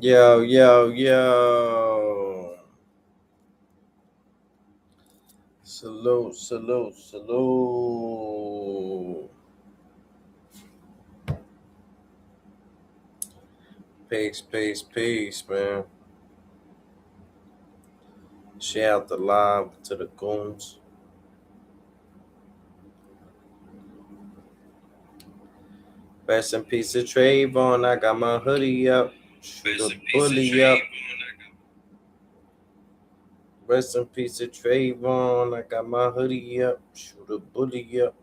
Yo, yo, yo. Salute, salute, salute. Peace, peace, peace, man. Shout out the live to the goons. Rest in peace to Trayvon. I got my hoodie up. Shoot a bully up. Rest in peace to Trayvon. I got my hoodie up. Shoot a bully up.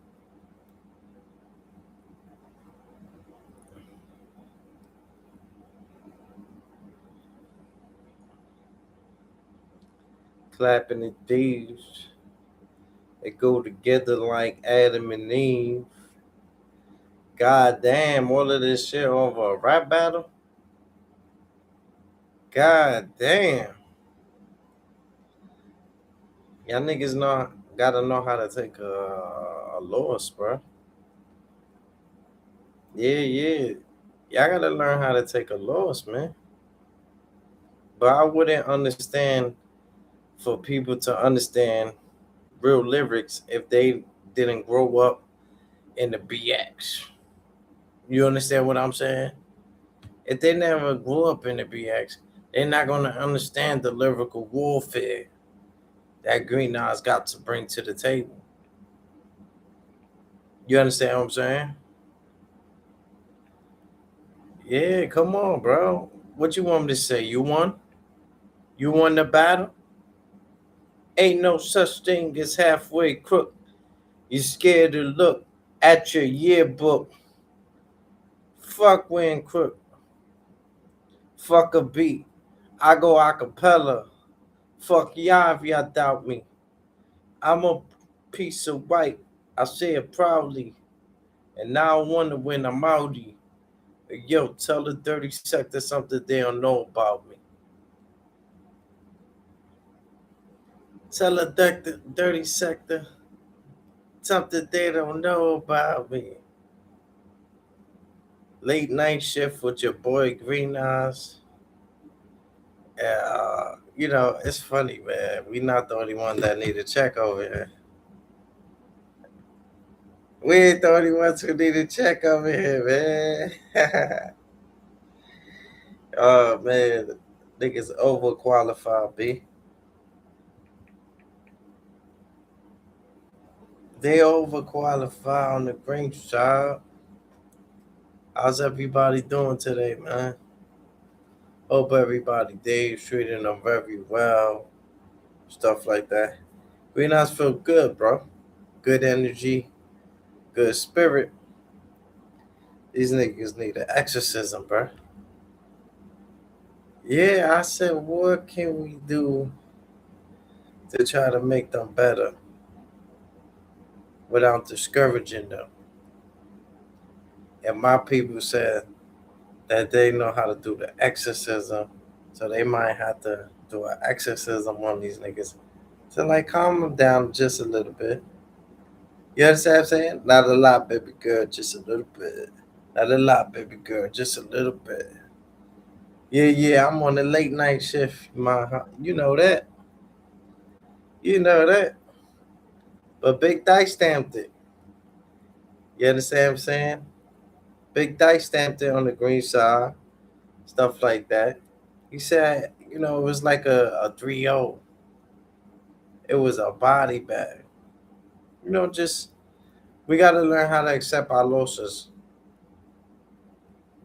Clapping the thieves. They go together like Adam and Eve. God damn, all of this shit over a rap battle? God damn. Y'all niggas gotta know how to take a loss, bro. Yeah, yeah. Y'all gotta learn how to take a loss, man. But I wouldn't understand for people to understand real lyrics if they didn't grow up in the BX. You understand what I'm saying? If they never grew up in the BX, they're not gonna understand the lyrical warfare that Green Nas got to bring to the table. You understand what I'm saying? Yeah, come on, bro. What you want me to say? You won? You won the battle? Ain't no such thing as halfway crook. You scared to look at your yearbook. Fuck when crook. Fuck a beat. I go a cappella. Fuck y'all if y'all doubt me. I'm a piece of white. I say it proudly. And now I wonder when I'm outie. Yo, tell the dirty sector something they don't know about me. Tell the dirty sector something they don't know about me. Late night shift with your boy Green Eyes. It's funny, man. We not the only one that need a check over here. We ain't the only ones who need a check over here, man. Oh man, niggas overqualified, B. They overqualified on the green side. How's everybody doing today, man? Hope everybody Dave's treating them very well. Stuff like that. Green Eyes feel good, bro. Good energy, good spirit. These niggas need an exorcism, bro. Yeah, I said, what can we do to try to make them better without discouraging them? And my people said that they know how to do the exorcism, so they might have to do an exorcism on these niggas to like calm them down just a little bit. You understand what I'm saying? Not a lot, baby girl, just a little bit. Not a lot, baby girl, just a little bit. Yeah, yeah, I'm on the late night shift, you know that. You know that. But Big Dice stamped it. You understand what I'm saying? Big Dice stamped it on the green side, stuff like that. He said, it was like a 3-0. It was a body bag. Just we got to learn how to accept our losses.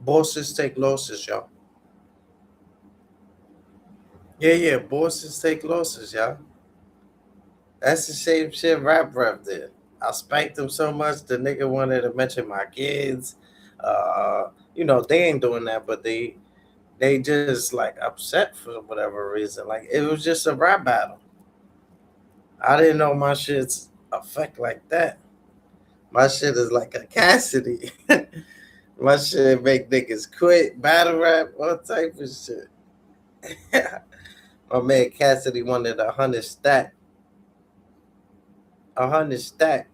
Bosses take losses, y'all. Yeah, yeah, bosses take losses, y'all. That's the same shit Rap did. I spanked him so much the nigga wanted to mention my kids. They ain't doing that, but they just like upset for whatever reason. Like it was just a rap battle. I didn't know my shit's effect like that. My shit is like a Cassidy. My shit make niggas quit, battle rap, all type of shit. My man Cassidy wanted 100 stack. 100 stack.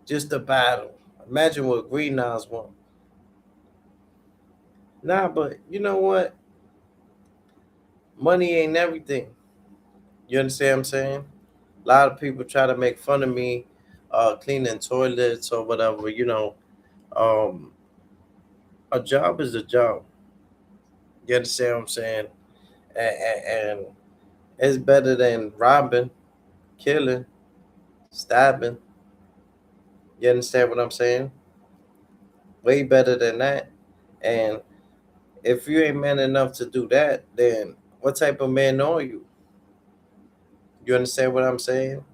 Just a battle. Imagine what Green Nas want. Nah, but you know what? Money ain't everything. You understand what I'm saying? A lot of people try to make fun of me cleaning toilets or whatever, Um, a job is a job. You understand what I'm saying? And it's better than robbing, killing, stabbing. You understand what I'm saying? Way better than that. And if you ain't man enough to do that, then what type of man are you? You understand what I'm saying?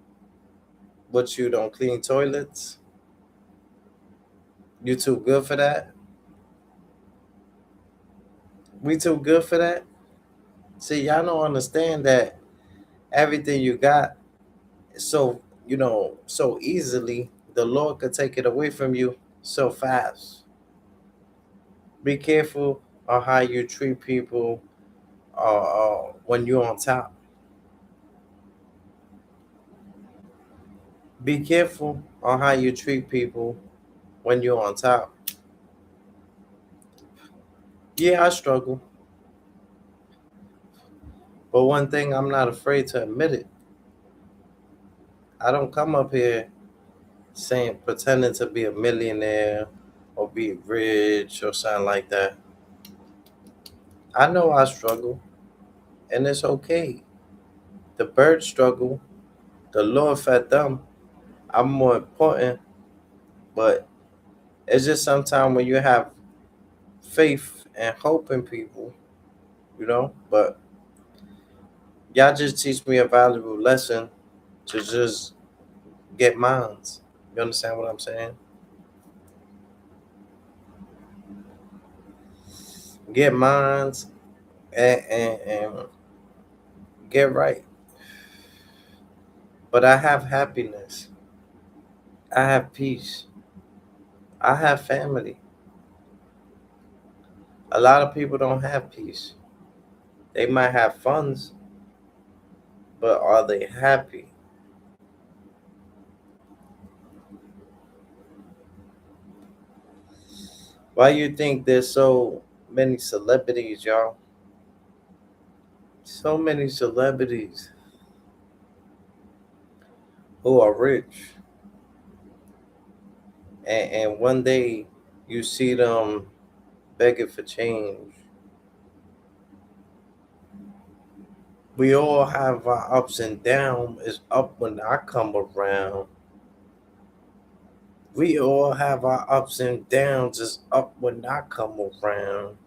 What, you don't clean toilets? You too good for that? We too good for that? See, y'all don't understand that everything you got so so easily, the Lord could take it away from you so fast. Be careful on how you treat people when you're on top. Be careful on how you treat people when you're on top. Yeah, I struggle, but one thing, I'm not afraid to admit it. I don't come up here saying pretending to be a millionaire or be rich or something like that. I know I struggle, and it's okay. The birds struggle. The Lord fed them. I'm more important, but it's just sometimes when you have faith and hope in people, But y'all just teach me a valuable lesson to just get mines. You understand what I'm saying? Get mines and get right. But I have happiness. I have peace. I have family. A lot of people don't have peace. They might have funds, but are they happy? Why you think there's so many celebrities, y'all? So many celebrities who are rich, and one day you see them begging for change. We all have our ups and downs. It's up when I come around. We all have our ups and downs. It's up when I come around.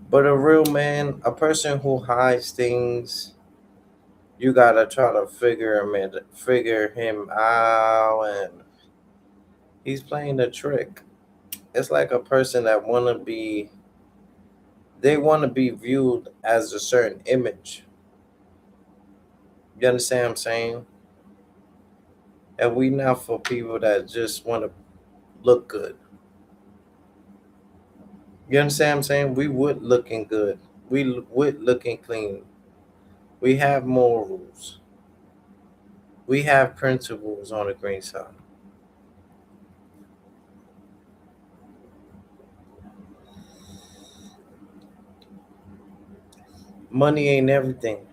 But a real man, a person who hides things, you gotta try to figure him out, and he's playing a trick. It's like a person that they wanna be viewed as a certain image. You understand what I'm saying? And we not for people that just want to look good. You understand what I'm saying? We would looking good. Would looking clean. We have morals. We have principles on the green side. Money ain't everything.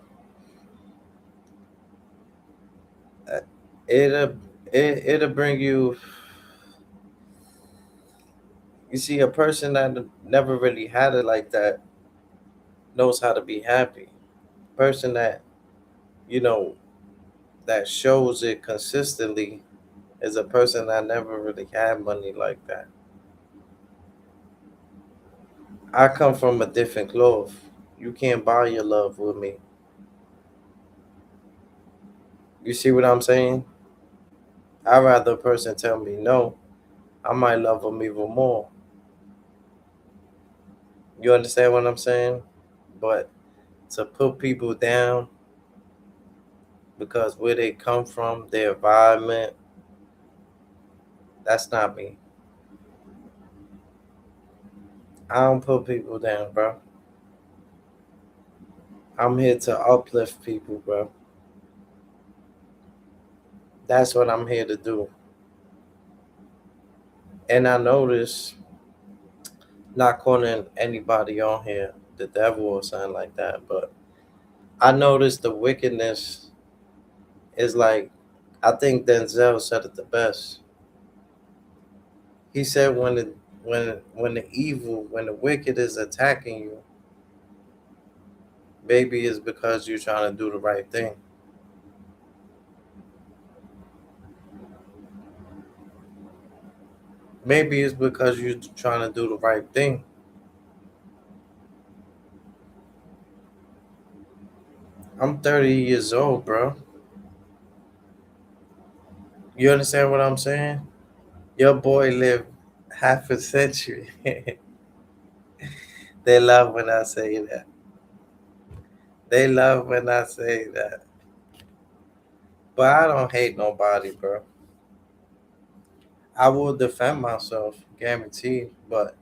Uh, It'll it'll bring you. You see, a person that never really had it like that knows how to be happy. Person that you know that shows it consistently is a person that never really had money like that. I come from a different cloth. You can't buy your love with me. You see what I'm saying? I'd rather a person tell me no. I might love them even more. You understand what I'm saying? But to put people down because where they come from, their environment, that's not me. I don't put people down, bro. I'm here to uplift people, bro. That's what I'm here to do. And I noticed, not calling anybody on here the devil or something like that, but I noticed the wickedness is like, I think Denzel said it the best. He said when the evil, when the wicked is attacking you, maybe it's because you're trying to do the right thing. Maybe it's because you're trying to do the right thing. I'm 30 years old, bro. You understand what I'm saying? Your boy lived half a century. They love when I say that. They love when I say that. But I don't hate nobody, bro. I will defend myself, guaranteed. But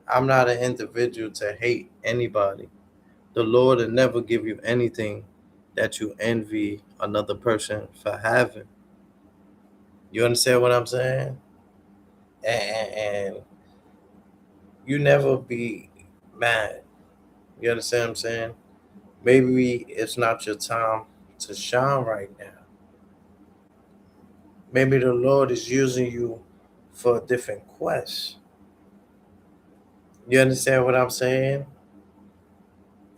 I'm not an individual to hate anybody. The Lord will never give you anything that you envy another person for having. You understand what I'm saying? And you never be mad. You understand what I'm saying? Maybe it's not your time to shine right now. Maybe the Lord is using you for a different quest. You understand what I'm saying?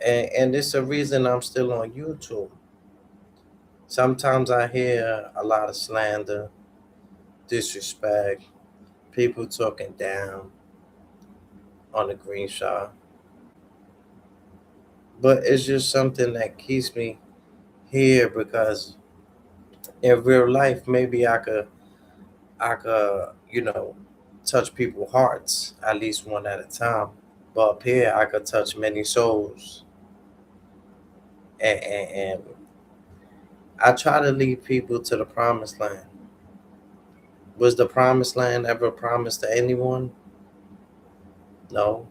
And it's a reason I'm still on YouTube. Sometimes I hear a lot of slander, disrespect, people talking down on the green shot. But it's just something that keeps me here because in real life maybe I could touch people's hearts at least one at a time. But up here I could touch many souls. And I try to lead people to the promised land. Was the promised land ever promised to anyone? No.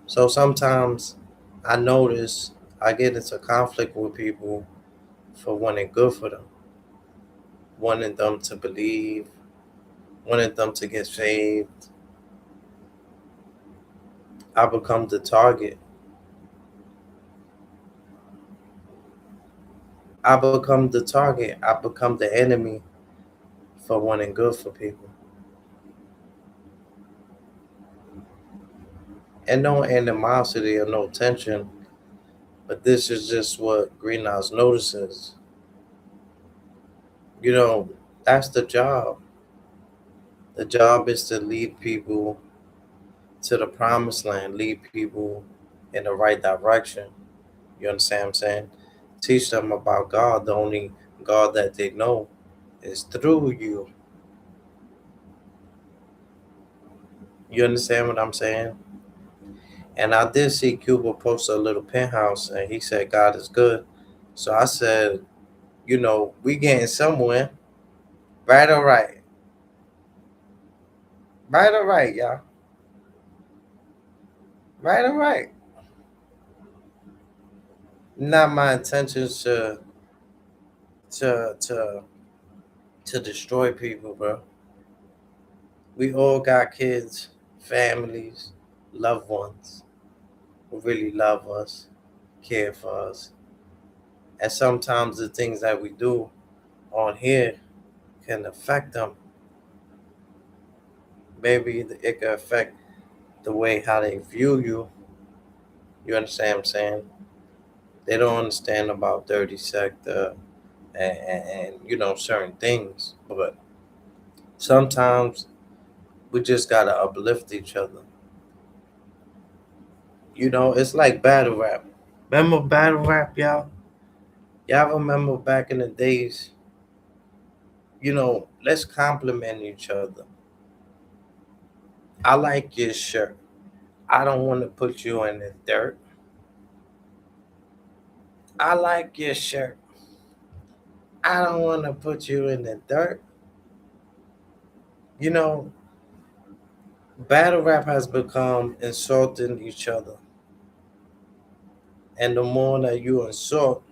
So sometimes I notice I get into conflict with people for wanting good for them, wanting them to believe, wanting them to get saved. I become the target. I become the target. I become the enemy for wanting good for people. And no animosity or no tension, but this is just what Greenhouse notices. You know, that's the job. The job is to lead people to the promised land, lead people in the right direction. You understand what I'm saying? Teach them about God. The only God that they know is through you. You understand what I'm saying? And I did see Cuba post a little penthouse and he said God is good. So I said, we getting somewhere. Right or right. Right or right, y'all. Right or right. Not my intentions to to destroy people, bro. We all got kids, families, loved ones who really love us, care for us. And sometimes the things that we do on here can affect them. Maybe it can affect the way how they view you. You understand what I'm saying? They don't understand about dirty sector and certain things. But sometimes we just gotta uplift each other. It's like battle rap. Remember battle rap, y'all? Y'all remember back in the days, let's compliment each other. I like your shirt. I don't want to put you in the dirt. I like your shirt. I don't want to put you in the dirt. You know, battle rap has become insulting each other. And the more that you insult,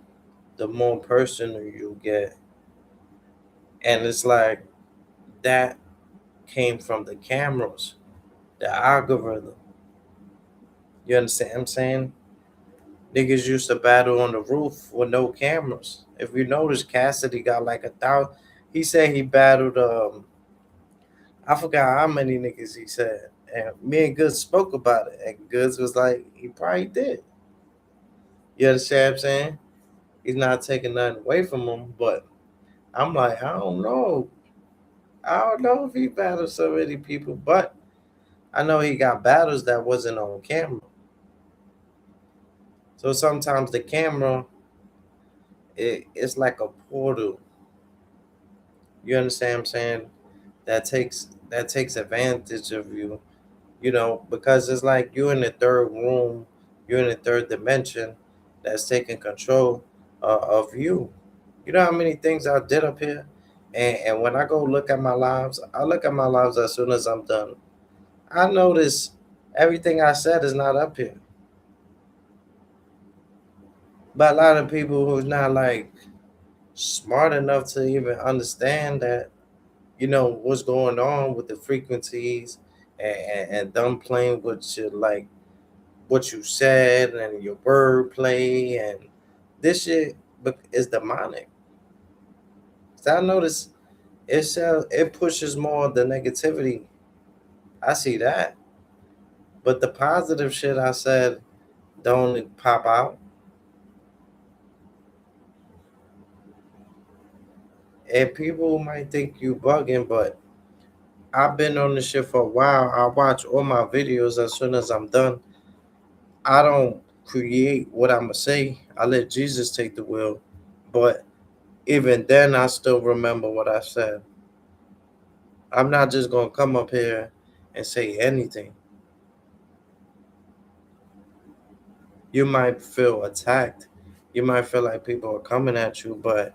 the more personal you get. And it's like that came from the cameras, the algorithm. You understand what I'm saying? Niggas used to battle on the roof with no cameras. If you notice, Cassidy got like 1,000. He said he battled. I forgot how many niggas he said. And me and Goods spoke about it, and Goods was like, he probably did. You understand what I'm saying? He's not taking nothing away from him, but I'm like, I don't know. I don't know if he battled so many people, but I know he got battles that wasn't on camera. So sometimes the camera, it's like a portal. You understand what I'm saying? That takes advantage of you, because it's like you're in the third room, you're in the third dimension that's taking control of you. You know how many things I did up here? And when I go look at my lives, I look at my lives as soon as I'm done. I notice everything I said is not up here. But a lot of people who's not like smart enough to even understand that, what's going on with the frequencies and them playing with your like what you said and your word play and this shit is demonic. So I notice it pushes more of the negativity. I see that, but the positive shit I said don't pop out. And people might think you bugging, but I've been on this shit for a while. I watch all my videos as soon as I'm done. I don't create what I'm gonna say. I let Jesus take the wheel. But even then, I still remember what I said. I'm not just gonna come up here and say anything. You might feel attacked. You might feel like people are coming at you, but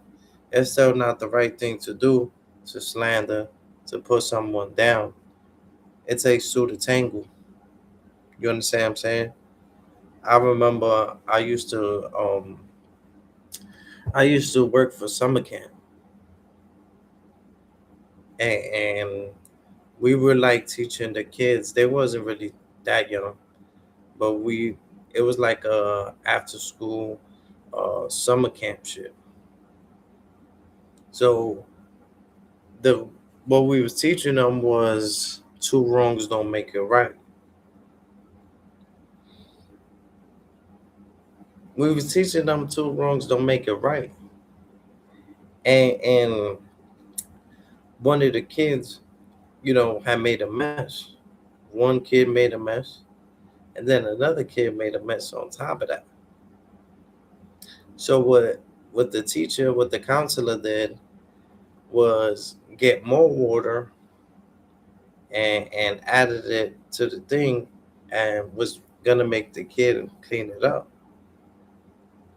it's still not the right thing to do, to slander, to put someone down. It takes two to tangle. You understand what I'm saying? I remember I used to work for summer camp, and we were like teaching the kids. They wasn't really that young, but it was like a after school summer camp shit. So the what we was teaching them was two wrongs don't make it right. We was teaching them two wrongs don't make it right. And one of the kids, had made a mess. One kid made a mess, and then another kid made a mess on top of that. So what the counselor did was get more water and added it to the thing and was gonna make the kid clean it up.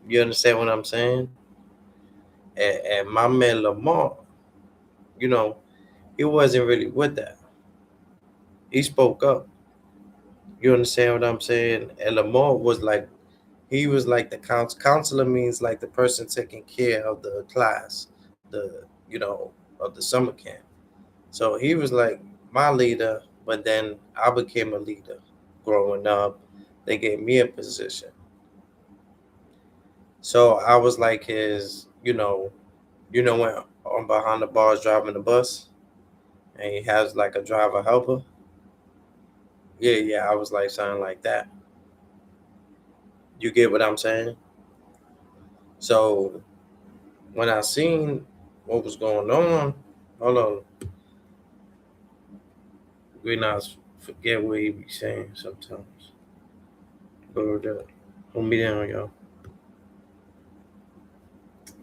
You understand what I'm saying? And my man Lamar, you know, he wasn't really with that. He spoke up. You understand what I'm saying? And Lamar was like, he was like the counselor means like the person taking care of the class, of the summer camp. So he was like my leader, but then I became a leader growing up. They gave me a position. So I was like his, when I'm behind the bars driving the bus and he has like a driver helper. Yeah, yeah, I was like something like that. You get what I'm saying? So when I seen what was going on, hold on, we not forget what he be saying sometimes. But hold me down, y'all.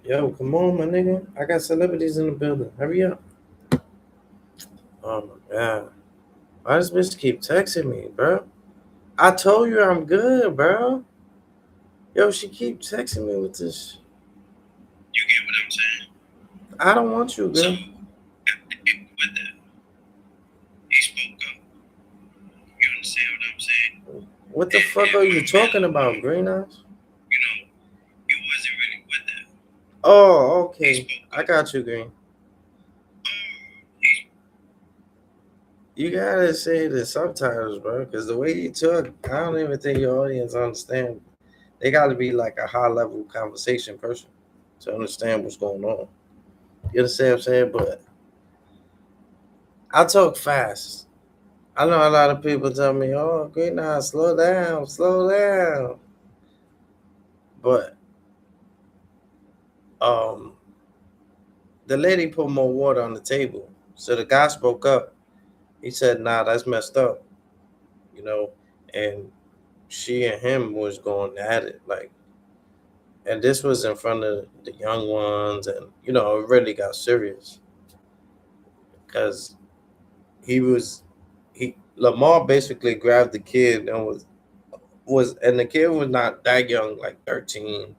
Yo, come on, my nigga. I got celebrities in the building. Hurry up. Oh my god. Why does bitch keep texting me, bro? I told you I'm good, bro. Yo, she keep texting me with this. You get what I'm saying? I don't want you, girl. So, with that, he spoke up. You understand what I'm saying? What the fuck are you talking about, Green Eyes? He wasn't really with that. Oh, okay. I got you, Green. You gotta say the subtitles, bro, because the way you talk, I don't even think your audience understand. They gotta be like a high level conversation person to understand what's going on. You understand what I'm saying? But I talk fast. I know a lot of people tell me, "Oh, Green Eye, slow down, slow down." But um, the lady put more water on the table, so the guy spoke up. He said, "Nah, that's messed up," you know, and she and him was going at it like, and this was in front of the young ones, and it really got serious because he was he Lamar basically grabbed the kid and and the kid was not that young, like 13,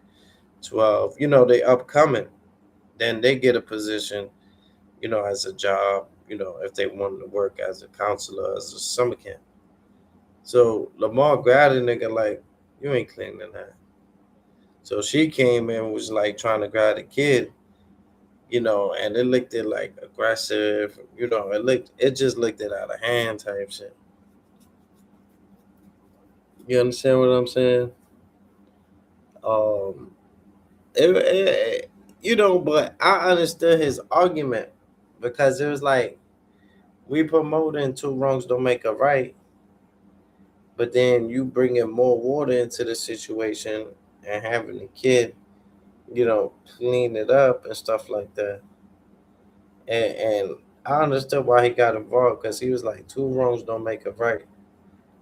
12. They upcoming, then they get a position, as a job, if they wanted to work as a counselor, as a summer camp. So Lamar grabbed the nigga like, you ain't cleaning that. So she came in, was like trying to grab the kid, and it looked it like aggressive, it just looked it out of hand type shit. You understand what I'm saying? Um, but I understood his argument because it was like we promoting two wrongs don't make a right, but then you bringing more water into the situation and having the kid, clean it up and stuff like that. And I understood why he got involved because he was like, two wrongs don't make a right.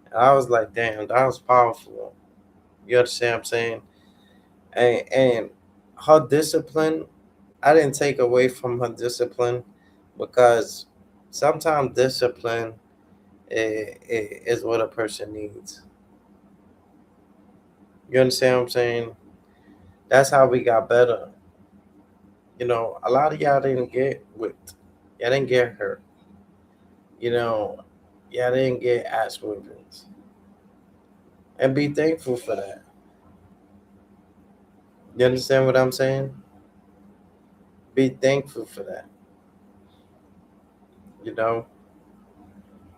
And I was like, damn, that was powerful. You understand what I'm saying? And her discipline, I didn't take away from her discipline because sometimes discipline is what a person needs. You understand what I'm saying? That's how we got better. A lot of y'all didn't get whipped. Y'all didn't get hurt. You know, y'all didn't get ass whippings. And be thankful for that. You understand what I'm saying? Be thankful for that. You know,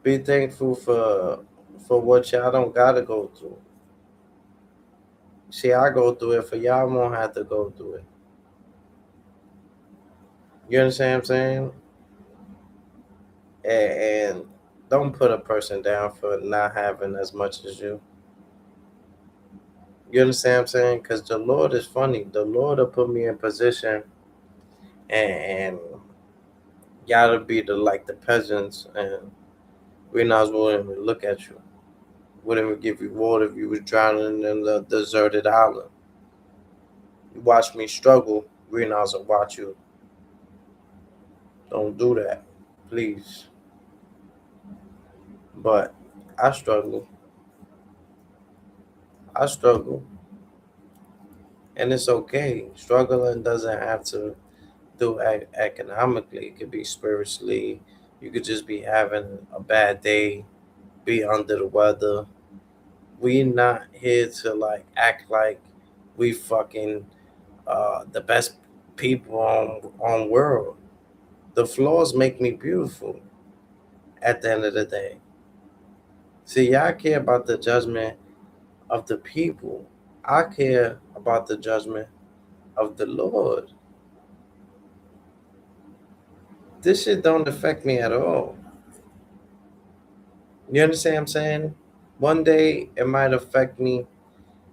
be thankful for what y'all don't gotta go through. See, I go through it for y'all won't have to go through it. You understand what I'm saying? And don't put a person down for not having as much as you. You understand what I'm saying? Because the Lord is funny. The Lord will put me in position, and y'all to be the peasants, and we're not willing to look at you. Wouldn't even give you water if you was drowning in the deserted island. You watch me struggle, we're not gonna watch you. Don't do that, please. But I struggle. I struggle, and it's okay. Struggling doesn't have to do economically. It could be spiritually. You could just be having a bad day, be under the weather. We not here to act like we fucking the best people on world. The flaws make me beautiful at the end of the day. See, y'all care about the judgment of the people. I care about the judgment of the Lord. This shit don't affect me at all. You understand what I'm saying? One day it might affect me,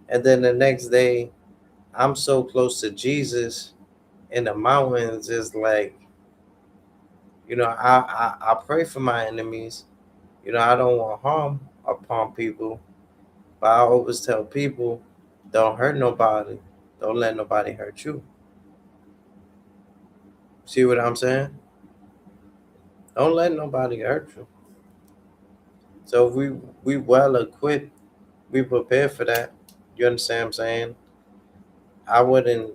and then the next day I'm so close to Jesus in the mountains. Is like, I pray for my enemies. I don't want harm upon people, but I always tell people, don't hurt nobody. Don't let nobody hurt you. See what I'm saying? Don't let nobody hurt you. So if we well equipped, we prepare for that. You understand what I'm saying? I wouldn't,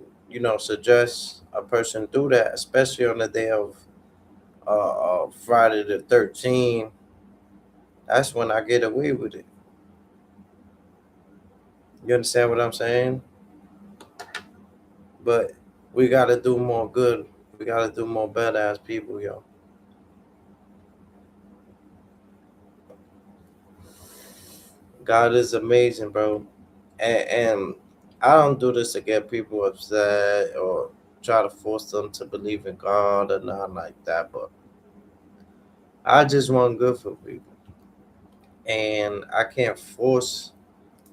suggest a person do that, especially on the day of Friday the 13th. That's when I get away with it. You understand what I'm saying? But we gotta do more good. We gotta do more better as people, yo. God is amazing, bro. And I don't do this to get people upset or try to force them to believe in God or nothing like that. But I just want good for people, and I can't force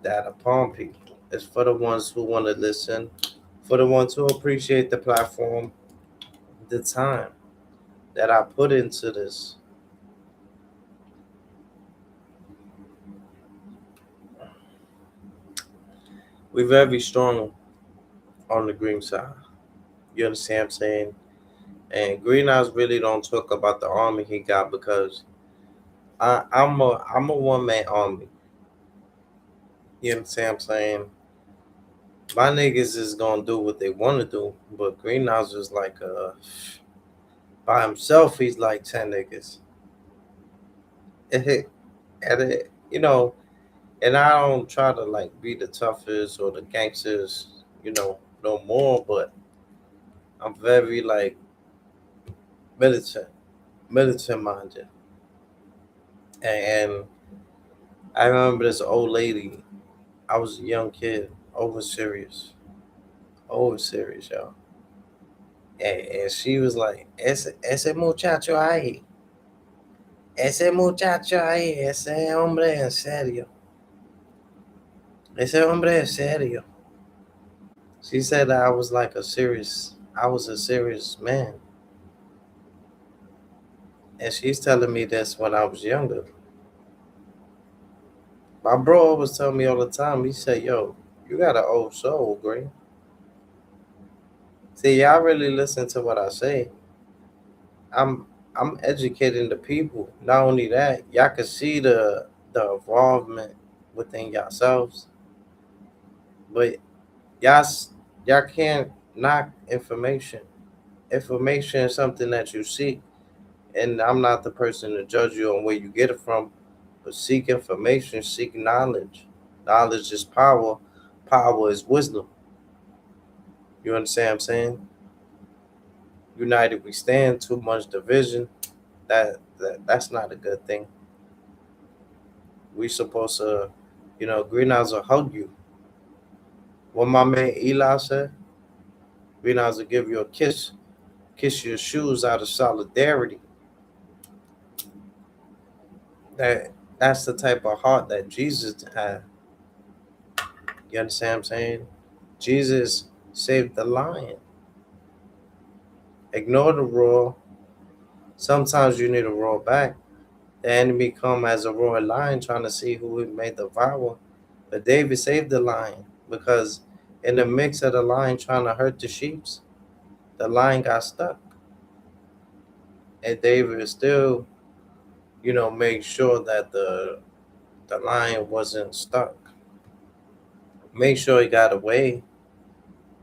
that upon people. It's for the ones who want to listen, for the ones who appreciate the platform, the time that I put into this. We're very strong on the green side. You understand what I'm saying? And Greenhouse really don't talk about the army he got because I'm a one man army. You understand what I'm saying? My niggas is gonna do what they want to do, but Greenhouse is like by himself. He's like 10 niggas, and you know. And I don't try to like be the toughest or the gangsters, no more. But I'm very like militant, militant minded. And I remember this old lady. I was a young kid, over serious, y'all. And she was like, ese muchacho ahí, ese muchacho ahí, ese hombre en serio, ese hombre en serio. She said I was like I was a serious man. And she's telling me this when I was younger. My bro was telling me all the time, he said, yo, you got an old soul, Green. See, y'all really listen to what I say. I'm I'm educating the people. Not only that, y'all can see the involvement within yourselves, but y'all can't knock information. Information is something that you seek, and I'm not the person to judge you on where you get it from. But seek information, seek knowledge. Knowledge is power. Power is wisdom. You understand what I'm saying? United we stand. Too much division. That's not a good thing. We supposed to, Greenhouse will hug you. What my man Eli said, Greenhouse will give you a kiss your shoes out of solidarity. That's the type of heart that Jesus had. You understand what I'm saying? Jesus saved the lion. Ignore the roar. Sometimes you need a roar back. The enemy come as a roaring lion trying to see who would make the devour. But David saved the lion because in the mix of the lion trying to hurt the sheeps, the lion got stuck. And David still, made sure that the lion wasn't stuck. Make sure he got away,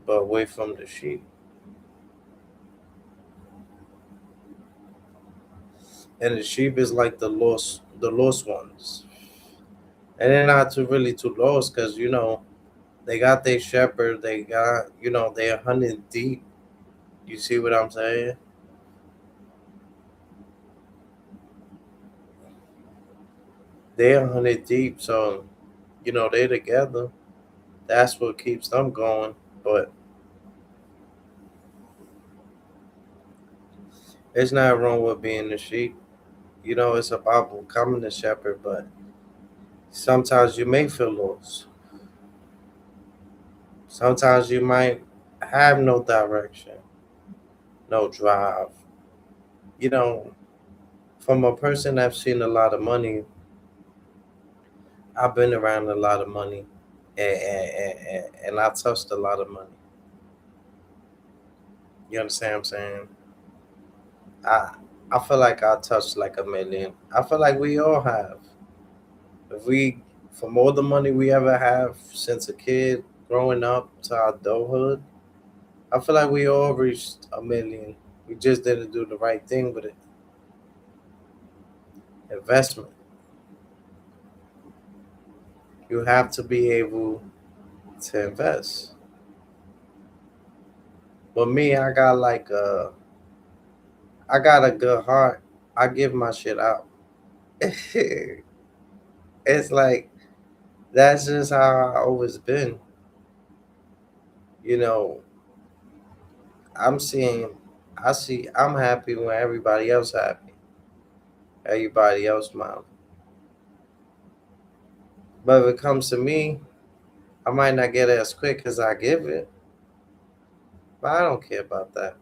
but away from the sheep. And the sheep is like the lost ones. And they're not too lost because they got their shepherd. They got they're hunting deep. You see what I'm saying? They're hunted deep, so they're together. That's what keeps them going. But it's not wrong with being the sheep. It's about becoming the shepherd, but sometimes you may feel lost. Sometimes you might have no direction, no drive. You know, from a person that's seen a lot of money, I've been around a lot of money, and I touched a lot of money. You understand what I'm saying? I I feel like I touched like a million. I feel like we all have. If we, from all the money we ever have since a kid growing up to our adulthood, I feel like we all reached a million. We just didn't do the right thing with it. Investment. You have to be able to invest. But me, I got a good heart. I give my shit out. It's like That's just how I always been. You know, I'm seeing, I'm happy when everybody else happy, everybody else smiling. But if it comes to me, I might not get it as quick as I give it, but I don't care about that.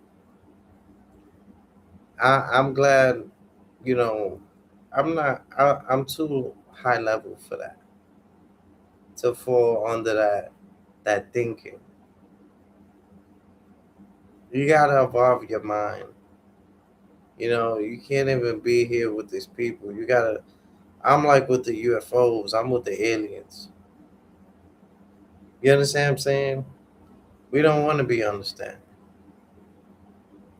I'm glad, you know, I'm too high level for that to fall under that thinking. You gotta evolve your mind. You can't even be here with these people. You gotta. I'm like with the UFOs. I'm with the aliens. You understand what I'm saying? We don't want to be understand.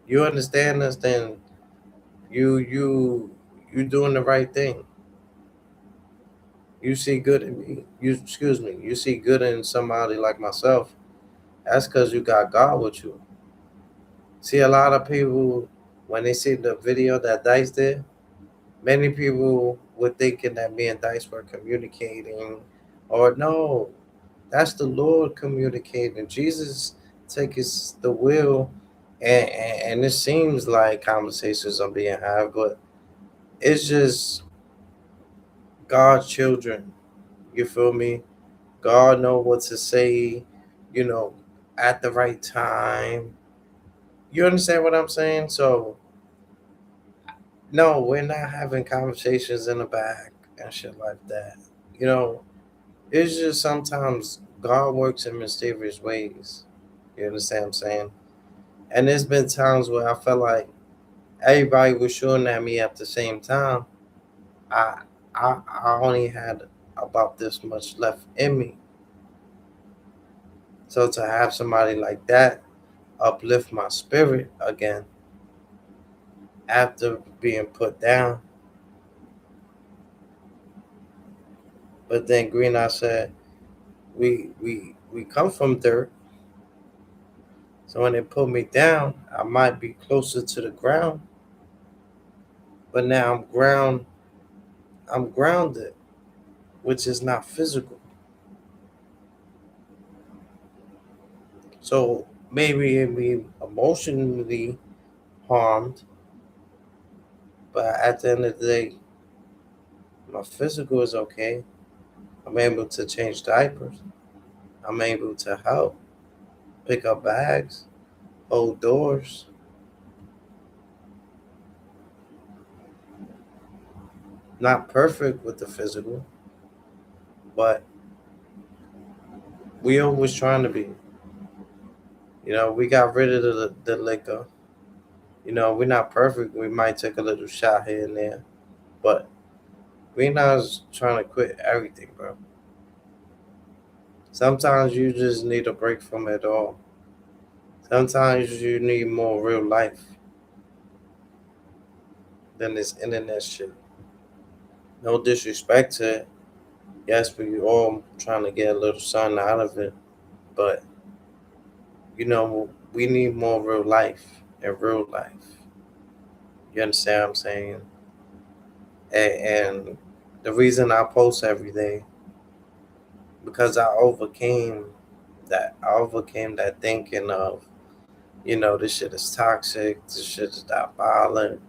You understand us, then you doing the right thing. You see good in me. You excuse me. You see good in somebody like myself. That's because you got God with you. See, a lot of people when they see the video that Dice did, many people were thinking that me and Dice were communicating, or no, that's the Lord communicating. Jesus takes the will, and it seems like conversations are being had, but it's just God's children. You feel me? God know what to say, you know, at the right time. You understand what I'm saying? So no, we're not having conversations in the back and shit like that. You know, it's just sometimes God works in mysterious ways. You understand what I'm saying? And there's been times where I felt like everybody was shooting at me at the same time. I I only had about this much left in me. So to have somebody like that uplift my spirit again after being put down. But then Green I said, we come from dirt. So when they put me down, I might be closer to the ground. But now I'm grounded, which is not physical. So maybe it be emotionally harmed, but at the end of the day, my physical is okay. I'm able to change diapers. I'm able to help, pick up bags, hold doors. Not perfect with the physical, but we always trying to be. We got rid of the liquor. We're not perfect. We might take a little shot here and there, but we're not trying to quit everything, bro. Sometimes you just need a break from it all. Sometimes you need more real life than this internet shit. No disrespect to it. Yes, we all trying to get a little something out of it, but we need more real life and real life. You understand what I'm saying? And the reason I post every day because I overcame that thinking of this shit is toxic, this shit is not violent.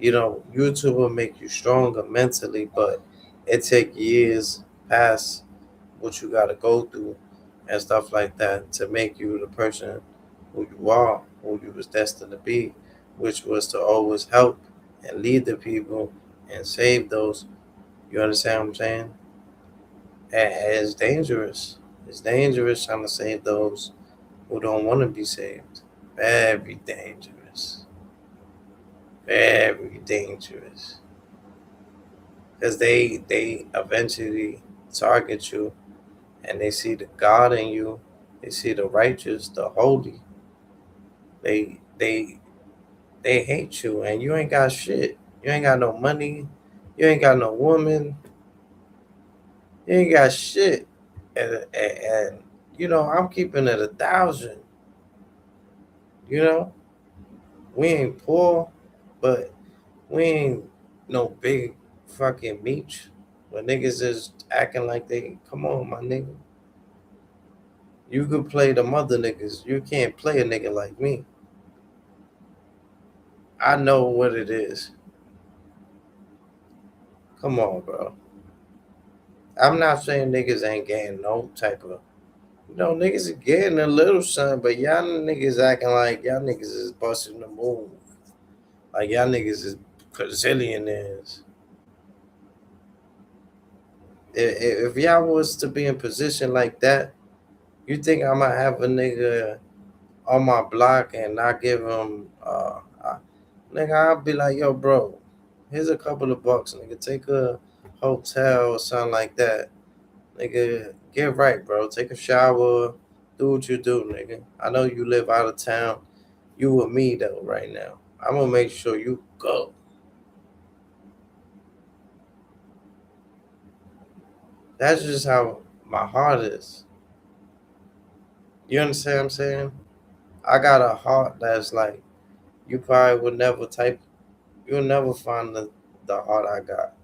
YouTube will make you stronger mentally, but it take years past what you got to go through and stuff like that to make you the person who you are, who you was destined to be, which was to always help and lead the people and save those. You understand what I'm saying? And it's dangerous. It's dangerous trying to save those who don't want to be saved. Very dangerous. Very dangerous. Because they eventually target you and they see the God in you. They see the righteous, the holy. They they they hate you and you ain't got shit. You ain't got no money. You ain't got no woman. You ain't got shit. And I'm keeping it 1,000. You know, we ain't poor, but we ain't no big fucking meat. When niggas is acting like they, come on, my nigga. You could play the mother niggas. You can't play a nigga like me. I know what it is. Come on, bro. I'm not saying niggas ain't getting no type of, niggas is getting a little something, but y'all niggas acting like y'all niggas is busting the move. Like y'all niggas is Brazilianaires. If y'all was to be in position like that, you think I'ma have a nigga on my block and not give him nigga, I'll be like, yo, bro, here's a couple of bucks, nigga. Take a hotel or something like that. Nigga, get right, bro. Take a shower. Do what you do, nigga. I know you live out of town. You with me though right now. I'm gonna make sure you go. That's just how my heart is. You understand what I'm saying? I got a heart that's like you probably would never type. You'll never find the heart I got.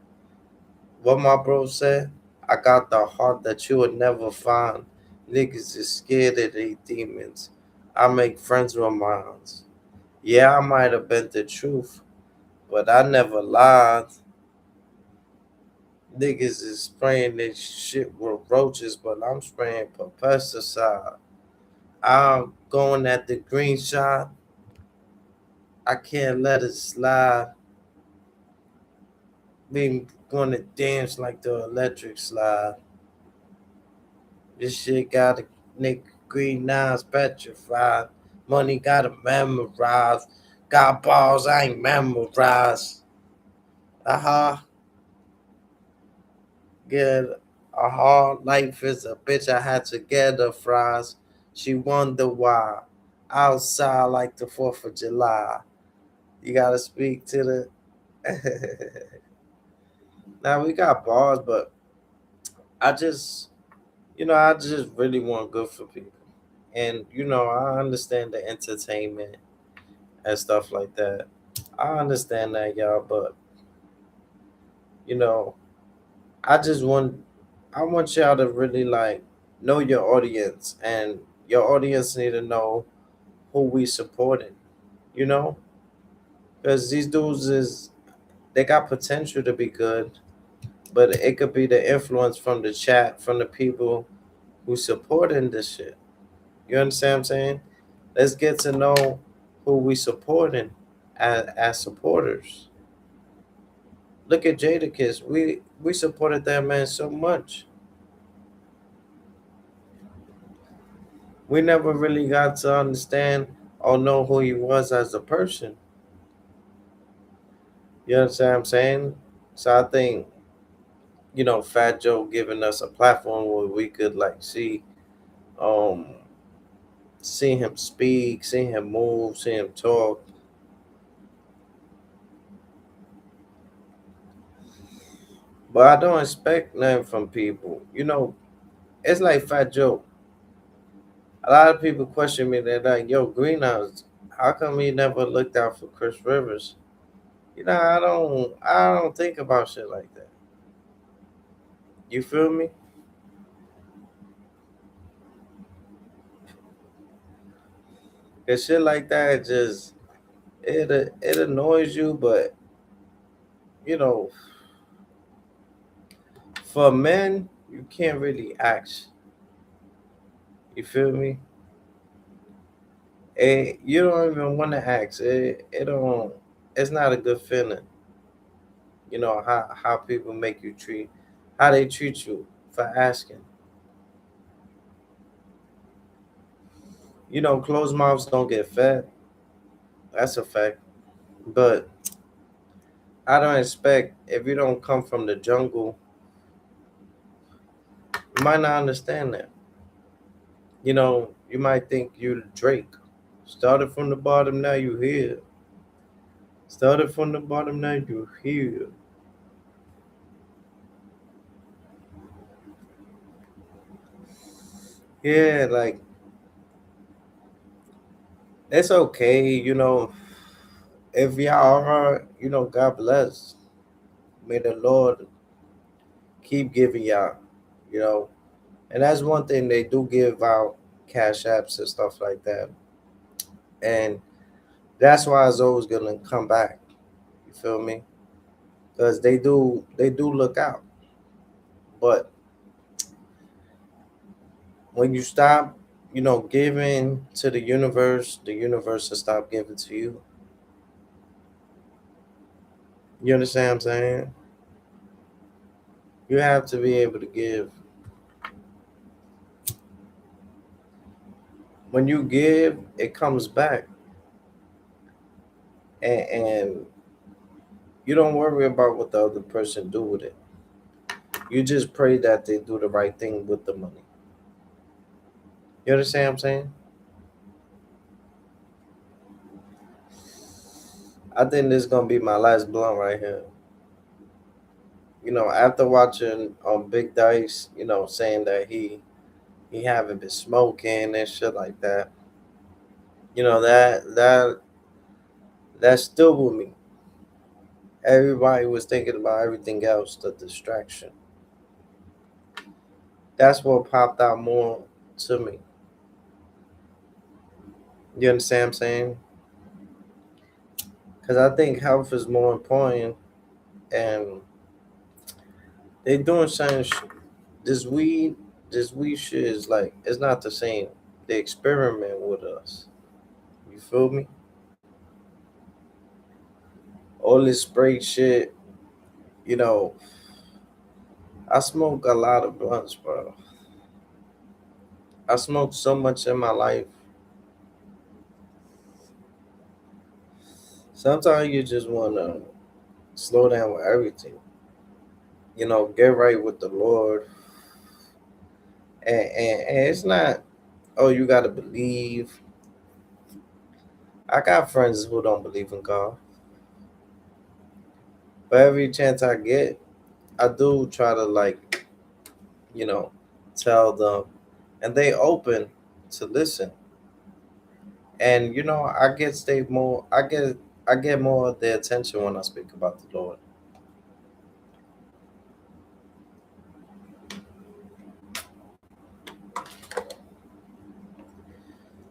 What my bro said, I got the heart that you would never find. Niggas is scared of these demons. I make friends with mines. Yeah, I might have been the truth, but I never lied. Niggas is spraying this shit with roaches, but I'm spraying pesticide. I'm going at the green shot. I can't let it slide. We gonna dance like the electric slide. This shit got a nigga green eyes petrified. Money gotta memorize. Got balls I ain't memorized. Aha, get a hard life is a bitch. I had to get her fries. She wonder why. Outside like the 4th of July. You gotta speak to the. Now we got bars, but I just, I just really want good for people. And, I understand the entertainment and stuff like that. I understand that, y'all, but you know, I just want I want y'all to really like know your audience, and your audience need to know who we supporting, you know? Because these dudes is they got potential to be good, but it could be the influence from the chat, from the people who supporting this shit. You understand what I'm saying? Let's get to know who we supporting as supporters. Look at Jadakiss. We supported that man so much. We never really got to understand or know who he was as a person. You understand what I'm saying? So I think, Fat Joe giving us a platform where we could like um see him speak, see him move, see him talk. But I don't expect nothing from people. It's like Fat Joe. A lot of people question me. They're like, "Yo, Greenhouse, how come he never looked out for Chris Rivers?" I don't think about shit like that. You feel me? Cause shit like that just it annoys you, but you know, for men, you can't really act. You feel me? You don't even want to ask. It don't. It's not a good feeling. How people make you treat, how they treat you for asking. Closed mouths don't get fed. That's a fact. But I don't expect if you don't come from the jungle, you might not understand that. You might think you Drake. Started from the bottom, now you here. Started from the bottom, now you here. Yeah, like it's okay, if y'all are, God bless. May the Lord keep giving y'all, you know. And that's one thing, they do give out cash apps and stuff like that. And that's why it's always gonna come back. You feel me? Because they do look out. But when you stop, giving to the universe will stop giving to you. You understand what I'm saying? You have to be able to give. When you give, it comes back. And you don't worry about what the other person do with it. You just pray that they do the right thing with the money. You understand what I'm saying? I think this is gonna be my last blunt right here. After watching Big Dice, saying that he haven't been smoking and shit like that. That still with me. Everybody was thinking about everything else, the distraction. That's what popped out more to me. You understand what I'm saying? Because I think health is more important, and they doing something. This weed, this weed shit is like, it's not the same. They experiment with us. You feel me? All this spray shit. You know, I smoke a lot of blunts, bro. I smoked so much in my life. Sometimes you just wanna slow down with everything. Get right with the Lord. And it's not, oh, you gotta believe. I got friends who don't believe in God. But every chance I get, I do try to, like, you know, tell them, and they open to listen. And I get more of their attention when I speak about the Lord.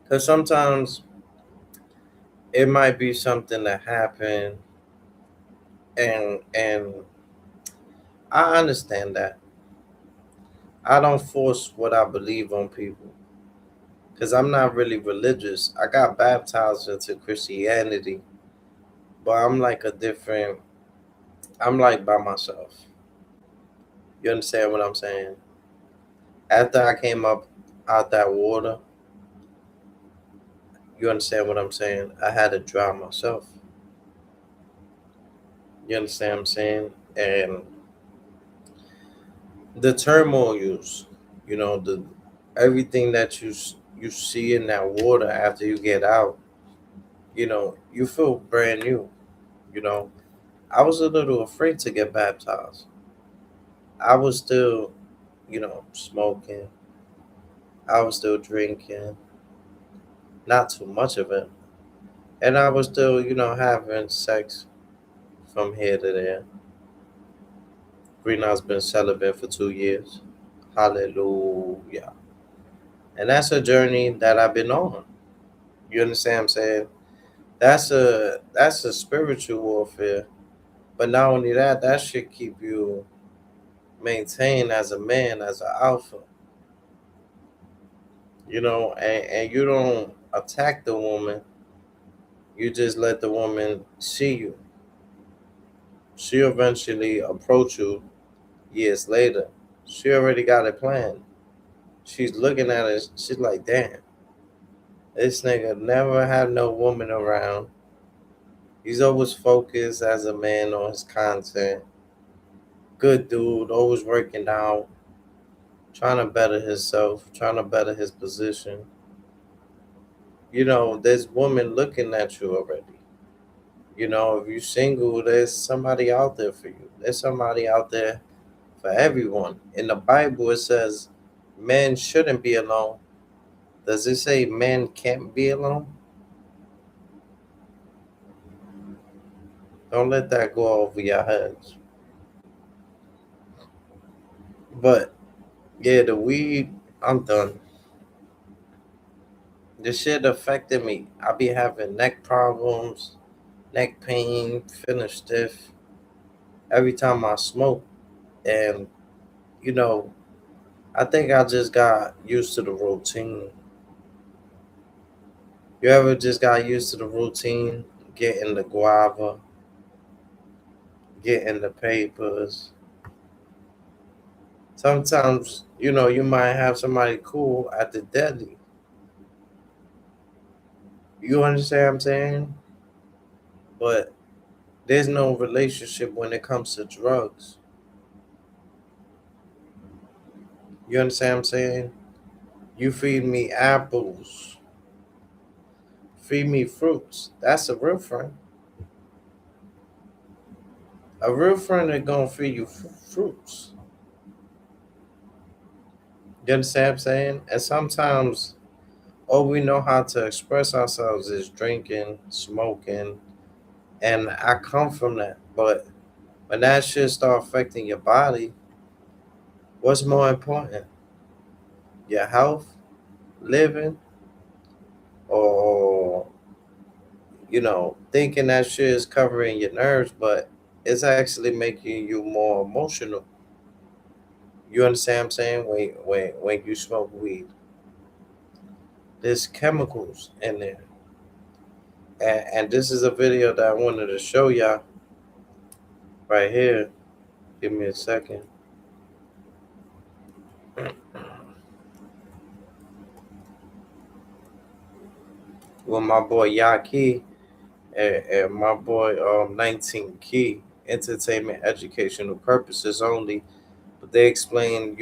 Because sometimes it might be something that happened, and I understand that. I don't force what I believe on people because I'm not really religious. I got baptized into Christianity, but I'm like by myself. You understand what I'm saying? After I came up out that water, you understand what I'm saying? I had to drown myself. You understand what I'm saying? And the turmoils, the everything that you see in that water after you get out, you feel brand new. You know, I was a little afraid to get baptized. I was still, smoking. I was still drinking, not too much of it. And I was still, having sex from here to there. Greenhouse been celibate for 2 years. Hallelujah. And that's a journey that I've been on. You understand what I'm saying? That's a spiritual warfare. But not only that, that should keep you maintained as a man, as an alpha. And you don't attack the woman. You just let the woman see you. She eventually approach you years later. She already got a plan. She's looking at it. She's like, damn, this nigga never had no woman around. He's always focused as a man on his content. Good dude, always working out, trying to better himself, trying to better his position. There's women looking at you already. If you're single, there's somebody out there for you. There's somebody out there for everyone. In the Bible, it says men shouldn't be alone. Does it say men can't be alone? Don't let that go over your heads. But yeah, the weed, I'm done. This shit affected me. I be having neck problems, neck pain, feeling stiff every time I smoke. And, you know, I think I just got used to the routine. You ever just got used to the routine? Getting the guava, getting the papers. Sometimes, you might have somebody cool at the deli. You understand what I'm saying? But there's no relationship when it comes to drugs. You understand what I'm saying? You feed me apples, feed me fruits. That's a real friend. A real friend is gonna feed you fruits. You understand what I'm saying? And sometimes all we know how to express ourselves is drinking, smoking, and I come from that. But when that shit start affecting your body, what's more important? Your health, living, or thinking that shit is covering your nerves, but it's actually making you more emotional. You understand what I'm saying? When you smoke weed, there's chemicals in there, and this is a video that I wanted to show y'all right here. Give me a second. With my boy Yaki and my boy 19 Key, entertainment educational purposes only. But they explain,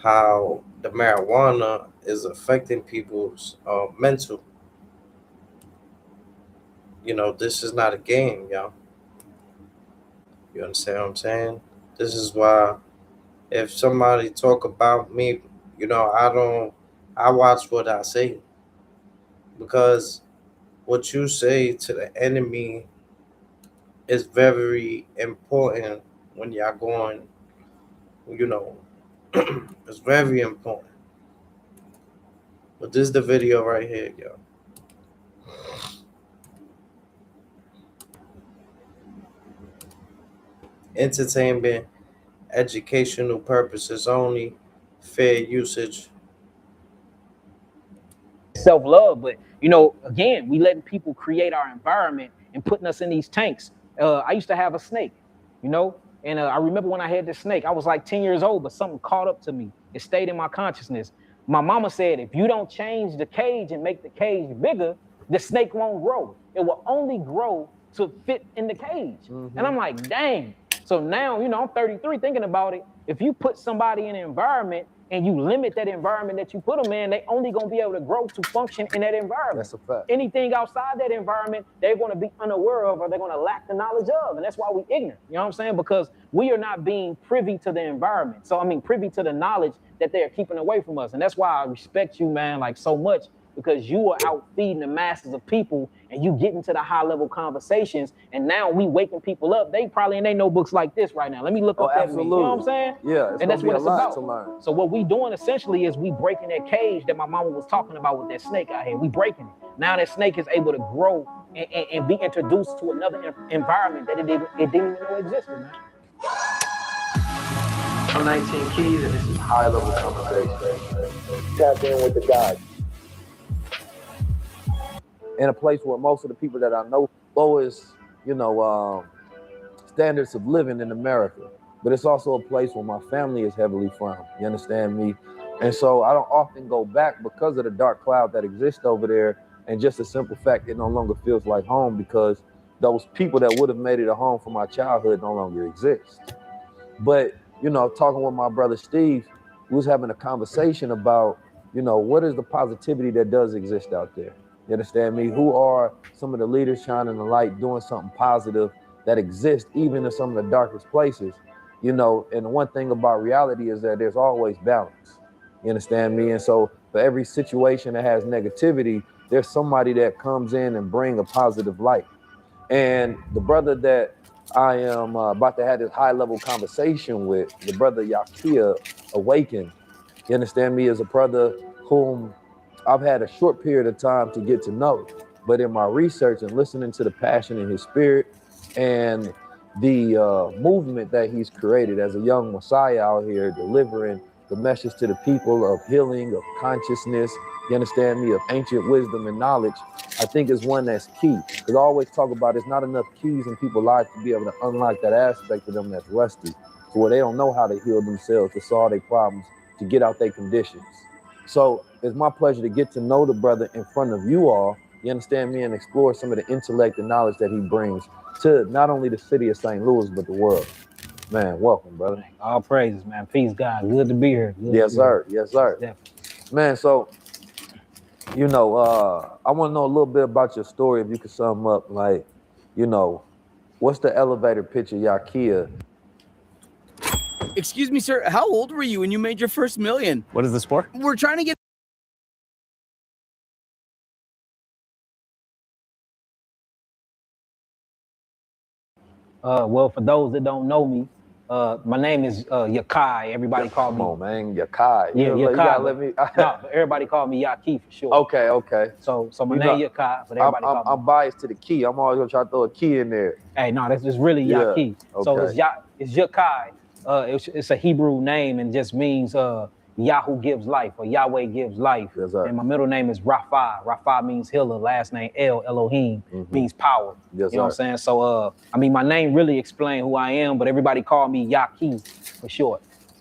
how the marijuana is affecting people's mental. This is not a game, y'all. You understand what I'm saying? This is why if somebody talk about me, I don't. I watch what I say because what you say to the enemy is very important when y'all going. You know, it's very important. But this is the video right here, yo. Entertainment, educational purposes only, fair usage. Self-love. But again, we letting people create our environment and putting us in these tanks. I used to have a snake, and I remember when I had this snake, I was like 10 years old, but something caught up to me. It stayed in my consciousness. My mama said, if you don't change the cage and make the cage bigger, the snake won't grow. It will only grow to fit in the cage. And I'm like, dang. So now, I'm 33 thinking about it. If you put somebody in an environment and you limit that environment that you put them in, they only gonna be able to grow to function in that environment. That's a fact. Anything outside that environment, they're gonna be unaware of, or they're gonna lack the knowledge of, and that's why we ignorant. You know what I'm saying? Because we are not being privy to the environment. So privy to the knowledge that they are keeping away from us, and that's why I respect you, man, like so much. Because you are out feeding the masses of people and you get into the high level conversations, and now we waking people up. They probably in their notebooks like this right now. Let me look up that absolutely. meme. You know what I'm saying? Yeah, and that's what it's about. To learn. So what we doing essentially is we breaking that cage that my mama was talking about with that snake out here. We breaking it. Now that snake is able to grow and be introduced to another environment that it didn't even know existed, man. I'm 19 Keys, and this is high level conversation. Tap in with the guys. In a place where most of the people that I know lowest, standards of living in America. But it's also a place where my family is heavily from. You understand me? And so I don't often go back because of the dark cloud that exists over there, and just a simple fact, it no longer feels like home because those people that would have made it a home for my childhood no longer exist. But, talking with my brother Steve, we was having a conversation about, what is the positivity that does exist out there? You understand me? Who are some of the leaders shining the light, doing something positive that exists even in some of the darkest places? And the one thing about reality is that there's always balance. You understand me? And so for every situation that has negativity, there's somebody that comes in and bring a positive light. And the brother that I am about to have this high-level conversation with the brother Yakia Awaken. You understand me? As a brother whom I've had a short period of time to get to know, but in my research and listening to the passion in his spirit and the movement that he's created as a young Messiah out here delivering the message to the people of healing, of consciousness, you understand me, of ancient wisdom and knowledge, I think is one that's key. Because I always talk about it's not enough keys in people's lives to be able to unlock that aspect of them that's rusty, to where they don't know how to heal themselves, to solve their problems, to get out their conditions. So it's my pleasure to get to know the brother in front of you all, you understand me, and explore some of the intellect and knowledge that he brings to not only the city of St. Louis, but the world. Man, welcome, brother. All praises, man. Peace, God. Good to be here. Good Yes, to be sir. here. Yes, sir. Definitely. Man, so, you know, I want to know a little bit about your story. If you could sum up, like, you know, what's the elevator pitch of Yakia? Excuse me, sir. How old were you when you made your first million? What is this for? We're trying to get. Well, for those that don't know me, my name is Yakai. Everybody call Come me. on, man, Yakai. Yeah, you Yakai. gotta let me. No, but everybody call me Yaki for sure. Okay, okay. So my You name know, Yakai, but everybody call me. I'm biased to the key. I'm always gonna try to throw a key in there. Hey, no, that's just really Yeah, Yaki. So okay. it's Yakai. It's a Hebrew name and just means Yahoo gives life or Yahweh gives life. Yes, sir. And my middle name is Rapha. Rapha means healer. Last name Elohim means power. Yes, you know what I'm saying? So I mean, my name really explains who I am, but everybody call me Yaki for short.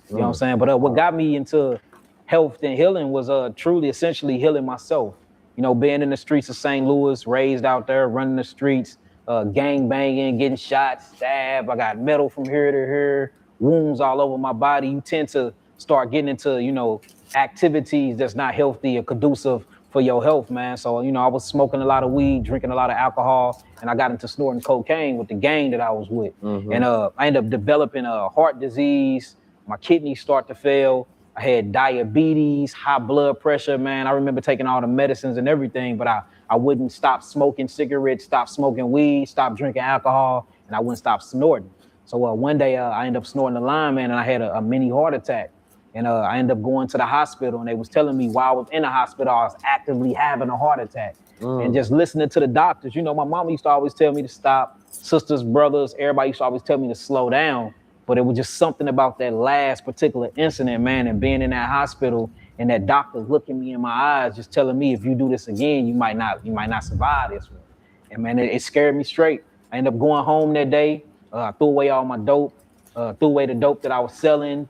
You know what I'm saying? But what got me into health and healing was truly essentially healing myself. You know, being in the streets of St. Louis, raised out there, running the streets, gang banging, getting shot, stabbed. I got metal from here to here, wounds all over my body. You tend to start getting into, you know, activities that's not healthy or conducive for your health, man. So, you know, I was smoking a lot of weed, drinking a lot of alcohol, and I got into snorting cocaine with the gang that I was with. And I ended up developing a heart disease. My kidneys start to fail. I had diabetes, high blood pressure, man. I remember taking all the medicines and everything, but I wouldn't stop smoking cigarettes, stop smoking weed, stop drinking alcohol, and I wouldn't stop snorting. So one day I ended up snorting a line, man, and I had a mini heart attack. And I ended up going to the hospital, and they was telling me while I was in the hospital, I was actively having a heart attack. And just listening to the doctors, you know, my mama used to always tell me to stop. Sisters, brothers, everybody used to always tell me to slow down. But it was just something about that last particular incident, man, and being in that hospital and that doctor looking me in my eyes, just telling me, if you do this again, you might not survive this one. And man, it scared me straight. I ended up going home that day. I threw away all my dope, threw away the dope that I was selling,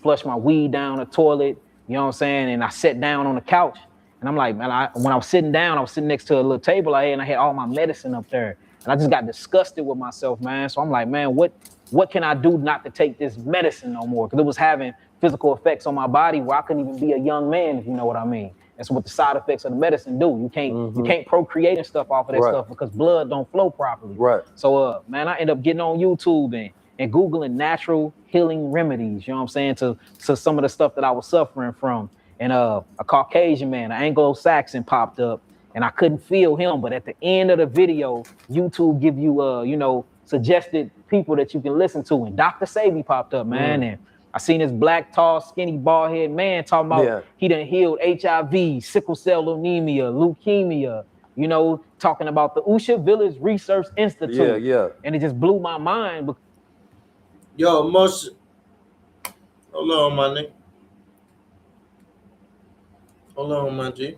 flushed my weed down the toilet, you know what I'm saying? And I sat down on the couch, and I'm like, man, when I was sitting down, I was sitting next to a little table I had, and I had all my medicine up there. And I just got disgusted with myself, man. So I'm like, man, what can I do not to take this medicine no more? Because it was having physical effects on my body where I couldn't even be a young man, if you know what I mean. That's what the side effects of the medicine do. You can't procreate and stuff off of that stuff because blood don't flow properly. Right. So man, I end up getting on YouTube and Googling natural healing remedies, you know what I'm saying, to some of the stuff that I was suffering from. And a Caucasian man, an Anglo-Saxon popped up, and I couldn't feel him. But at the end of the video, YouTube give you, you know, suggested people that you can listen to. And Dr. Sebi popped up, man. And I seen this black, tall, skinny, bald head man talking about he done healed HIV, sickle cell anemia, leukemia, you know, talking about the Usha Village Research Institute. Yeah. And it just blew my mind. Yo, most. Hold on, my nigga. Hold on, my G.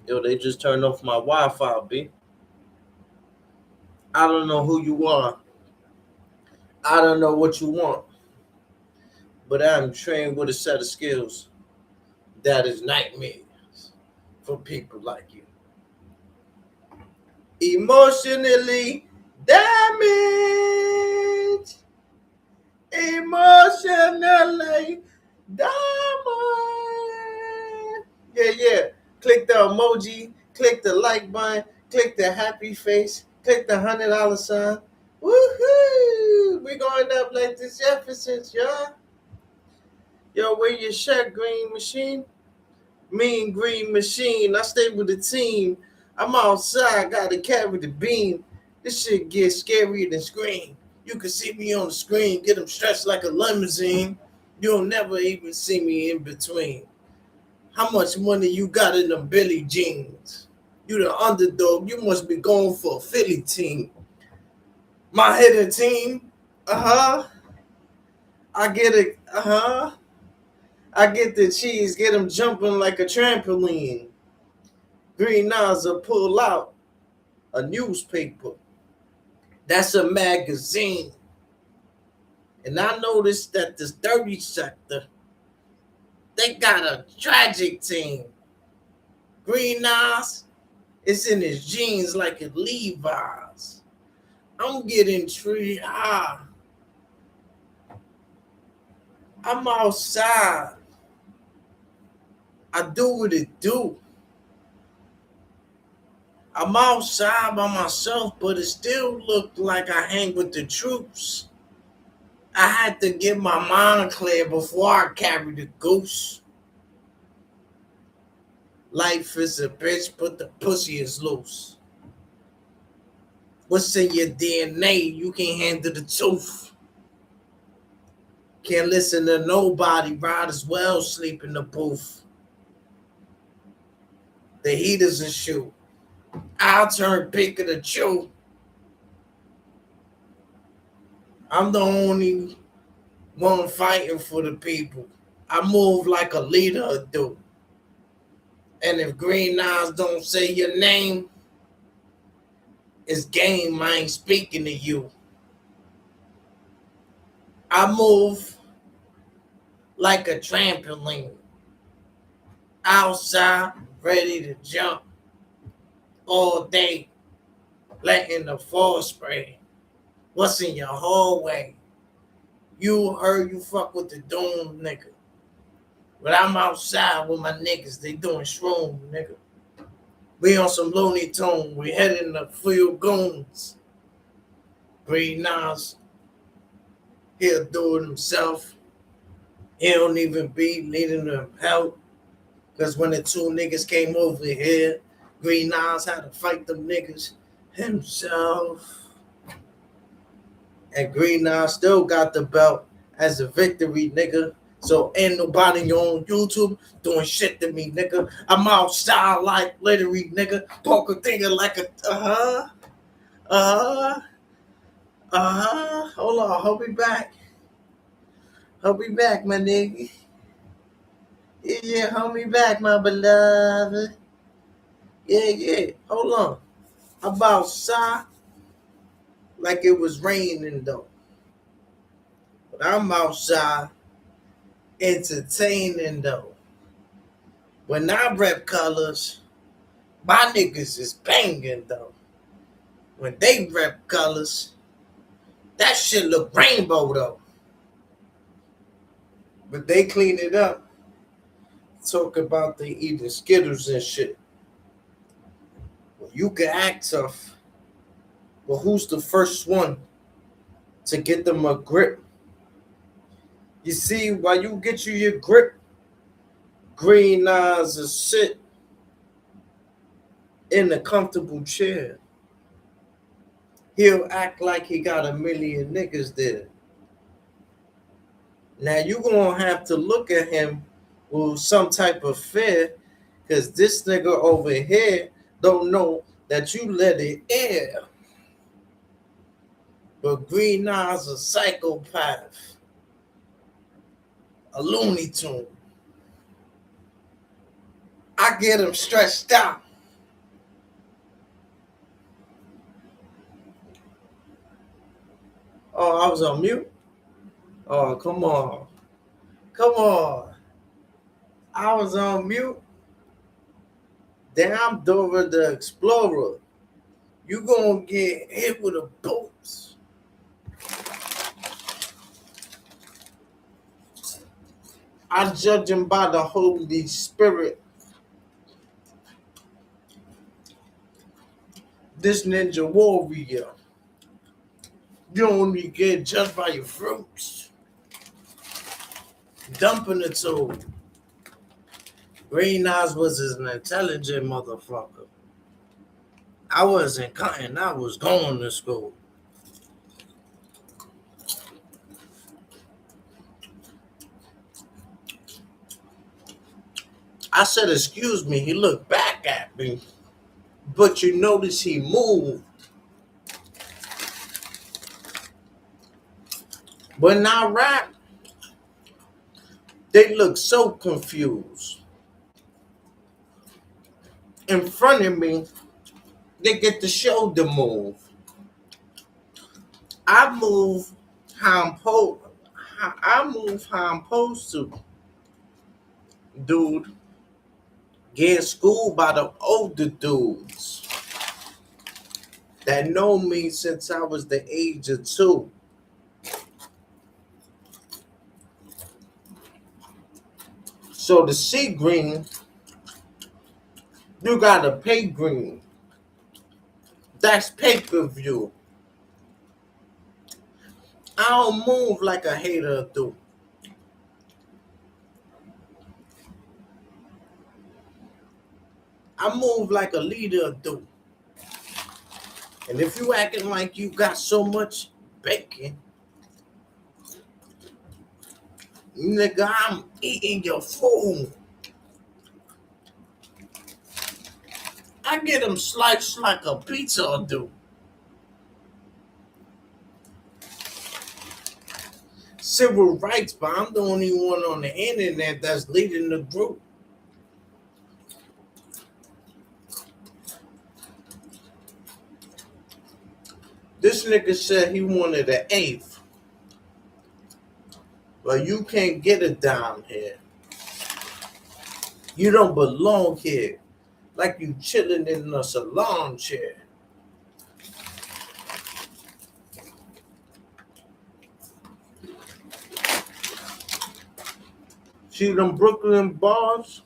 Yo, they just turned off my Wi-Fi, B. I don't know who you are. I don't know what you want. But I'm trained with a set of skills that is nightmares for people like you. Emotionally damaged. Emotionally damaged. Yeah. Click the emoji, click the like button, click the happy face, click the $100 sign. Woohoo! We going up like the Jeffersons, y'all. Yo, where your shirt, green machine? Mean Green Machine. I stay with the team. I'm outside, gotta carry the beam. This shit gets scarier than Scream. You can see me on the screen, get them stretched like a limousine. You'll never even see me in between. How much money you got in them Billy jeans? You the underdog, you must be going for a Philly team. My hidden team, I get it, I get the cheese, get them jumping like a trampoline. Green Nas will pull out a newspaper. That's a magazine. And I noticed that this dirty sector, they got a tragic team. Green Nas, it's in his jeans like a Levi's. I'm getting tree high. I'm outside. I do what it do. I'm outside by myself, but it still looked like I hang with the troops. I had to get my mind clear before I carry the goose. Life is a bitch, but the pussy is loose. What's in your DNA? You can't handle the truth. Can't listen to nobody, ride as well, sleep in the booth. The heaters and shoot. I'll turn pick of the chew. I'm the only one fighting for the people. I move like a leader do. And if Green Nas don't say your name, it's game. I ain't speaking to you. I move like a trampoline. Outside, ready to jump. All day, letting the fall spray. What's in your hallway? You heard you fuck with the Doom, nigga. But I'm outside with my niggas. They doing shroom, nigga. We on some Looney Tune. We heading to field goons. Green Nas, he'll do it himself. He don't even be needing them help. Because when the two niggas came over here, Green Nas had to fight them niggas himself. And Green Nas still got the belt as a victory, nigga. So ain't nobody on YouTube doing shit to me, nigga. I'm outside like literally, nigga. Poker thinking like a Hold on, hold me back. Hold me back, my nigga. Yeah, hold me back, my beloved. Yeah. Hold on. I'm outside like it was raining though. But I'm outside entertaining though. When I rep colors, my niggas is banging though. When they rep colors, that shit look rainbow though. But they clean it up. Talk about they eating Skittles and shit. Well, you can act tough. But who's the first one to get them a grip? You see, while you get you your grip, Green Nas will sit in a comfortable chair. He'll act like he got a million niggas there. Now you gonna have to look at him with some type of fear, because this nigga over here don't know that you let it air. But Green Nas a psychopath, a Looney Tune. I get him stretched out. Oh, I was on mute? Oh, come on. Come on. I was on mute. Damn Dora the Explorer. You gonna get hit with a boat. I judge him by the Holy Spirit. This ninja warrior. You only get judged by your fruits. Dumping the toe. Green Nas was an intelligent motherfucker. I wasn't cutting, I was going to school. I said, excuse me. He looked back at me, but you notice he moved. When I rap, they look so confused. In front of me, they get the shoulder move. I move how I'm supposed to. Dude, getting schooled by the older dudes that know me since I was the age of 2. So to see green, you gotta pay green. That's pay-per-view. I don't move like a hater do. I move like a leader do. And if you acting like you got so much bacon, nigga, I'm eating your food. I get them sliced like a pizza do. Civil rights, but I'm the only one on the internet that's leading the group. This nigga said he wanted an 8th. But you can't get it down here. You don't belong here. Like you chilling in a salon chair. See them Brooklyn bars?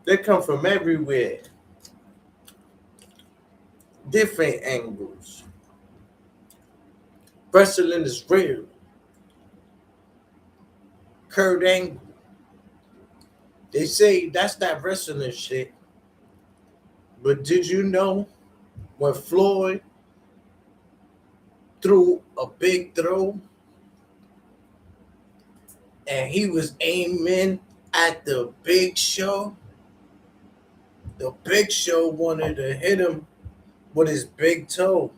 They come from everywhere. Different angles. Wrestling is real. Kurt Angle. They say that's that wrestling shit. But did you know when Floyd threw a big throw and he was aiming at the Big Show? The Big Show wanted to hit him with his big toe.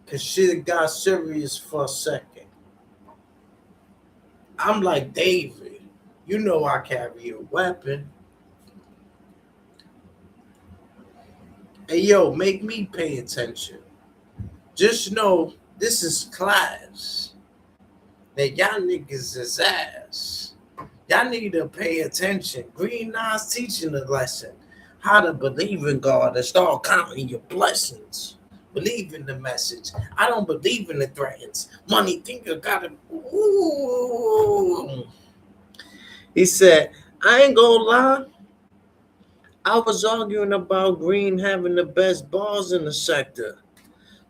Cause shit got serious for a second. I'm like, David, you know I carry a weapon. Hey yo, make me pay attention. Just know this is class. That y'all niggas is ass. Y'all need to pay attention. Green Nas teaching a lesson. How to believe in God and start counting your blessings. Believe in the message. I don't believe in the threats. Money thinker got it. Ooh. He said, I ain't gonna lie. I was arguing about Green having the best bars in the sector.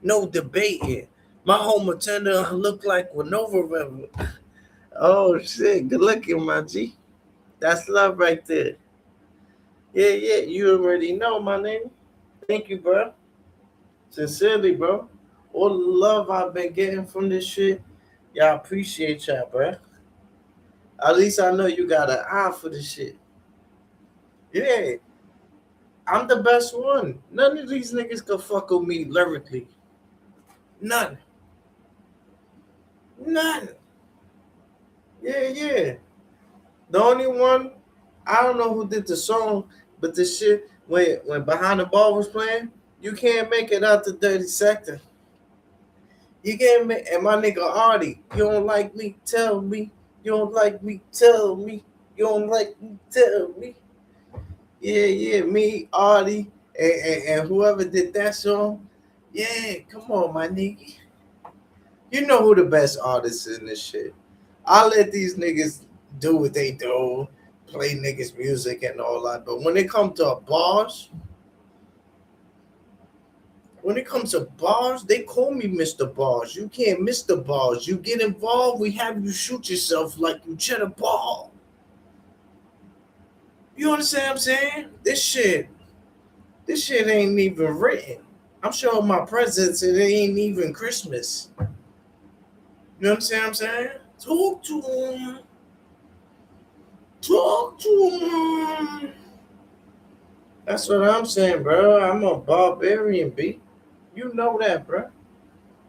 No debating. My home attendant looked like Winova Rebel. Oh shit, good looking, my G. That's love right there. Yeah, you already know my name. Thank you, bro. Sincerely, bro. All the love I've been getting from this shit, y'all appreciate y'all, bro. At least I know you got an eye for this shit. Yeah, I'm the best one. None of these niggas can fuck with me lyrically. None. Yeah. The only one, I don't know who did the song, but the shit, when Behind the Ball was playing, you can't make it out the dirty sector. You can't make, and my nigga Artie, you don't like me, tell me. You don't like me, tell me. You don't like me, tell me. Yeah, me, Artie, and whoever did that song. Yeah, come on, my nigga. You know who the best artists in this shit. I'll let these niggas do what they do, play niggas music and all that. But when it comes to bars, when it comes to bars, they call me Mr. Bars. You can't miss the bars. You get involved, we have you shoot yourself like you cheddar ball. You understand what I'm saying? This shit ain't even written. I'm showing my presents and it ain't even Christmas. You understand what I'm saying? Talk to him. Talk to him. That's what I'm saying, bro. I'm a barbarian, B. You know that, bro.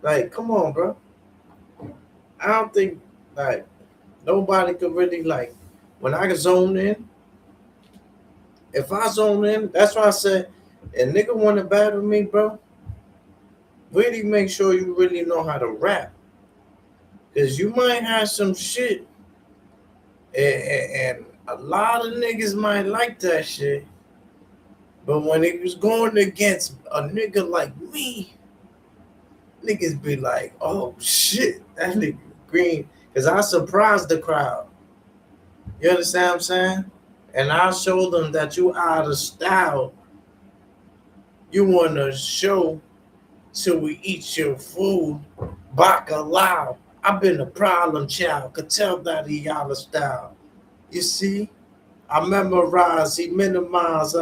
Like, come on, bro. I don't think, like, nobody could really, like, when I can zone in, if I zone in, that's why I said, a nigga want to battle me, bro, really make sure you really know how to rap. Because you might have some shit, and a lot of niggas might like that shit. But when it was going against a nigga like me, niggas be like, oh shit, that nigga green. Because I surprised the crowd. You understand what I'm saying? And I show them that you out of style. You want to show till we eat your food. Bacalao. I've been a problem child. Could tell that he out of style. You see? I memorize, he minimize.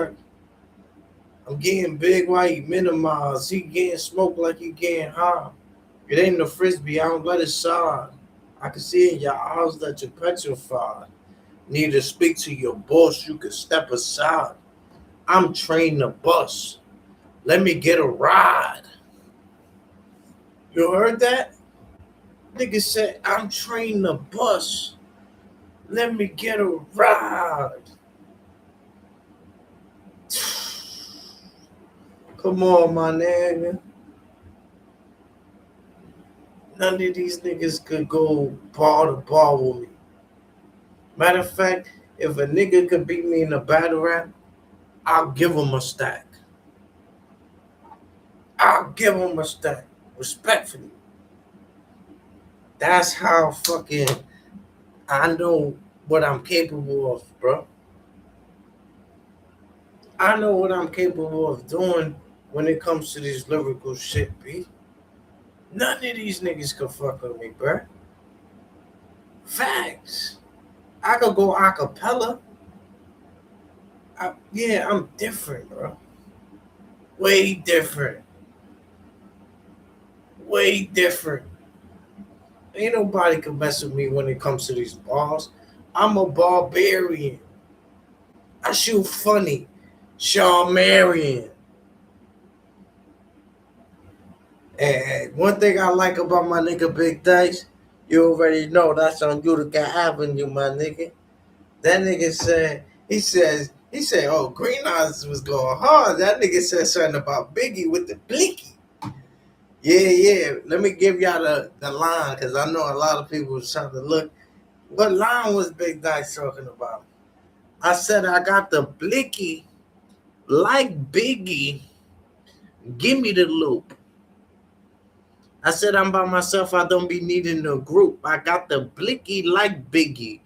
I'm getting big while he minimize. He getting smoked like he getting high. It ain't no frisbee. I don't let it slide. I can see in your eyes that you're petrified. Need to speak to your boss. You can step aside. I'm trained to bus. Let me get a ride. You heard that? Nigga said, I'm trained to bus. Let me get a ride. Come on, my nigga. None of these niggas could go bar to bar with me. Matter of fact, if a nigga could beat me in a battle rap, I'll give him a stack. I'll give him a stack. Respectfully. That's how fucking I know what I'm capable of, bro. I know what I'm capable of doing when it comes to this lyrical shit, B. None of these niggas can fuck with me, bro. Facts. I could go a cappella. Yeah, I'm different, bro. Way different. Way different. Ain't nobody can mess with me when it comes to these bars. I'm a barbarian. I shoot funny. Shawn Marion. And one thing I like about my nigga Big Dice, you already know that's on Utica Avenue, my nigga. That nigga said, he said, oh, Green Eyes was going hard. That nigga said something about Biggie with the blicky. Yeah. Let me give y'all the line, because I know a lot of people was trying to look. What line was Big Dice talking about? I said, I got the blicky like Biggie. Give me the loop. I said, I'm by myself. I don't be needing a group. I got the blicky like Biggie.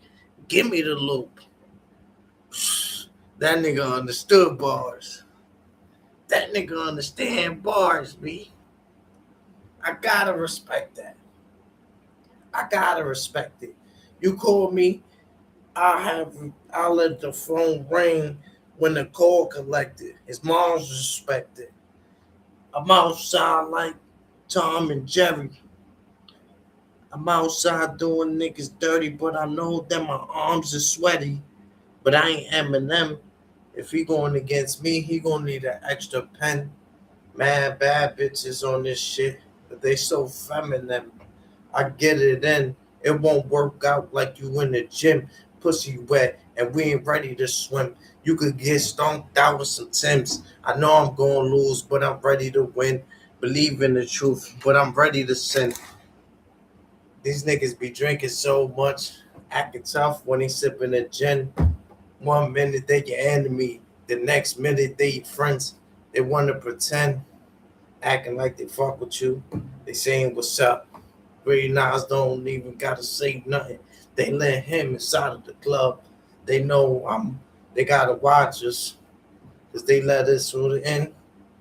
Give me the loop. That nigga understood bars. That nigga understand bars, B. I gotta respect that. I gotta respect it. You call me, I'll let the phone ring when the call collected. His mom's respected. I'm outside like Tom and Jerry. I'm outside doing niggas dirty, but I know that my arms are sweaty. But I ain't Eminem. If he going against me, he gonna need an extra pen. Mad bad bitches on this shit, but they so feminine. I get it in. It won't work out like you in the gym. Pussy wet and we ain't ready to swim. You could get stomped out with some Timbs. I know I'm gonna lose, but I'm ready to win. Believe in the truth, but I'm ready to sin. These niggas be drinking so much, acting tough when they sipping a gin. 1 minute they your enemy, the next minute they your friends. They want to pretend, acting like they fuck with you. They saying what's up. Green Nas don't even gotta say nothing. They let him inside of the club. They know they gotta watch us, cause they let us in.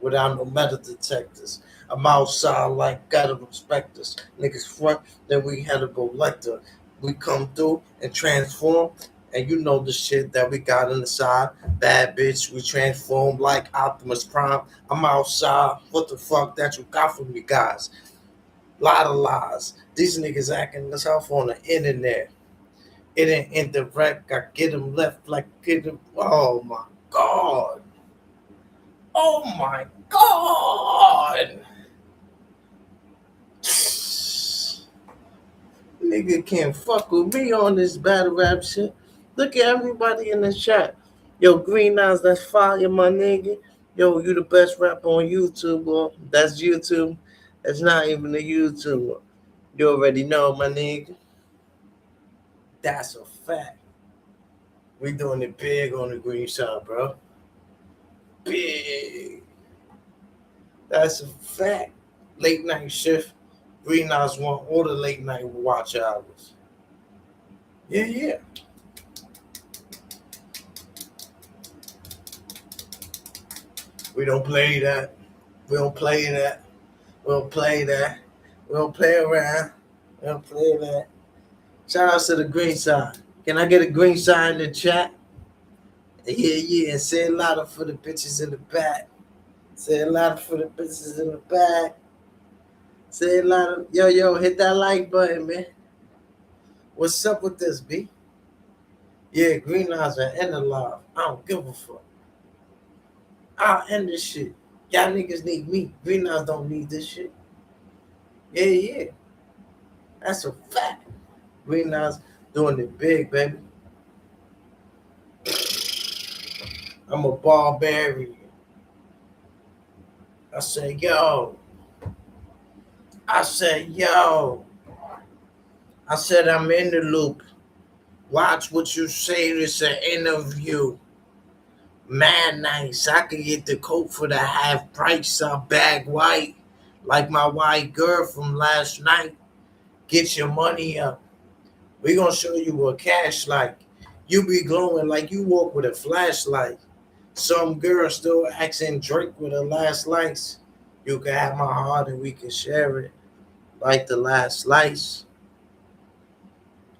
without no metal detectors. I'm outside like gotta respect us. Niggas front, then we had a lector. We come through and transform, and you know the shit that we got on the side. Bad bitch, we transform like Optimus Prime. I'm outside. What the fuck that you got from me guys? Lot of lies. These niggas acting themselves on the internet. It ain't indirect. I get them left like get them. Oh my god. Oh my god. Nigga can't fuck with me on this battle rap shit. Look at everybody in the chat. Yo, Green Eyes, that's fire, my nigga. Yo, you the best rapper on YouTube, boy. That's YouTube. That's not even a YouTube. You already know, my nigga. That's a fact. We doing it big on the green side, bro. Big. That's a fact. Late night shift. Green Eyes want all the late night watch hours. Yeah. We don't play that. We don't play that. We don't play that. We don't play around. We don't play that. Shout out to the green side. Can I get a green side in the chat? Yeah. And say a lot for the bitches in the back. Say a lot for the bitches in the back. Say a lot of yo, hit that like button, man. What's up with this, B? Yeah, Green Eyes are end alive. I don't give a fuck. I'll end this shit. Y'all niggas need me. Green Eyes don't need this shit. Yeah. That's a fact. Green Eyes doing it big, baby. I'm a barbarian. I say, yo. I said I'm in the loop. Watch what you say. It's an interview. Man, nice. I could get the coat for the half price. I bag white. Like my white girl from last night. Get your money up. We gonna show you what cash like. You be glowing like you walk with a flashlight. Some girl still asking Drake with her last lights. You can have my heart and we can share it. Like the last slice.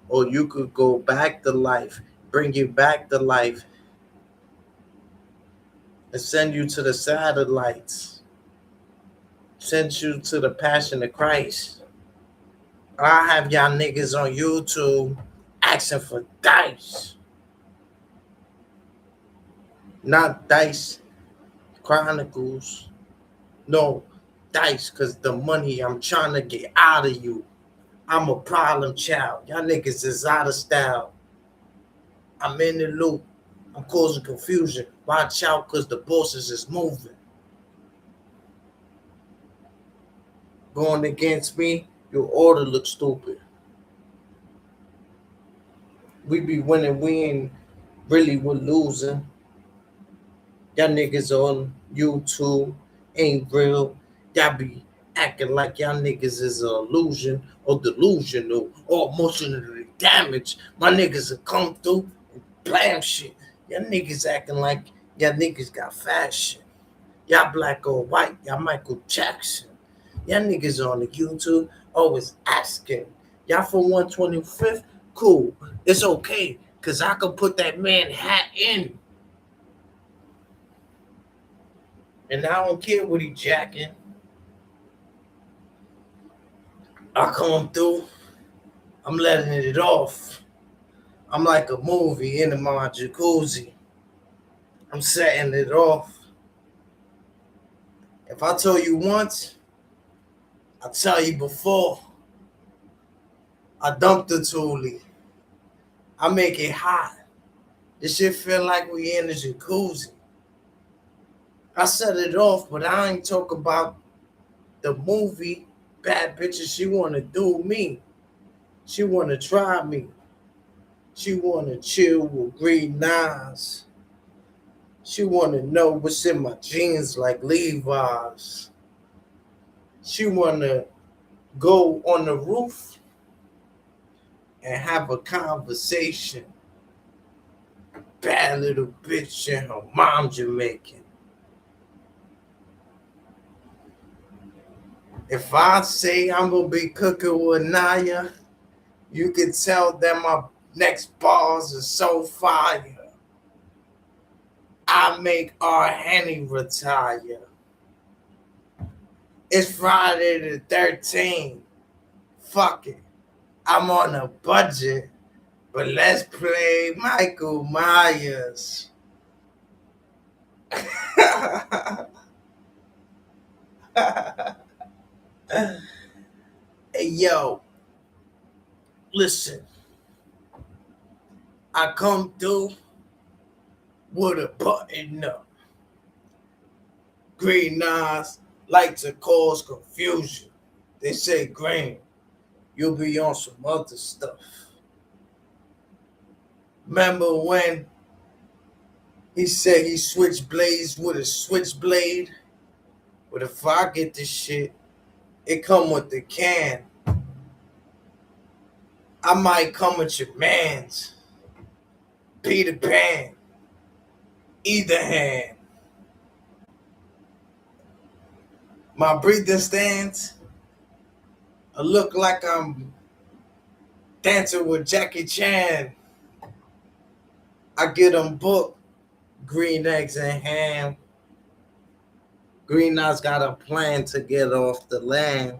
Or you could go back to life, bring you back to life, and send you to the satellites, send you to the passion of Christ. I have y'all niggas on YouTube asking for dice. Not Dice Chronicles. No, dice, because the money I'm trying to get out of you. I'm a problem child. Y'all niggas is out of style. I'm in the loop. I'm causing confusion. Watch out, because the bosses is moving. Going against me, your order looks stupid. We be winning, we ain't really we're losing. Y'all niggas on YouTube ain't real. Y'all be acting like y'all niggas is an illusion or delusional or emotionally damaged. My niggas will come through and blam shit. Y'all niggas acting like y'all niggas got fashion. Y'all black or white. Y'all Michael Jackson. Y'all niggas on the YouTube always asking. Y'all from 125th? Cool. It's okay. Because I can put that man hat in. And I don't care what he jacking. I come through. I'm letting it off. I'm like a movie in my jacuzzi. I'm setting it off. If I tell you once, I'll tell you before. I dump the Thule. I make it hot. This shit feel like we in a jacuzzi. I set it off, but I ain't talk about the movie Bad Bitches. She wanna do me. She wanna try me. She wanna chill with Green Eyes. She wanna know what's in my jeans like Levi's. She wanna go on the roof and have a conversation. Bad little bitch and her mom Jamaican. If I say I'm gonna be cooking with Naya, you can tell that my next bars are so fire. I make our Henny retire. It's Friday the 13th. Fuck it. I'm on a budget, but let's play Michael Myers. Hey, yo, listen. I come through with a button up. Green eyes like to cause confusion. They say, Green, you'll be on some other stuff. Remember when he said he switched blades with a switchblade? But if I get this shit, it come with the can. I might come with your mans. Peter Pan. Either hand. My breathing stance. I look like I'm dancing with Jackie Chan. I get them booked. Green eggs and ham. Green Eyes got a plan to get off the land.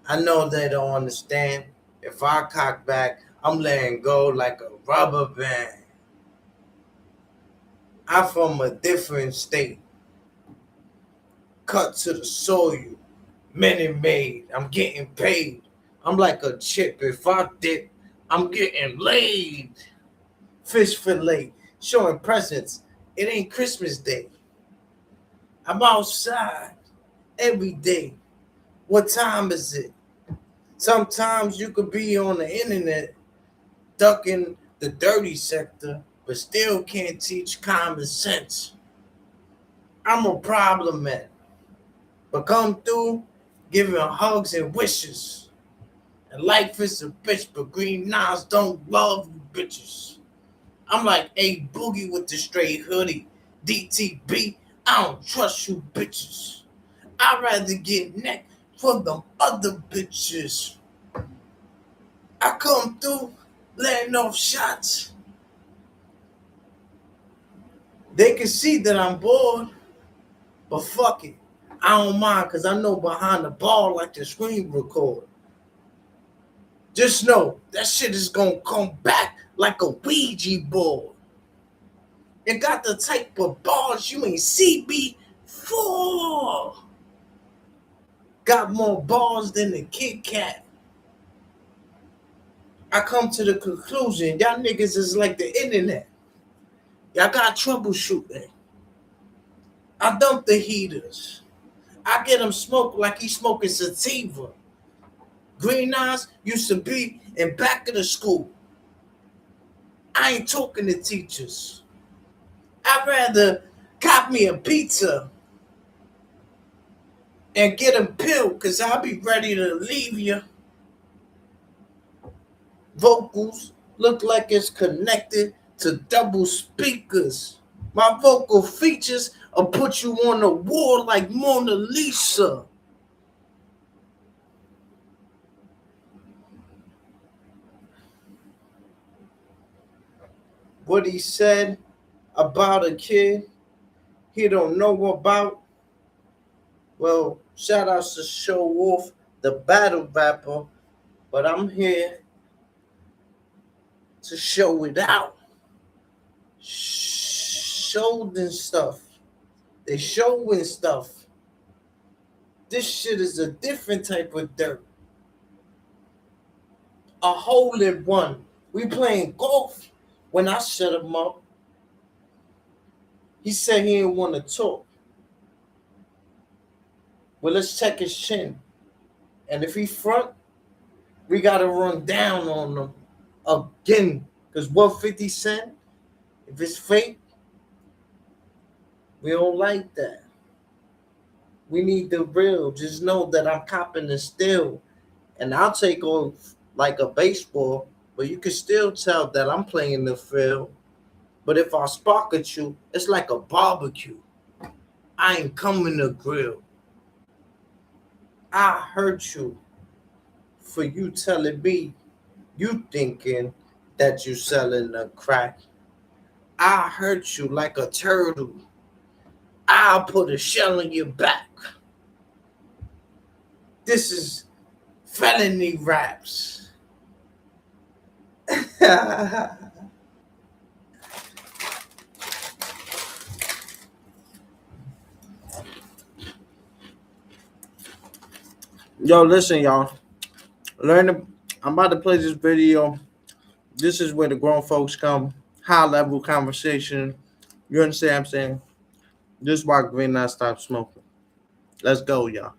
I know they don't understand. If I cock back, I'm letting go like a rubber band. I'm from a different state. Cut to the soil. Minute Maid. I'm getting paid. I'm like a chip. If I dip, I'm getting laid. Fish fillet. Showing presents. It ain't Christmas Day. I'm outside every day. What time is it? Sometimes you could be on the internet ducking the dirty sector, but still can't teach common sense. I'm a problem man, but come through giving hugs and wishes. And life is a bitch, but Green Knives don't love you bitches. I'm like A Boogie with the straight hoodie. DTB, I don't trust you bitches. I'd rather get neck for them other bitches. I come through letting off shots. They can see that I'm bored, but fuck it. I don't mind because I know behind the bar like the screen record. Just know that shit is gonna come back like a Ouija board. It got the type of bars you ain't see before. Got more bars than the Kit Kat. I come to the conclusion, y'all niggas is like the internet. Y'all got troubleshooting. I dump the heaters. I get him smoked like he smoking sativa. Green Eyes used to be in back of the school. I ain't talking to teachers. I'd rather cop me a pizza and get him peeled because I'll be ready to leave you. Vocals look like it's connected to double speakers. My vocal features will put you on the wall like Mona Lisa. What he said about a kid he don't know about. Well, shout outs to Show Wolf, the battle rapper, but I'm here to show it out. Showing stuff. They showing stuff. This shit is a different type of dirt. A hole in one. We playing golf when I shut him up. He said he didn't want to talk. Well, let's check his chin. And if he front, we got to run down on him again. Because what 50 Cent, if it's fake, we don't like that. We need the real. Just know that I'm copping the steel. And I'll take off like a baseball, but you can still tell that I'm playing the field. But if I spark at you, it's like a barbecue. I ain't coming to grill. I hurt you for you telling me you thinking that you selling a crack. I hurt you like a turtle. I'll put a shell in your back. This is felony raps. Yo, listen, y'all. I'm about to play this video. This is where the grown folks come. High level conversation. You understand what I'm saying? This is why Green Not Stop Smoking. Let's go, y'all.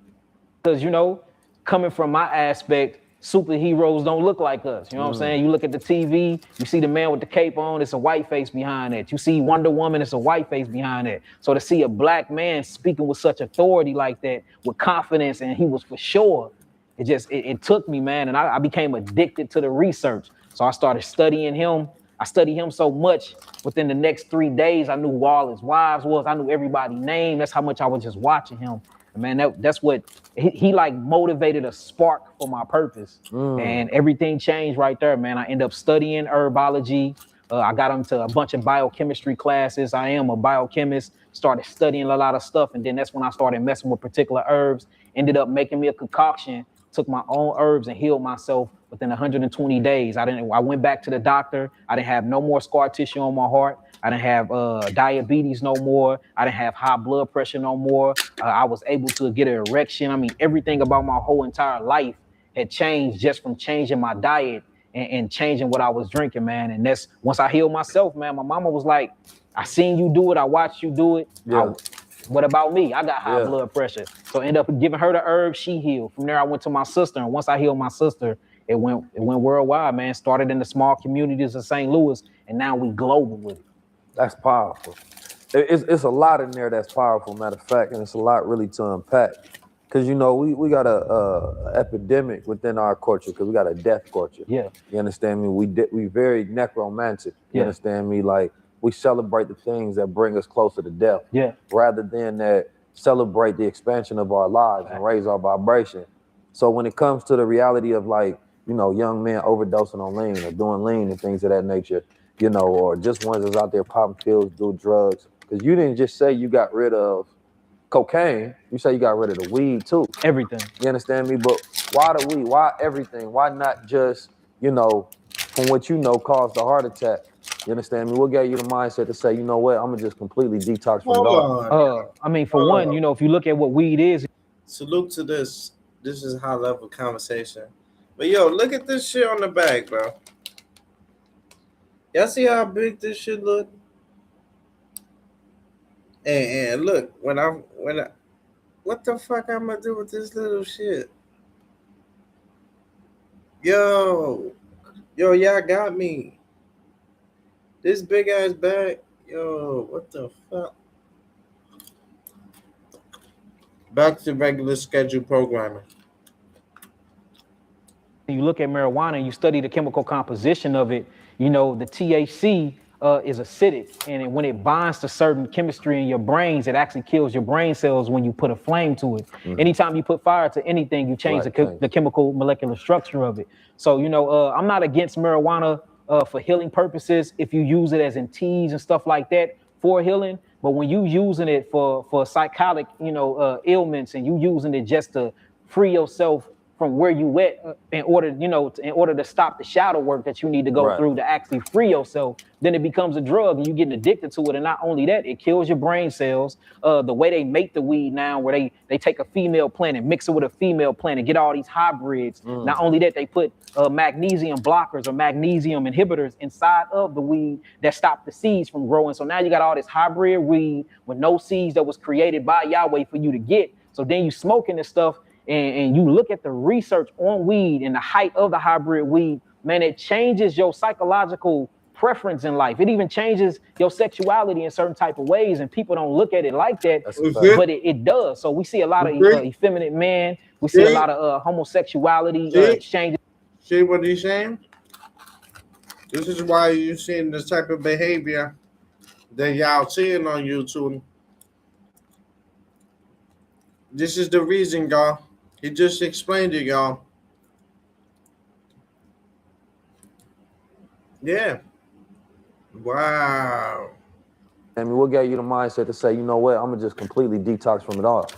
Because, you know, coming from my aspect, superheroes don't look like us. You know what I'm saying? You look at the TV, you see the man with the cape on, it's a white face behind it. You see Wonder Woman, it's a white face behind it. So to see a black man speaking with such authority like that, with confidence, and he was for sure, it took me, man. And I became addicted to the research. So I started studying him. I studied him so much. Within the next 3 days, I knew who all his wives was. I knew everybody's name. That's how much I was just watching him. And man, that's what he like motivated a spark for my purpose. And everything changed right there, man. I ended up studying herbology. I got into a bunch of biochemistry classes. I am a biochemist. Started studying a lot of stuff. And then that's when I started messing with particular herbs. Ended up making me a concoction. Took my own herbs and healed myself within 120 days. I went back to the doctor. I didn't have no more scar tissue on my heart. I didn't have diabetes no more. I didn't have high blood pressure no more. I was able to get an erection. I mean, everything about my whole entire life had changed just from changing my diet and changing what I was drinking, man. And that's once I healed myself, man. My mama was like, I seen you do it. I watched you do it. Yeah. What about me? I got high blood pressure. So I ended up giving her the herb. She healed. From there, I went to my sister. And once I healed my sister, it went worldwide, man. Started in the small communities of St. Louis. And now we global with it. That's powerful. It's a lot in there that's powerful, matter of fact, and it's a lot really to unpack. Because, you know, we got a epidemic within our culture because we got a death culture. Yeah. You understand me? We very necromantic. You understand me? Like, we celebrate the things that bring us closer to death. Yeah. Rather than that celebrate the expansion of our lives and raise our vibration. So when it comes to the reality of, like, you know, young men overdosing on lean or doing lean and things of that nature, you know, or just ones that's out there popping pills, do drugs. Because you didn't just say you got rid of cocaine, you say you got rid of the weed too. Everything. You understand me? But why the weed? Why everything? Why not just, you know, from what you know caused the heart attack? You understand me? What gave you the mindset to say, you know what, I'm gonna just completely detox from it all? I mean, for one, you know, if you look at what weed is. Salute to this. This is high level conversation. But yo, look at this shit on the back, bro. Y'all see how big this shit look? And look, when I what the fuck I'm gonna do with this little shit? Yo, y'all got me. This big ass bag. Yo, what the fuck? Back to regular schedule programming. You look at marijuana and you study the chemical composition of it, you know, the THC is acidic. And when it binds to certain chemistry in your brains, it actually kills your brain cells when you put a flame to it. Anytime you put fire to anything, you change the chemical molecular structure of it. So, you know, I'm not against marijuana for healing purposes if you use it as in teas and stuff like that for healing. But when you using it for psychotic, you know, ailments, and you using it just to free yourself from where you at in order to stop the shadow work that you need to go through to actually free yourself, then it becomes a drug and you getting addicted to it. And not only that, it kills your brain cells. The way they make the weed now, where they take a female plant and mix it with a female plant and get all these hybrids. Not only that, they put magnesium blockers or magnesium inhibitors inside of the weed that stop the seeds from growing. So now you got all this hybrid weed with no seeds that was created by Yahweh for you to get. So then you smoking this stuff. And you look at the research on weed and the height of the hybrid weed, man, it changes your psychological preference in life. It even changes your sexuality in certain type of ways, and people don't look at it like that, but it does. So we see a lot of effeminate men. We see a lot of homosexuality exchanges. See what he's saying? This is why you're seeing this type of behavior that y'all seeing on YouTube. This is the reason, y'all. He just explained it, y'all. Yeah. Wow. I mean, what gave you the mindset to say, you know what, I'm gonna just completely detox from it all?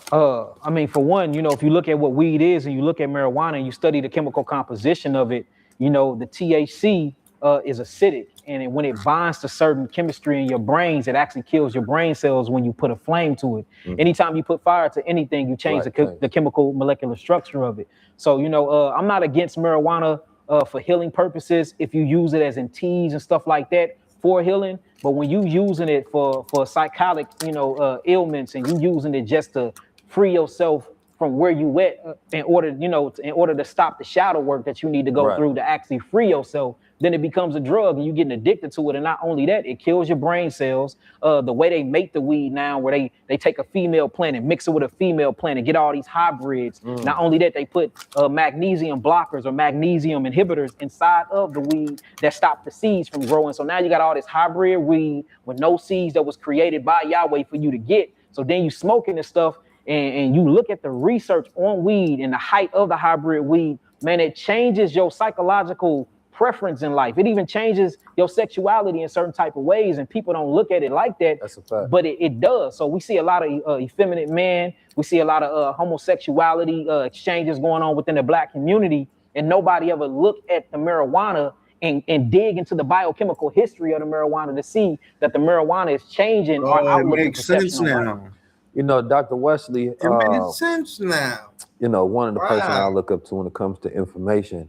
I mean, for one, you know, if you look at what weed is and you look at marijuana and you study the chemical composition of it, you know, the THC is acidic, and when it binds to certain chemistry in your brains, it actually kills your brain cells when you put a flame to it. Mhm. Anytime you put fire to anything, you change Right, the chemical molecular structure of it. So, you know, I'm not against marijuana for healing purposes if you use it as in teas and stuff like that for healing. But when you using it for psychotic, you know, ailments, and you using it just to free yourself from where you at in order, you know, in order to stop the shadow work that you need to go Right. through to actually free yourself, then it becomes a drug and you're getting addicted to it. And not only that, it kills your brain cells. The way they make the weed now, where they take a female plant and mix it with a female plant and get all these hybrids. Not only that, they put magnesium blockers or magnesium inhibitors inside of the weed that stop the seeds from growing. So now you got all this hybrid weed with no seeds that was created by Yahweh for you to get. So then you smoking this stuff, and you look at the research on weed and the height of the hybrid weed, man, it changes your psychological preference in life. It even changes your sexuality in certain type of ways, and people don't look at it like that. That's a fact. But it does. So we see a lot of effeminate men. We see a lot of homosexuality exchanges going on within the black community, and nobody ever looked at the marijuana and dig into the biochemical history of the marijuana to see that the marijuana is changing our Oh, it outlook and makes sense perception of life. now. You know, Dr. Wesley, It makes sense now. you know, one of the person I Wow. look up to when it comes to information,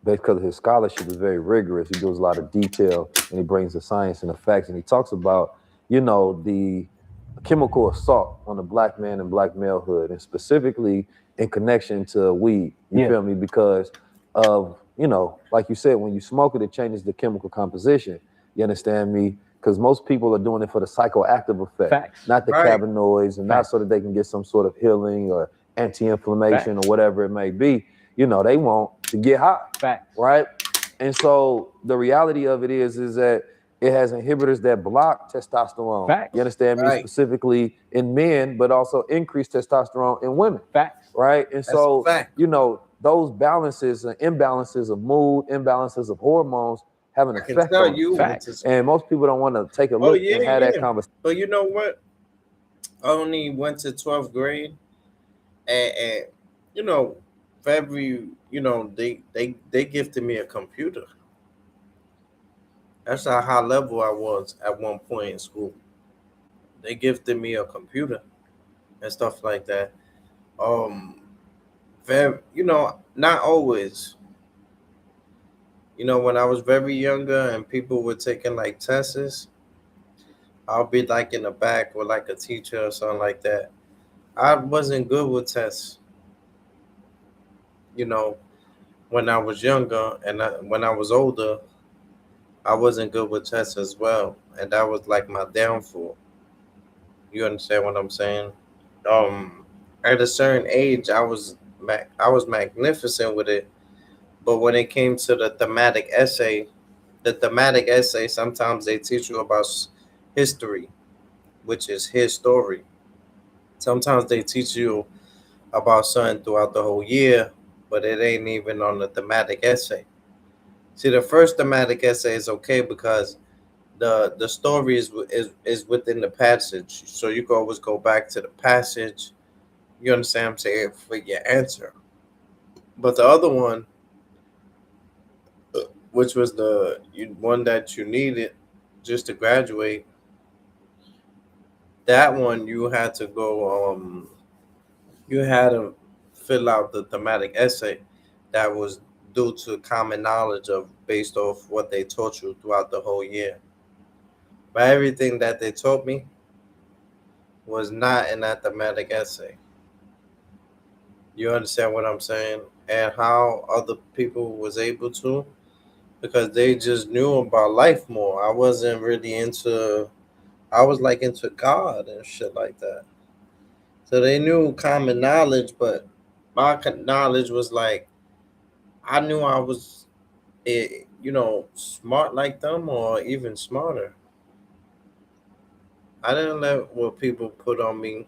because of his scholarship is very rigorous. He does a lot of detail, and he brings the science and the facts, and he talks about, you know, the chemical assault on the black man and black malehood, and specifically in connection to weed. You Yeah. feel me? Because of, you know, like you said, when you smoke it, it changes the chemical composition. You understand me? Because most people are doing it for the psychoactive effect, Facts. not the Right. cannabinoids, and not Facts. so that they can get some sort of healing or anti-inflammation or whatever it may be. You know, they want to get high, Facts. right? And so the reality of it is that it has inhibitors that block testosterone. Facts. You understand me? Right. Specifically in men, but also increase testosterone in women, Facts. right? And That's so, a fact. you know, those balances and imbalances of mood, imbalances of hormones have an I can effect tell on you. Facts. it's- And most people don't want to take a Oh, look yeah, and have that yeah. conversation. But you know what? I only went to 12th grade, and you know, very, you know, they gifted me a computer. That's how high level I was at one point in school. They gifted me a computer and stuff like that. Very, you know, not always. You know, when I was very younger and people were taking like tests, I'll be like in the back with like a teacher or something like that. I wasn't good with tests. You know, when I was younger and when I was older, I wasn't good with tests as well, and that was like my downfall. You understand what I'm saying? At a certain age, I was magnificent with it, but when it came to the thematic essay, sometimes they teach you about history, which is his story. Sometimes they teach you about something throughout the whole year, but it ain't even on the thematic essay. See, the first thematic essay is okay because the story is within the passage, so you can always go back to the passage. You understand what I'm saying, for your answer. But the other one, which was one that you needed just to graduate, that one you had to go. You had to fill out the thematic essay that was due to common knowledge of based off what they taught you throughout the whole year. But everything that they taught me was not in that thematic essay. You understand what I'm saying? And how other people was able to, because they just knew about life more. I wasn't really I was like into God and shit like that. So they knew common knowledge, but my knowledge was like, I knew I was, you know, smart like them or even smarter. I didn't let what people put on me.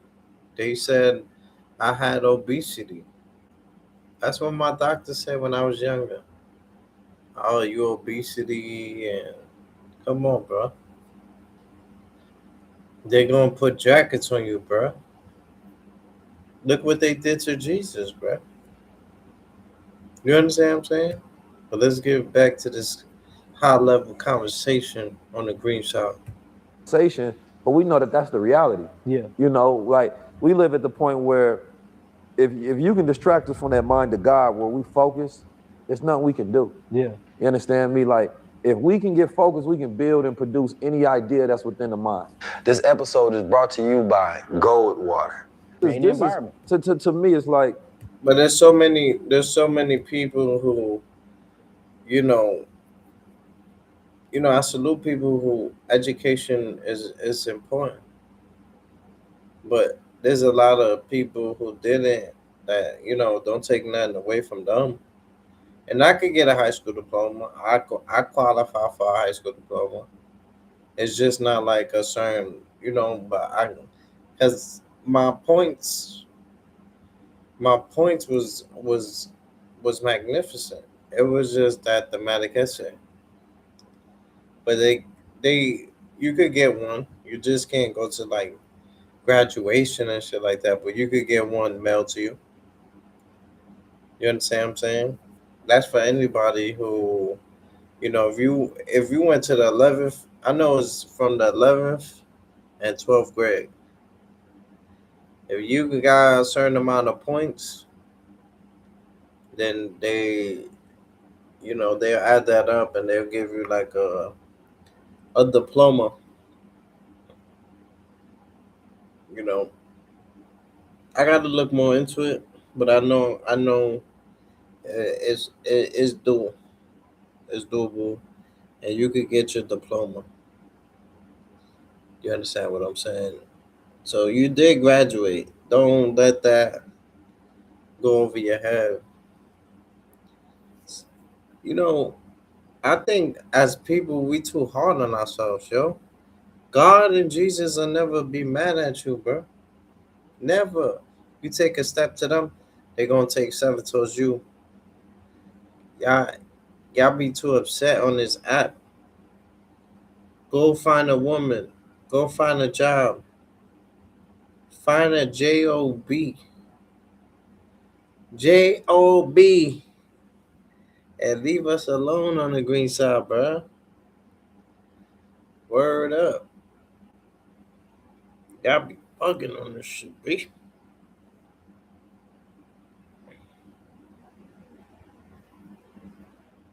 They said I had obesity. That's what my doctor said when I was younger. Oh, you obesity and come on, bro. They're gonna put jackets on you, bro. Look what they did to Jesus, bro. You understand what I'm saying? But let's get back to this high level conversation on the green side. Conversation, but we know that that's the reality. Yeah. You know, like we live at the point where if you can distract us from that mind of God where we focus, there's nothing we can do. Yeah. You understand me? Like if we can get focused, we can build and produce any idea that's within the mind. This episode is brought to you by Goldwater. Creating the environment. To me, it's like, But there's so many people who, you know, I salute people who education is important. But there's a lot of people who didn't that, don't take nothing away from them. And I could get a high school diploma. I qualify for a high school diploma. It's just not like a certain, but because my points was magnificent. It was just that thematic essay. But you could get one. You just can't go to like graduation and shit like that. But you could get one mailed to you. You understand what I'm saying? That's for anybody who, if you went to the 11th, I know it's from the 11th and 12th grade. If you got a certain amount of points, then they'll add that up and they'll give you like a diploma. I got to look more into it, but I know it's doable. It's doable, and you could get your diploma. You understand what I'm saying? So you did graduate. Don't let that go over your head. You know, I think as people, we too hard on ourselves, yo. God and Jesus will never be mad at you, bro. Never. You take a step to them, they're gonna take seven towards you. Y'all, y'all be too upset on this app. Go find a woman. Go find a job. Find a job. Job, and leave us alone on the green side, bro. Word up. Y'all be bugging on this shit, B.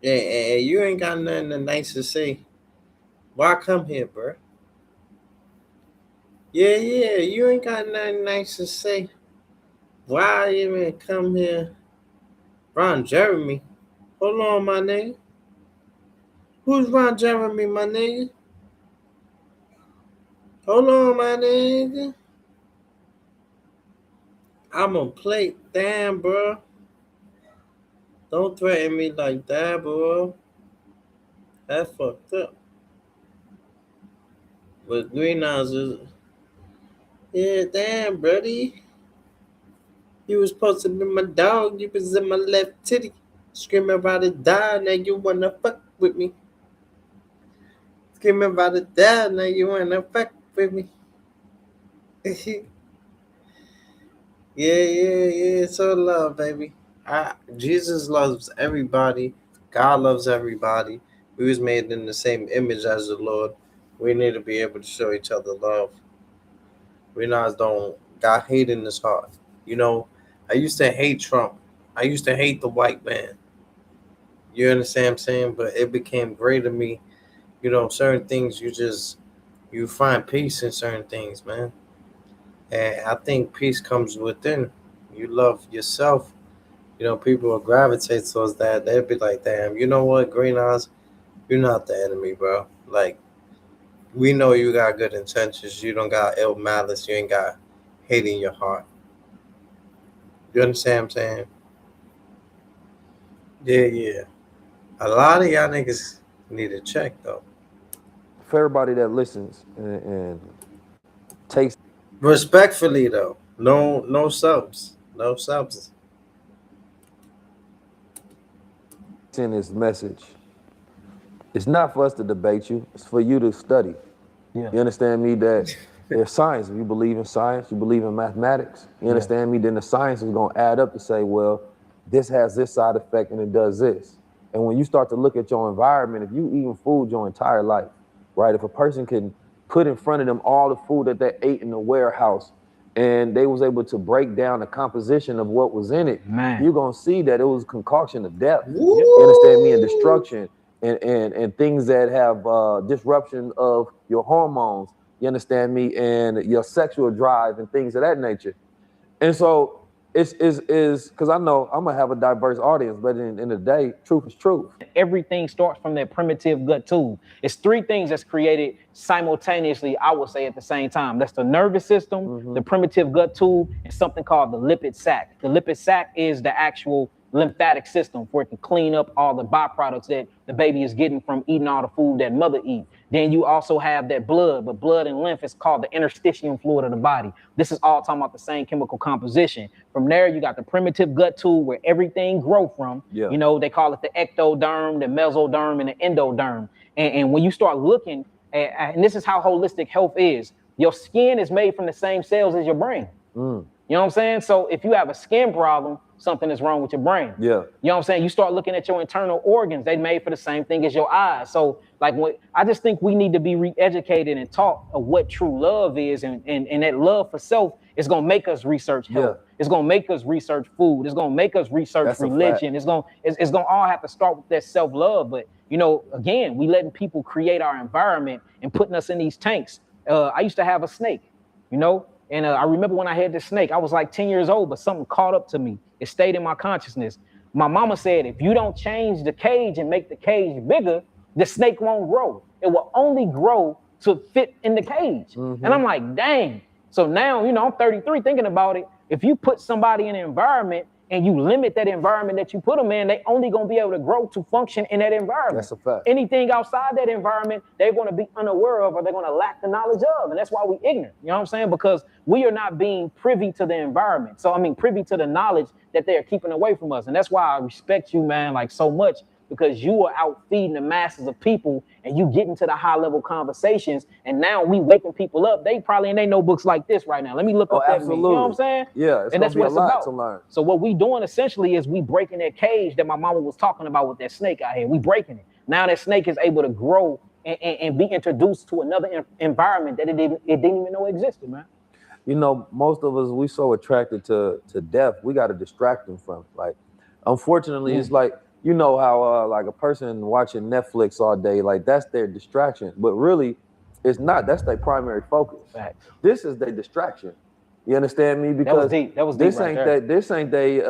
Yeah, and you ain't got nothing nice to say. Why come here, bro? Yeah, you ain't got nothing nice to say. Why even come here? Ron Jeremy. Hold on, my nigga. Who's Ron Jeremy, my nigga? Hold on, my nigga. I'm gonna play. Damn, bro. Don't threaten me like that, bro. That's fucked up. But Green Eyes is. Yeah, damn, buddy. You was supposed to be my dog. You was in my left titty. Screaming about it, die. Now you wanna fuck with me. Screaming about it, die. Now you wanna fuck with me. Yeah. It's all love, baby. Jesus loves everybody. God loves everybody. We was made in the same image as the Lord. We need to be able to show each other love. We not don't got hate in his heart. I used to hate Trump. I used to hate the white man. You understand what I'm saying? But it became great to me. Certain things you find peace in certain things, man. And I think peace comes within. You love yourself. People will gravitate towards that. They'll be like, damn, you know what, Green Eyes, you're not the enemy, bro. Like, we know you got good intentions. You don't got ill malice. You ain't got hate in your heart. You understand what I'm saying? Yeah. A lot of y'all niggas need to check, though. for everybody that listens and takes. Respectfully, though. No subs. No subs. in this message, it's not for us to debate you, it's for you to study. Yeah. You understand me? That there's science. If you believe in science, you believe in mathematics, you understand me? Then the science is gonna add up to say, well, this has this side effect and it does this. And when you start to look at your environment, if you eating food your entire life, right? If a person can put in front of them all the food that they ate in the warehouse and they was able to break down the composition of what was in it, Man. you're gonna see that it was concoction of death. Woo! You understand me? And destruction and things that have disruption of your hormones, you understand me, and your sexual drive and things of that nature. And so it's because I know I'm gonna have a diverse audience, but in the day, truth is truth. Everything starts from that primitive gut tube. It's three things that's created simultaneously, I would say, at the same time. That's the nervous system, the primitive gut tube, and something called the lipid sac. The lipid sac is the actual lymphatic system for it to clean up all the byproducts that the baby is getting from eating all the food that mother eats. Then you also have that blood, but blood and lymph is called the interstitium fluid of the body. This is all talking about the same chemical composition. From there, you got the primitive gut tube where everything grows from. Yeah. You know, they call it the ectoderm, the mesoderm, and the endoderm. And when you start looking at, and this is how holistic health is, your skin is made from the same cells as your brain. You know what I'm saying? So if you have a skin problem, something is wrong with your brain. Yeah. You know what I'm saying? You start looking at your internal organs, they made for the same thing as your eyes. So like I just think we need to be re-educated and taught of what true love is, and that love for self is gonna make us research health. Yeah. It's gonna make us research food. It's gonna make us research That's a religion. It's gonna all have to start with that self-love. But you know, again, we letting people create our environment and putting us in these tanks. I used to have a snake, you know, and I remember when I had this snake, I was like 10 years old, but something caught up to me. It stayed in my consciousness. My mama said, if you don't change the cage and make the cage bigger, the snake won't grow. It will only grow to fit in the cage. And I'm like, dang. So now, you know, I'm 33 thinking about it. If you put somebody in an environment and you limit that environment that you put them in, they only gonna be able to grow to function in that environment. That's a fact. Anything outside that environment, they're gonna be unaware of, or they're gonna lack the knowledge of. And that's why we ignorant, you know what I'm saying? Because we are not being privy to the environment. So, I mean, privy to the knowledge that they are keeping away from us. And that's why I respect you, man, like so much, because you are out feeding the masses of people and you get into the high level conversations. And now we waking people up. They probably in their notebooks like this right now. Let me look up that meme. You know what I'm saying? Yeah, it's and that's gonna what be it's a lot about. to learn. So what we doing essentially is we breaking that cage that my mama was talking about with that snake out here. We breaking it. Now that snake is able to grow and be introduced to another environment that it didn't even know existed, man. You know, most of us, we so attracted to death, we got to distract them from it. Like, unfortunately, it's like, you know how like a person watching Netflix all day, like that's their distraction, but really it's not. That's their primary focus. Facts. This is their distraction. You understand me? Because That was deep this right ain't there. this ain't their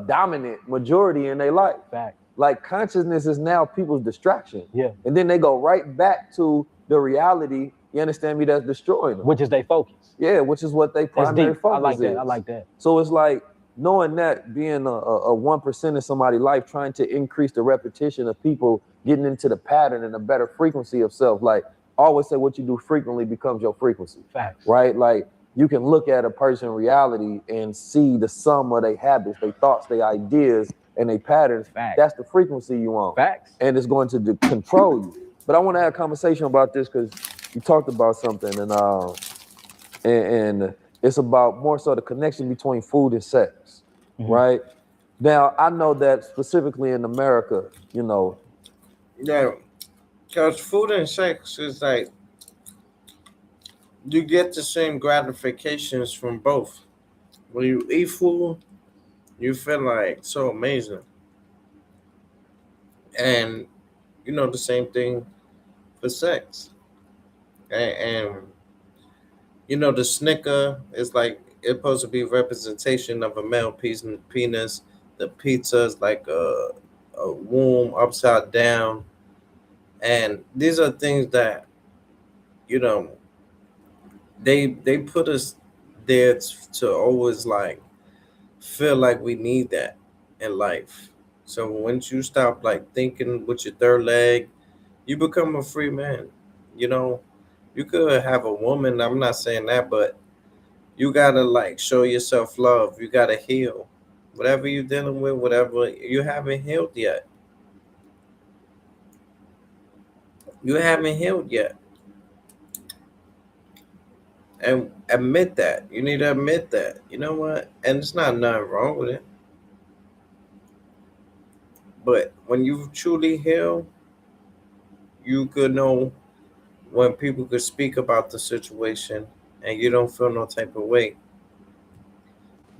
dominant majority in their life. Fact. Like consciousness is now people's distraction. Yeah. And then they go right back to the reality, you understand me, that's destroying them. Which is their focus. Yeah, which is what they That's primary deep. focus I like that. is. I like that. So it's like knowing that being a 1% of somebody's life, trying to increase the repetition of people getting into the pattern and a better frequency of self. Like I always say, what you do frequently becomes your frequency. Facts. Right? Like you can look at a person's reality and see the sum of their habits, their thoughts, their ideas, and their patterns. Facts. That's the frequency you want. Facts. And it's going to control you. But I want to have a conversation about this because you talked about something, and it's about more so the connection between food and sex, right? Now, I know that specifically in America, you know. Yeah, because food and sex is like you get the same gratifications from both. When you eat food, you feel like so amazing. And you know the same thing for sex. And you know the Snicker is like it's supposed to be a representation of a male penis. The pizza is like a womb upside down. And these are things that, you know, they put us there to always like feel like we need that in life. So once you stop like thinking with your third leg, you become a free man. You know, you could have a woman, I'm not saying that, but you gotta like show yourself love. You gotta heal. Whatever you're dealing with, whatever you haven't healed yet. You haven't healed yet. And admit that. You need to admit that. You know what? And it's not nothing wrong with it. But when you truly heal, you could know when people could speak about the situation and you don't feel no type of way.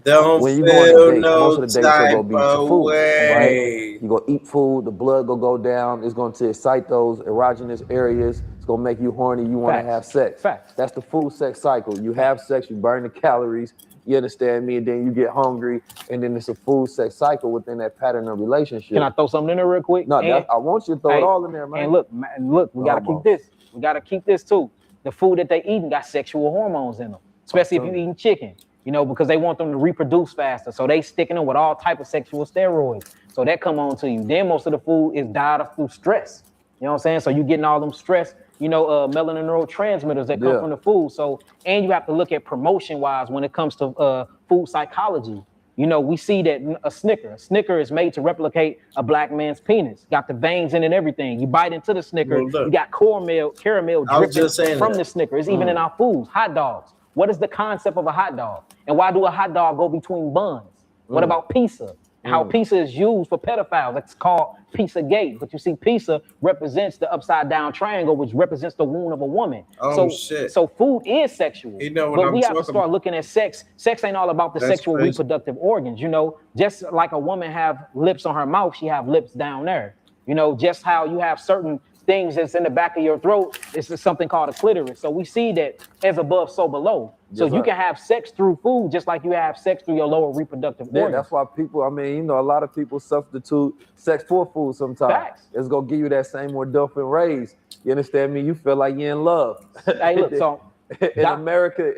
Don't When you go on a feel date, most no of the dates are type gonna be to of food, right? way. You go eat food, the blood go down. It's going to excite those erogenous areas. It's going to make you horny. You want to Facts. have sex. Facts. That's the food sex cycle. You have sex, you burn the calories. You understand me? And then you get hungry, and then it's a food sex cycle within that pattern of relationship. Can I throw something in there real quick? No, And- I want you to throw Hey, it all in there, man. And look, we gotta Almost. keep this. We gotta keep this too. The food that they eating got sexual hormones in them, especially if you eating chicken. You know, because they want them to reproduce faster, so they sticking them with all type of sexual steroids. So that come on to you. Then most of the food is died of through stress. You know what I'm saying? So you getting all them stress, melanin neurotransmitters that come Yeah. from the food. So, and you have to look at promotion wise when it comes to food psychology. You know, we see that a Snicker is made to replicate a black man's penis. Got the veins in it and everything. You bite into the Snicker, Well, look. you got caramel I was dripping just saying from that. the Snicker. It's even in our foods. Hot dogs. What is the concept of a hot dog? And why do a hot dog go between buns? What about pizza? How pizza is used for pedophiles. It's called Pizzagate. But you see, pizza represents the upside down triangle, which represents the womb of a woman. Oh, shit. So food is sexual. You know what but I'm we have to talking start about. looking at sex. Sex ain't all about the That's sexual crazy. reproductive organs. You know, just like a woman have lips on her mouth, she have lips down there. You know, just how you have certain things that's in the back of your throat, it's just something called a clitoris. So we see that as above, so below. So Yes, you sir. can have sex through food, just like you have sex through your lower reproductive Yeah, organs. that's why people, a lot of people substitute sex for food sometimes. Facts. It's going to give you that same endorphin raise. You understand me? You feel like you're in love. Hey, look, so In Doc- America,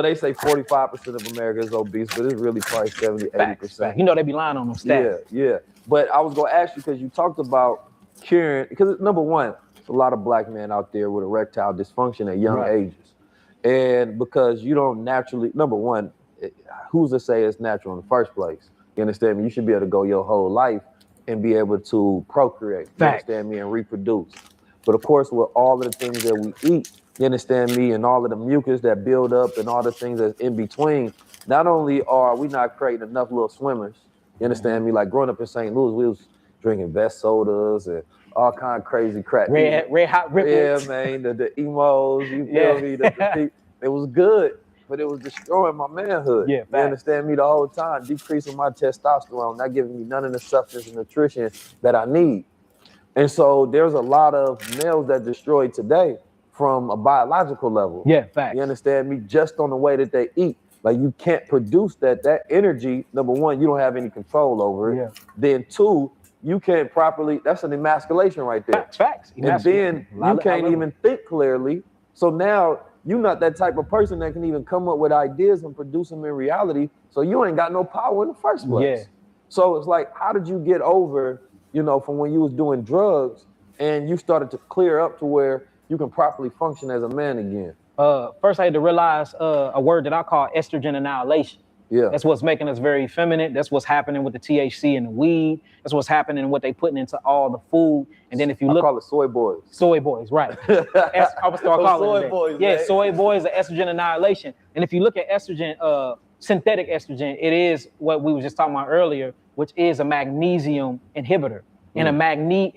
they say 45% of America is obese, but it's really probably 70, facts. 80%. You know they be lying on them stats. Yeah. But I was going to ask you, because you talked about curing, because number one, there's a lot of black men out there with erectile dysfunction at young Right. ages. And because you don't naturally, number one, who's to say it's natural in the first place? You understand me? You should be able to go your whole life and be able to procreate. You Facts. understand me? And reproduce. But of course, with all of the things that we eat, you understand me, and all of the mucus that build up and all the things that's in between, not only are we not creating enough little swimmers, you understand me? Like growing up in St. Louis, we was drinking Vest sodas and all kind of crazy crap. Red hot ripples. Yeah, man, the emos, you feel Yeah. me? It was good, but it was destroying my manhood. Yeah, You facts. understand me? The whole time, decreasing my testosterone, not giving me none of the substance and nutrition that I need. And so there's a lot of males that destroy today from a biological level. Yeah, facts. You understand me? Just on the way that they eat. Like you can't produce that energy. Number one, you don't have any control over it. Yeah. Then two, you can't properly, that's an emasculation right there. Facts. And then you can't even think clearly. So now you're not that type of person that can even come up with ideas and produce them in reality. So you ain't got no power in the first place. Yeah. So it's like, how did you get over, from when you was doing drugs and you started to clear up to where you can properly function as a man again? First I had to realize a word that I call estrogen annihilation. Yeah. That's what's making us very feminine. That's what's happening with the THC and the weed. That's what's happening what they putting into all the food. And then if you I look, call it soy boys. soy boys, right? I would start calling soy it that. boys, Yeah, man. soy boys are estrogen annihilation. And if you look at estrogen, synthetic estrogen, it is what we were just talking about earlier, which is a magnesium inhibitor and a manganese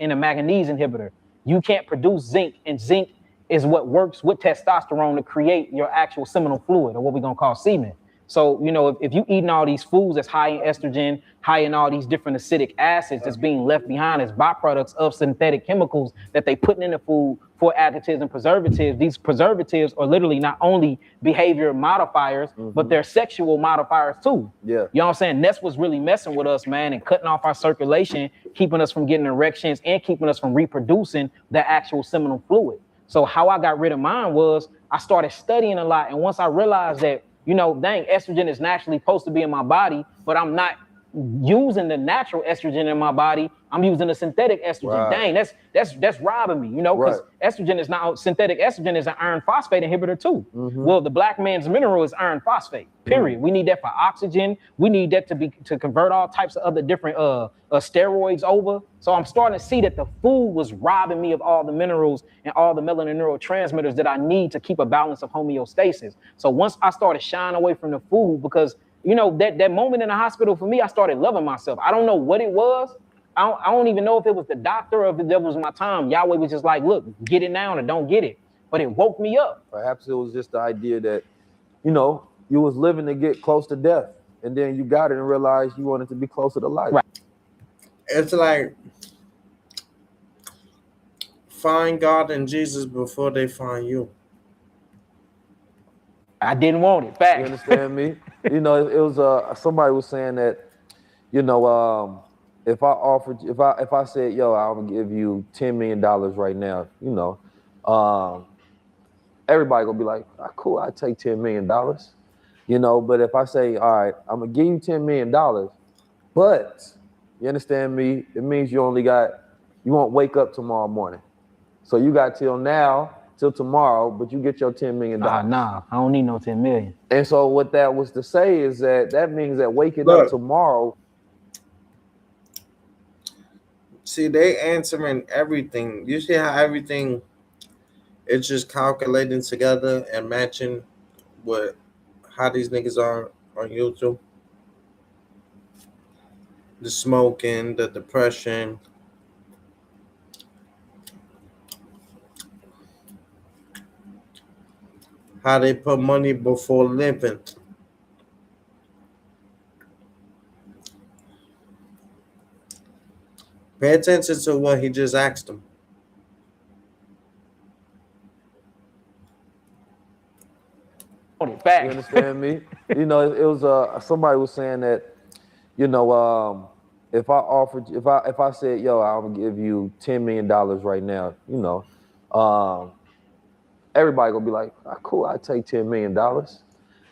inhibitor. You can't produce zinc, and zinc is what works with testosterone to create your actual seminal fluid, or what we're gonna call semen. So, if you eating all these foods that's high in estrogen, high in all these different acidic acids that's being left behind as byproducts of synthetic chemicals that they putting in the food for additives and preservatives, these preservatives are literally not only behavior modifiers, but they're sexual modifiers too. Yeah. You know what I'm saying? That's what's really messing with us, man, and cutting off our circulation, keeping us from getting erections and keeping us from reproducing the actual seminal fluid. So how I got rid of mine was I started studying a lot. And once I realized that, dang, estrogen is naturally supposed to be in my body, but I'm not using the natural estrogen in my body, I'm using a synthetic estrogen. Right. Dang, that's robbing me, you know, because estrogen is not synthetic estrogen is an iron phosphate inhibitor too. Well, the black man's mineral is iron phosphate. Period. We need that for oxygen. We need that to convert all types of other different steroids over. So I'm starting to see that the food was robbing me of all the minerals and all the melanin neurotransmitters that I need to keep a balance of homeostasis. So once I started shying away from the food, because you know, that moment in the hospital for me, I started loving myself. I don't know what it was. I don't even know if it was the doctor or if it was my time. Yahweh was just like, look, get it now or don't get it. But it woke me up. Perhaps it was just the idea that, you know, you was living to get close to death. And then you got it and realized you wanted to be closer to life. Right. It's like find God and Jesus before they find you. I didn't want it. Fact. You understand me? You know, it was somebody was saying that, you know, if I said, yo, I'm gonna give you $10 million right now, you know, everybody gonna be like, oh, cool, I take $10 million, you know. But if I say, all right, I'm gonna give you $10 million, but you understand me? It means you won't wake up tomorrow morning. So you got till tomorrow, but you get your $10 million. Nah, I don't need no 10 million. And so what that was to say is that means that waking up tomorrow. See, they answering everything. You see how everything it's just calculating together and matching with how these niggas are on YouTube. The smoking, the depression. How they put money before living. Pay attention to what he just asked him. Fact. You understand me? You know, it was somebody was saying that, you know, if I said, yo, I'm gonna give you $10 million right now, you know, everybody gonna be like, oh, cool, I take $10 million,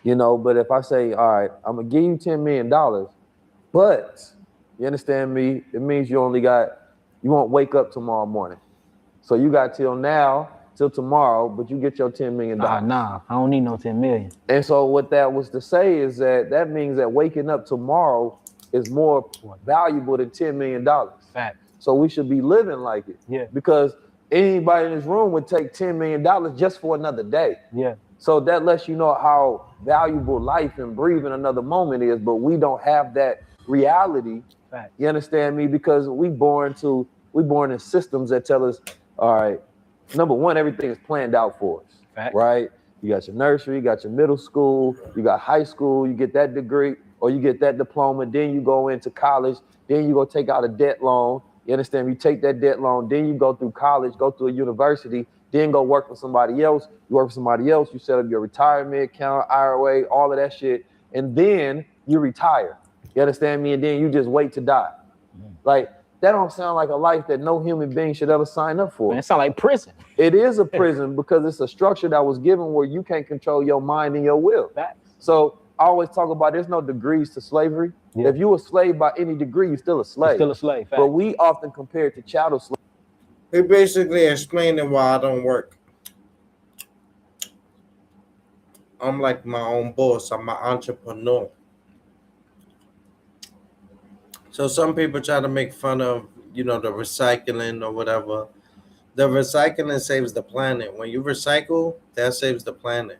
you know. But if I say, all right, I'm gonna give you $10 million, but you understand me? It means you won't wake up tomorrow morning. So you got till tomorrow, but you get your $10 million. Nah, I don't need no 10 million. And so what that was to say is that means that waking up tomorrow is more valuable than $10 million. Fact. So we should be living like it. Yeah. Because anybody in this room would take $10 million just for another day. Yeah. So that lets you know how valuable life and breathing another moment is, but we don't have that reality. Fact. You understand me? Because we born in systems that tell us, all right, number one, everything is planned out for us. Fact. Right? You got your nursery, you got your middle school, you got high school, you get that degree or you get that diploma, then you go into college, then you go take out a debt loan. You understand? You take that debt loan, then you go through college, go through a university, then go work for somebody else. You work for somebody else, you set up your retirement account, IRA, all of that shit, and then you retire. You understand me? And then you just wait to die. Like, that don't sound like a life that no human being should ever sign up for. Man, it sound like prison. It is a prison because it's a structure that was given where you can't control your mind and your will. Facts. So I always talk about there's no degrees to slavery. Yeah. If you a slave by any degree, you're still a slave. You're still a slave. Fact. But we often compare it to chattel slavery. He basically explaining why I don't work. I'm like my own boss. I'm an entrepreneur. So some people try to make fun of, you know, the recycling or whatever. The recycling saves the planet. When you recycle, that saves the planet.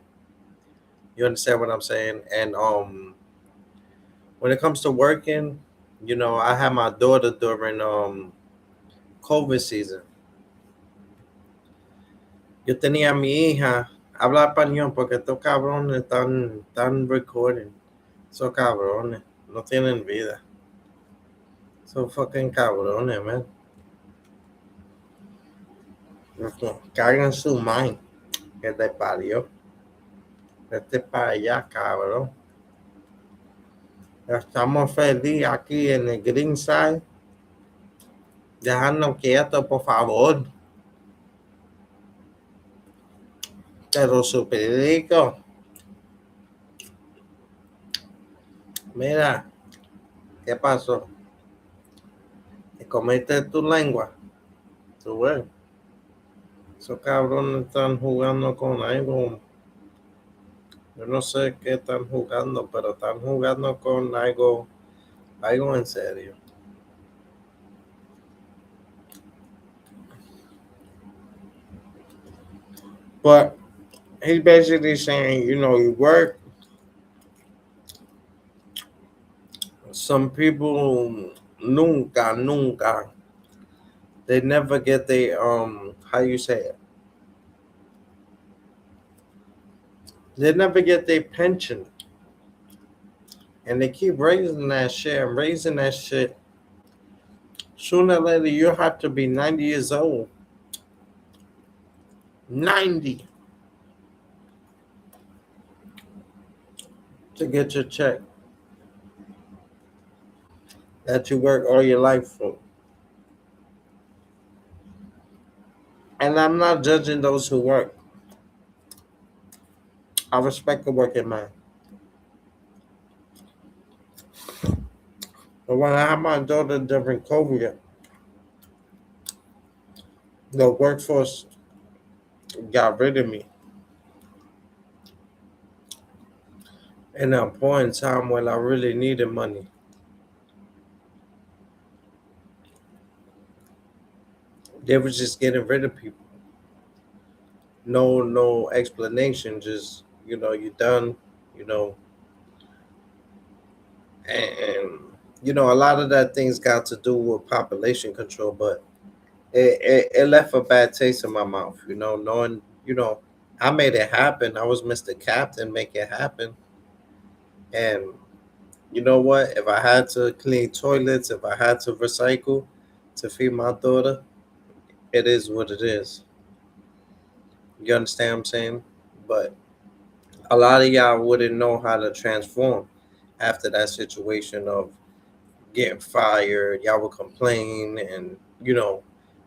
You understand what I'm saying? And when it comes to working, you know, I had my daughter during COVID season. Yo tenía a mi hija, habla español porque estos cabrones están recording. Esos cabrones no tienen vida. So fucking cabrones, man. Cagan su mind. Que te parió. Vete para allá, cabrón. Estamos felices aquí en el Green Side. Dejadnos quietos, por favor. Te lo suplico. Mira. ¿Qué pasó? ¿Te comiste tu lengua? ¿Tú ves? Esos cabrones están jugando con algo. Yo no sé qué están jugando, pero están jugando con algo en serio. But he's basically saying, you work. Some people nunca, they never get their how you say it? They never get their pension. And they keep raising that shit and raising that shit. Sooner or later you have to be 90 years old. 90 to get your check that you work all your life for. And I'm not judging those who work. I respect the working man. But when I had my daughter during COVID, the workforce got rid of me. In a point in time when I really needed money. They were just getting rid of people. No explanation, just you're done, you know, and a lot of that things got to do with population control, but it left a bad taste in my mouth, knowing, I made it happen. I was Mr. Captain, make it happen. And you know what? If I had to clean toilets, if I had to recycle to feed my daughter, it is what it is. You understand what I'm saying? But a lot of y'all wouldn't know how to transform after that situation of getting fired. Y'all would complain and,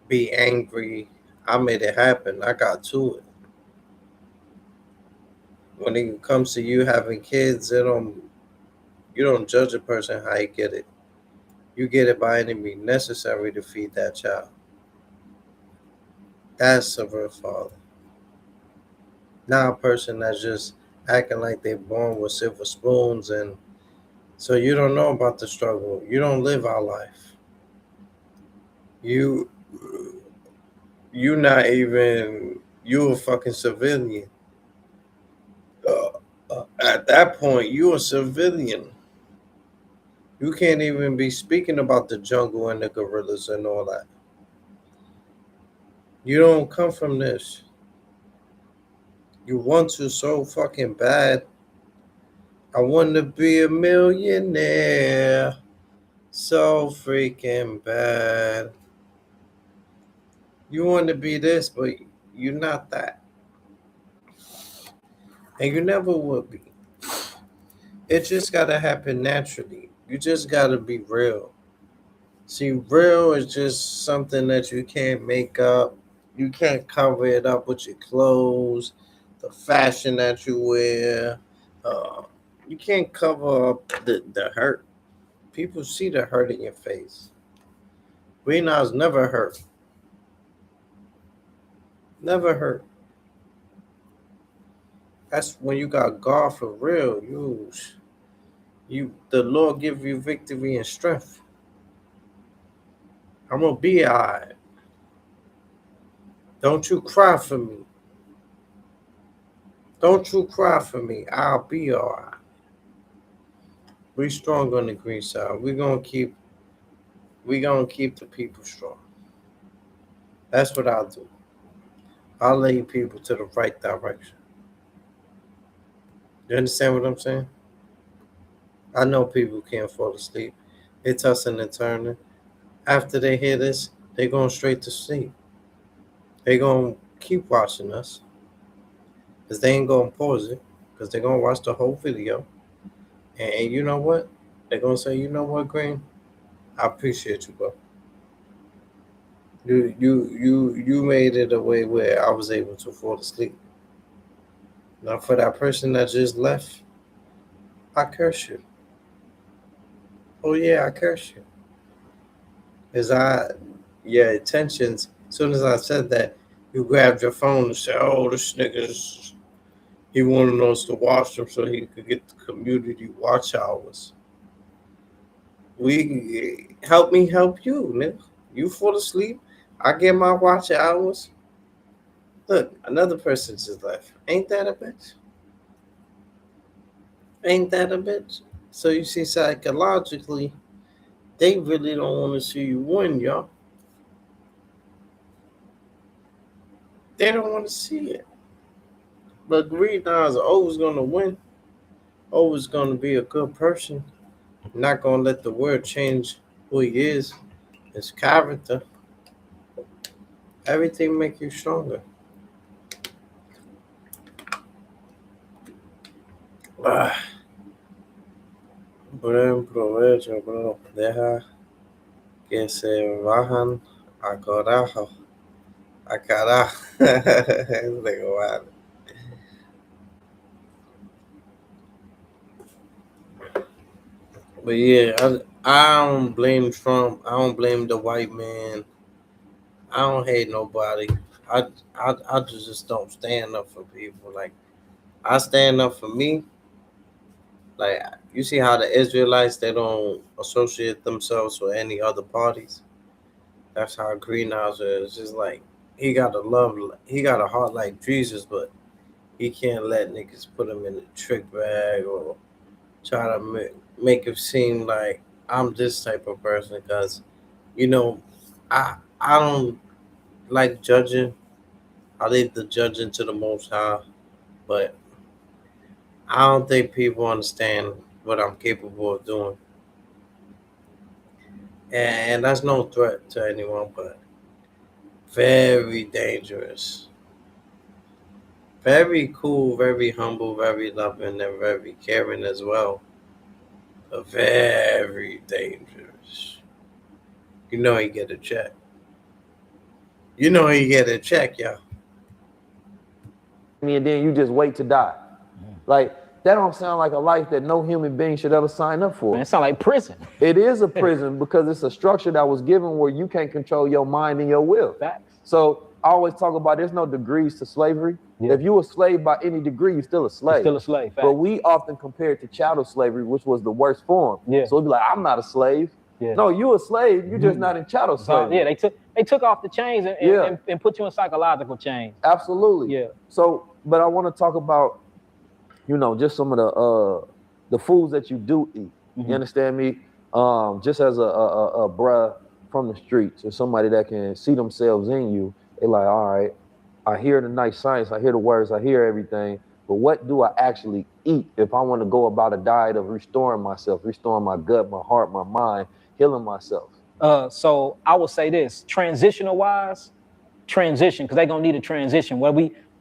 be angry. I made it happen. I got to it. When it comes to you having kids, you don't judge a person how you get it. You get it by any means necessary to feed that child. That's a real father. Not a person that's just acting like they're born with silver spoons, and so you don't know about the struggle. You don't live our life. You not even, you a fucking civilian. At that point, you a civilian. You can't even be speaking about the jungle and the gorillas and all that. You don't come from this. You want to so fucking bad. I want to be a millionaire. So freaking bad. You want to be this, but you're not that. And you never will be. It just got to happen naturally. You just got to be real. See, real is just something that you can't make up. You can't cover it up with your clothes, the fashion that you wear. You can't cover up the hurt. People see the hurt in your face. Green eyes never hurt. Never hurt. That's when you got God for real. The Lord give you victory and strength. I'm gonna be alright. Don't you cry for me. Don't you cry for me. I'll be alright. We strong on the green side. We're gonna keep the people strong. That's what I'll do. I'll lead people to the right direction. You understand what I'm saying? I know people can't fall asleep. They tossing and turning. After they hear this, they going straight to sleep. They gonna keep watching us. Because they ain't gonna pause it. Because they're gonna watch the whole video. And you know what? They're gonna say, you know what, Green? I appreciate you, bro. You made it a way where I was able to fall asleep. Now for that person that just left, I curse you. Oh yeah, I curse you. Cause your intentions. As soon as I said that, you grabbed your phone and said, "Oh, this nigga's he wanted us to watch him so he could get the community watch hours." We help me help you, nigga. You fall asleep, I get my watch hours. Look, another person just left. Ain't that a bitch? Ain't that a bitch? So you see, psychologically, they really don't want to see you win, y'all. They don't want to see it. But Green Now is always going to win. Always going to be a good person. Not going to let the world change who he is, his character. Everything make you stronger. Ah, buen provecho, bro. Deja que se bajan a carajo. A carajo. Digo, vale. But yeah, I don't blame Trump. I don't blame the white man. I don't hate nobody. I just don't stand up for people. Like I stand up for me. Like you see how the Israelites they don't associate themselves with any other parties. That's how Greenhouse is. Just like he got a heart like Jesus, but he can't let niggas put him in a trick bag or try to make it seem like I'm this type of person. Because you know, I don't like judging. I leave the judging to the Most High, but I don't think people understand what I'm capable of doing. And that's no threat to anyone, but very dangerous. Very cool, very humble, very loving, and very caring as well. But very dangerous. You know he get a check. You know he get a check, y'all. And then you just wait to die. Like that don't sound like a life that no human being should ever sign up for. Man, it sound like prison. It is a prison because it's a structure that was given where you can't control your mind and your will. Facts. So I always talk about there's no degrees to slavery. Yeah. If you a slave by any degree, you're still a slave. You're still a slave. Facts. But we often compare it to chattel slavery, which was the worst form. Yeah. So we'd be like, I'm not a slave. Yeah. No, you a slave. You're just not in chattel slavery. Yeah, they took off the chains and put you in psychological chains. Absolutely. Yeah. So, but I want to talk about, just some of the foods that you do eat. Mhm. You understand me? Just as a bruh from the streets or somebody that can see themselves in you, they like, all right, I hear the nice science, I hear the words, I hear everything, but what do I actually eat if I want to go about a diet of restoring myself, restoring my gut, my heart, my mind, healing myself? So I will say this, transitional wise, because they're gonna need a transition.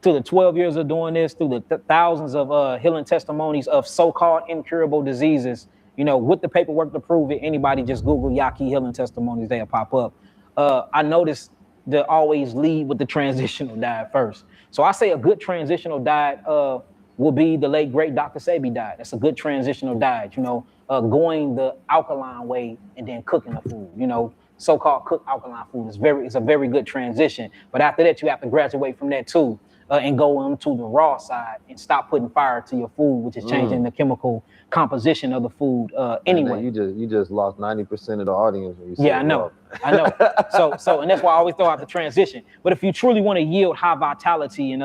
Through the 12 years of doing this, through the thousands of healing testimonies of so-called incurable diseases, with the paperwork to prove it, anybody just Google Yaki healing testimonies, they'll pop up. I noticed to always lead with the transitional diet first. So I say a good transitional diet will be the late great Dr. Sebi diet. That's a good transitional diet, going the alkaline way and then cooking the food, so-called cooked alkaline food. It's a very good transition. But after that, you have to graduate from that too and go into the raw side and stop putting fire to your food, which is changing the chemical composition of the food anyway. You just lost 90% of the audience when you said Yeah, I know. So and that's why I always throw out the transition. But if you truly want to yield high vitality and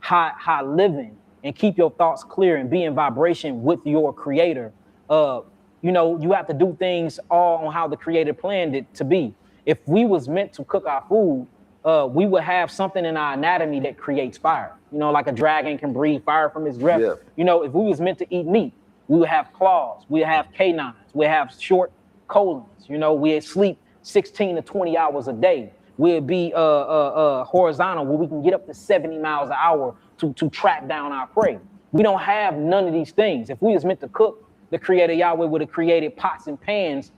high living and keep your thoughts clear and be in vibration with your creator, you have to do things all on how the creator planned it to be. If we was meant to cook our food, we would have something in our anatomy that creates fire. Like a dragon can breathe fire from his breath. Yeah. If we was meant to eat meat, we would have claws, we have canines, we have short colons. We'd sleep 16 to 20 hours a day. We'd be horizontal where we can get up to 70 miles an hour to track down our prey. We don't have none of these things. If we was meant to cook, the creator Yahweh would have created pots and pans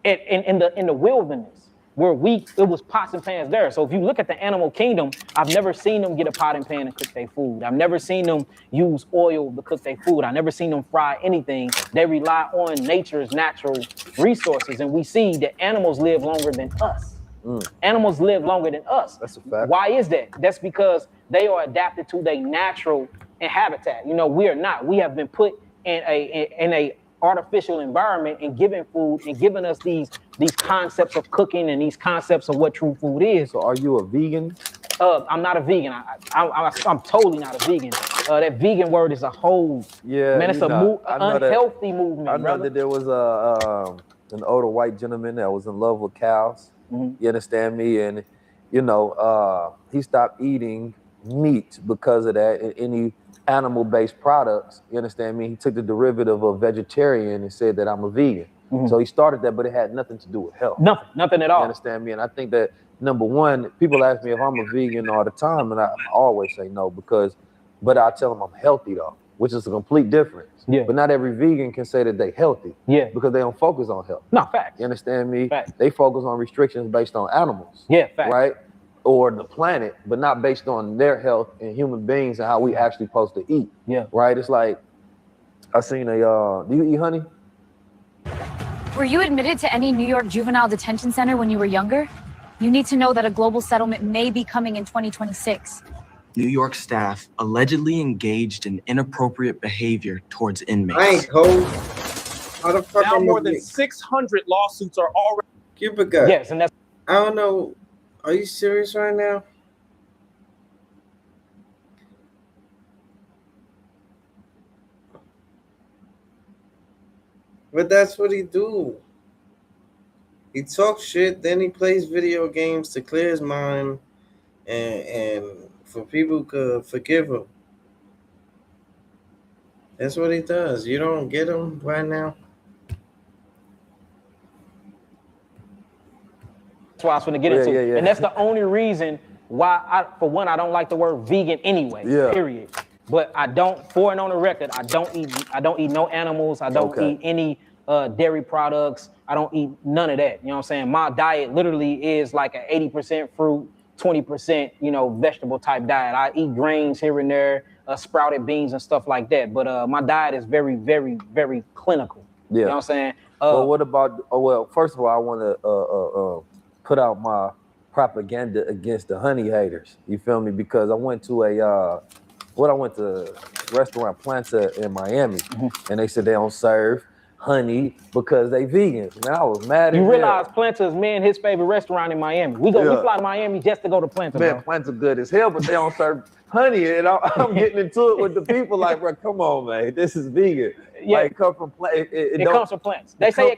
in the wilderness. where it was pots and pans there. So if you look at the animal kingdom, I've never seen them get a pot and pan and cook their food. I've never seen them use oil to cook their food. I've never seen them fry anything. They rely on nature's natural resources. And we see that animals live longer than us. Animals live longer than us. That's a fact. Why is that? That's because they are adapted to their natural habitat. You know, we are not. We have been put in a artificial environment and given food and giving us these concepts of cooking and these concepts of what true food is. So are you a vegan? I'm not a vegan. I'm totally not a vegan. That vegan word is a whole man. It's unhealthy movement. I know brother. that there was an older white gentleman that was in love with cows. You understand me? And you know, he stopped eating meat because of that. And any animal-based products, you understand me? He took the derivative of vegetarian and said that I'm a vegan. So he started that, but it had nothing to do with health. Nothing at all. You understand me? And I think that number one, people ask me if I'm a vegan all the time, and I always say no but I tell them I'm healthy though, which is a complete difference. Yeah. But not every vegan can say that they healthy. Yeah. Because they don't focus on health. No, facts. You understand me? Facts. They focus on restrictions based on animals. Yeah, facts. Right? Or the planet, but not based on their health and human beings and how we actually supposed to eat. Yeah. Right? It's like, I seen do you eat honey? Were you admitted to any New York juvenile detention center when you were younger? You need to know that a global settlement may be coming in 2026. New York staff allegedly engaged in inappropriate behavior towards inmates. I ain't cold. How the fuck Now I'm more gonna than be? 600 lawsuits are already. Cupid gut. Yes, and that's I don't know. Are you serious right now? But that's what he do. He talks shit, then he plays video games to clear his mind and for people to forgive him. That's what he does. You don't get him right now? why I was going to get into. Yeah. And that's the only reason why I don't like the word vegan anyway. Yeah. Period. But I don't, for and on the record, I don't eat no animals. I don't eat any dairy products. I don't eat none of that. You know what I'm saying? My diet literally is like an 80% fruit, 20%, vegetable type diet. I eat grains here and there, sprouted beans and stuff like that. But my diet is very, very, very clinical. Yeah. You know what I'm saying? Well, what about? Well, first of all, I want to put out my propaganda against the honey haters. You feel me? Because I went to a restaurant Planta in Miami, and they said they don't serve honey because they vegans. And I was mad. You realize Planta is his favorite restaurant in Miami. We fly to Miami just to go to Planta. Man, Planta good as hell, but they don't serve honey. And I'm getting into it with the people like, bro, come on, man, this is vegan. Yeah. Like, it comes from plants. It comes from plants. They say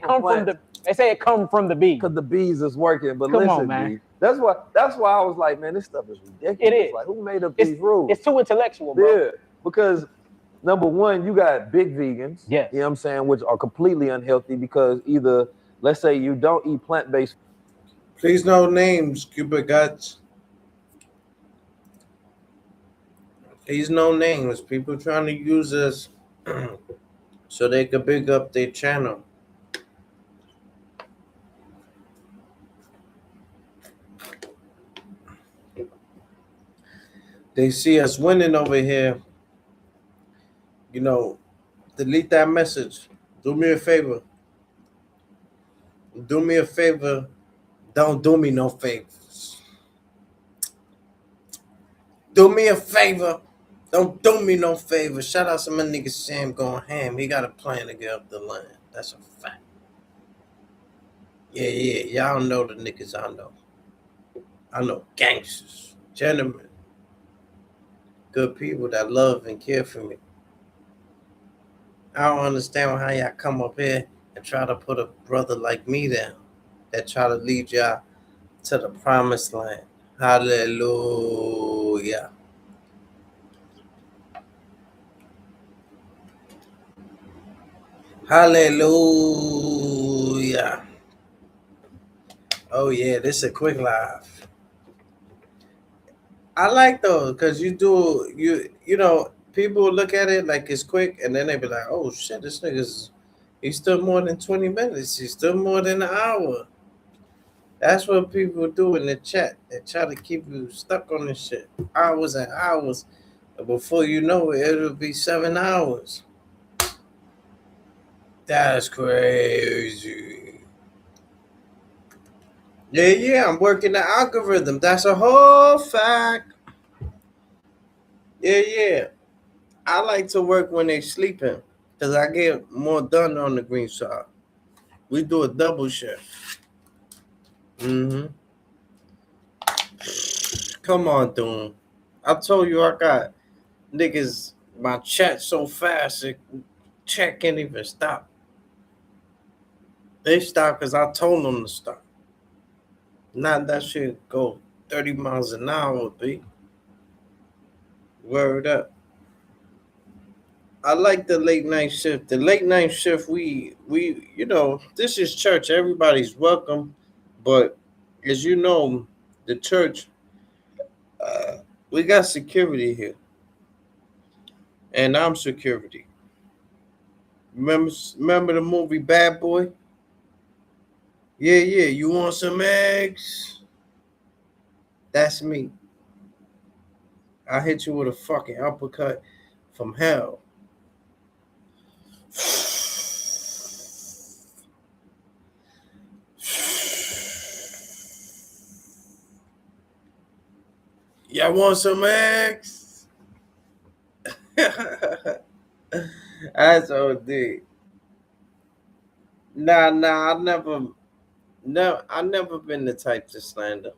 it come from the bee. Because the bees is working. But Come listen, on, man. B, that's why I was like, man, this stuff is ridiculous. It is. Like, who made up these rules? It's too intellectual, bro. Yeah, because number one, you got big vegans. Yes. You know what I'm saying, which are completely unhealthy because either, let's say you don't eat plant-based. Please no names, Cupid Guts. Please no names. People trying to use us so they can big up their channel. They see us winning over here. Delete that message. Do me a favor. Do me a favor. Don't do me no favors. Do me a favor. Don't do me no favor. Shout out to my nigga Sam going ham. He got a plan to get up the land. That's a fact. Yeah. Y'all know the niggas I know. I know gangsters, gentlemen, good people that love and care for me. I don't understand how y'all come up here and try to put a brother like me down that try to lead y'all to the promised land. Hallelujah. Hallelujah. Oh yeah, this is a quick live. I like those because people look at it like it's quick and then they be like, oh shit, this nigga's he's still more than 20 minutes. He's still more than an hour. That's what people do in the chat. They try to keep you stuck on this shit hours and hours. And before you know it, it'll be 7 hours. That's crazy. Yeah, I'm working the algorithm. That's a whole fact. Yeah. I like to work when they sleeping because I get more done on the green side. We do a double shift. Come on, Doom. I told you I got niggas, my chat so fast, chat can't even stop. They stop because I told them to stop. Not that shit go 30 miles an hour, B. Word up. I like the late night shift. The late night shift, we this is church. Everybody's welcome. But as you know, the church, we got security here. And I'm security. Remember the movie Bad Boy? Yeah. You want some eggs? That's me. I hit you with a fucking uppercut from hell. Y'all want some eggs? That's OD. Nah, I never been the type to slander.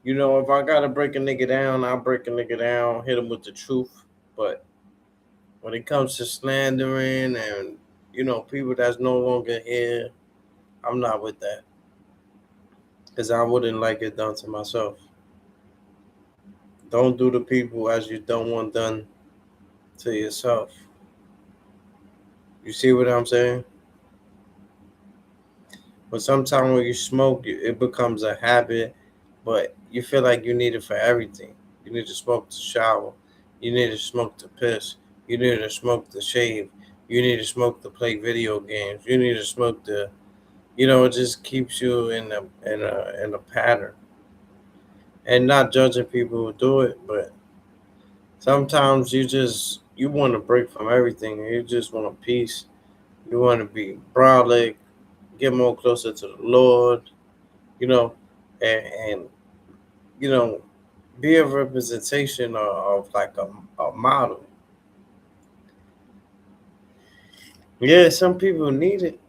You know, if I gotta break a nigga down, I'll break a nigga down, hit him with the truth. But when it comes to slandering and, people that's no longer here, I'm not with that. Because I wouldn't like it done to myself. Don't do to people as you don't want done to yourself. You see what I'm saying? But sometimes when you smoke, it becomes a habit, but you feel like you need it for everything. You need to smoke to shower. You need to smoke to piss. You need to smoke to shave. You need to smoke to play video games. You need to smoke to, it just keeps you in a pattern. And not judging people who do it, but sometimes you want to break from everything. You just want a peace. You want to be brolic, get more closer to the Lord, and be a representation of like a model. Yeah, some people need it.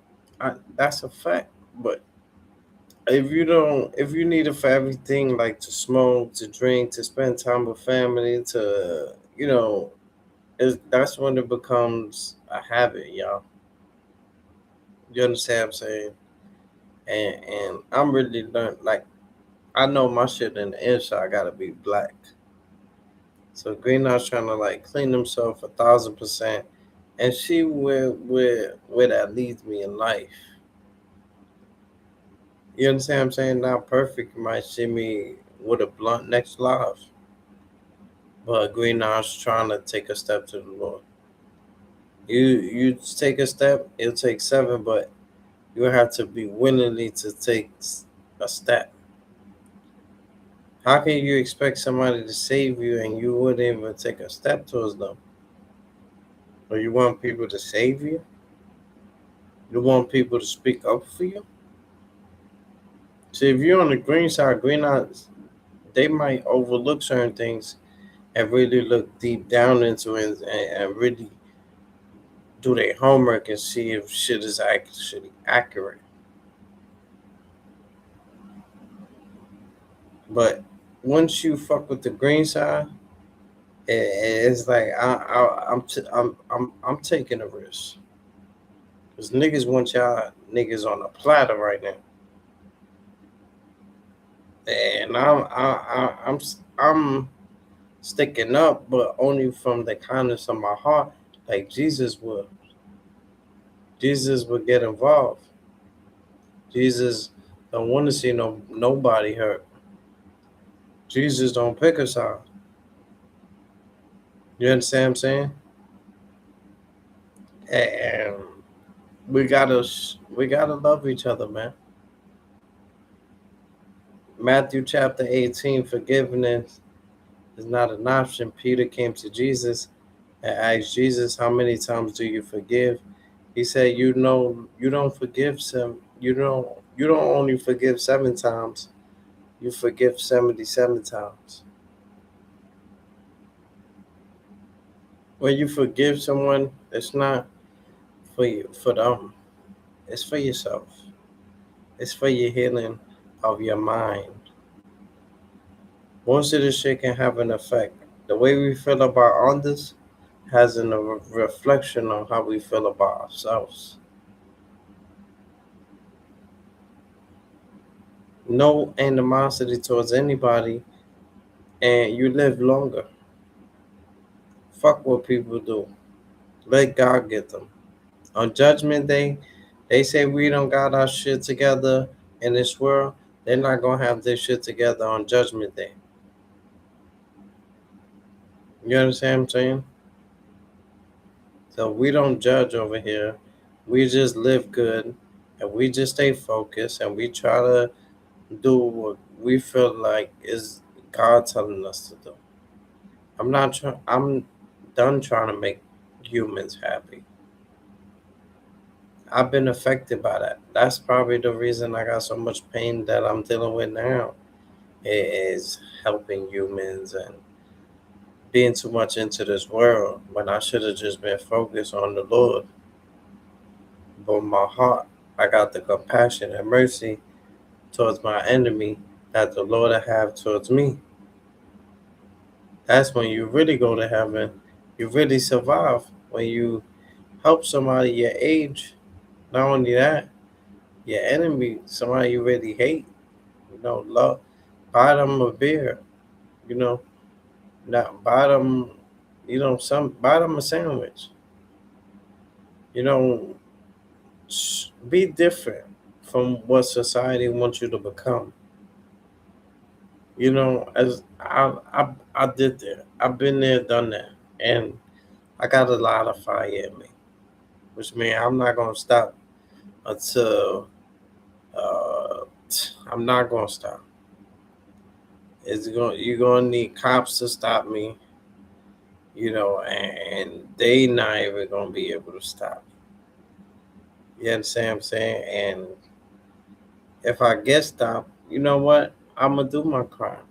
That's a fact. But if you need it for everything, like to smoke, to drink, to spend time with family, to that's when it becomes a habit, y'all. You understand what I'm saying? And I'm really learning. Like, I know my shit in the inside gotta be black. So Greenhouse trying to like clean himself 1,000% and see where that leads me in life. You understand what I'm saying? Not perfect. You might see me with a blunt next live. But Greenhouse trying to take a step to the Lord. You take a step, it'll take 7, but you have to be willingly to take a step. How can you expect somebody to save you and you wouldn't even take a step towards them? Or you want people to save you? You want people to speak up for you? See, if you're on the green side, Greenhouse, they might overlook certain things and really look deep down into it and really do their homework and see if shit is actually accurate. But once you fuck with the green side, it's like I'm taking a risk. Cause niggas want y'all niggas on a platter right now, and I'm sticking up, but only from the kindness of my heart, like Jesus would. Jesus would get involved. Jesus don't want to see nobody hurt. Jesus don't pick a side. You understand what I'm saying? And we gotta love each other, man. Matthew chapter 18, forgiveness is not an option. Peter came to Jesus and asked Jesus, how many times do you forgive? He said, you don't forgive you don't only forgive 7 times, you forgive 77 times. When you forgive someone, it's not for them. It's for yourself. It's for your healing of your mind. Most of this shit can have an effect. The way we feel about others has a reflection on how we feel about ourselves. No animosity towards anybody, and you live longer. Fuck what people do. Let God get them. On Judgment Day, they say we don't got our shit together in this world. They're not gonna have their shit together on Judgment Day. You understand what I'm saying? So we don't judge over here. We just live good and we just stay focused and we try to do what we feel like is God telling us to do. I'm done trying to make humans happy. I've been affected by that. That's probably the reason I got so much pain that I'm dealing with now. It is helping humans and being too much into this world when I should have just been focused on the Lord. But my heart, I got the compassion and mercy towards my enemy that the Lord have towards me. That's when you really go to heaven. You really survive when you help somebody your age. Not only that, your enemy, somebody you really hate, love, buy them a beer, not buy them, buy them a sandwich. Be different from what society wants you to become. As I did there, I've been there, done that, and I got a lot of fire in me, which means I'm not gonna stop until I'm not gonna stop. You're gonna need cops to stop me, and they not even gonna be able to stop me. You understand what I'm saying? And if I get stopped, you know what? I'm gonna do my crime.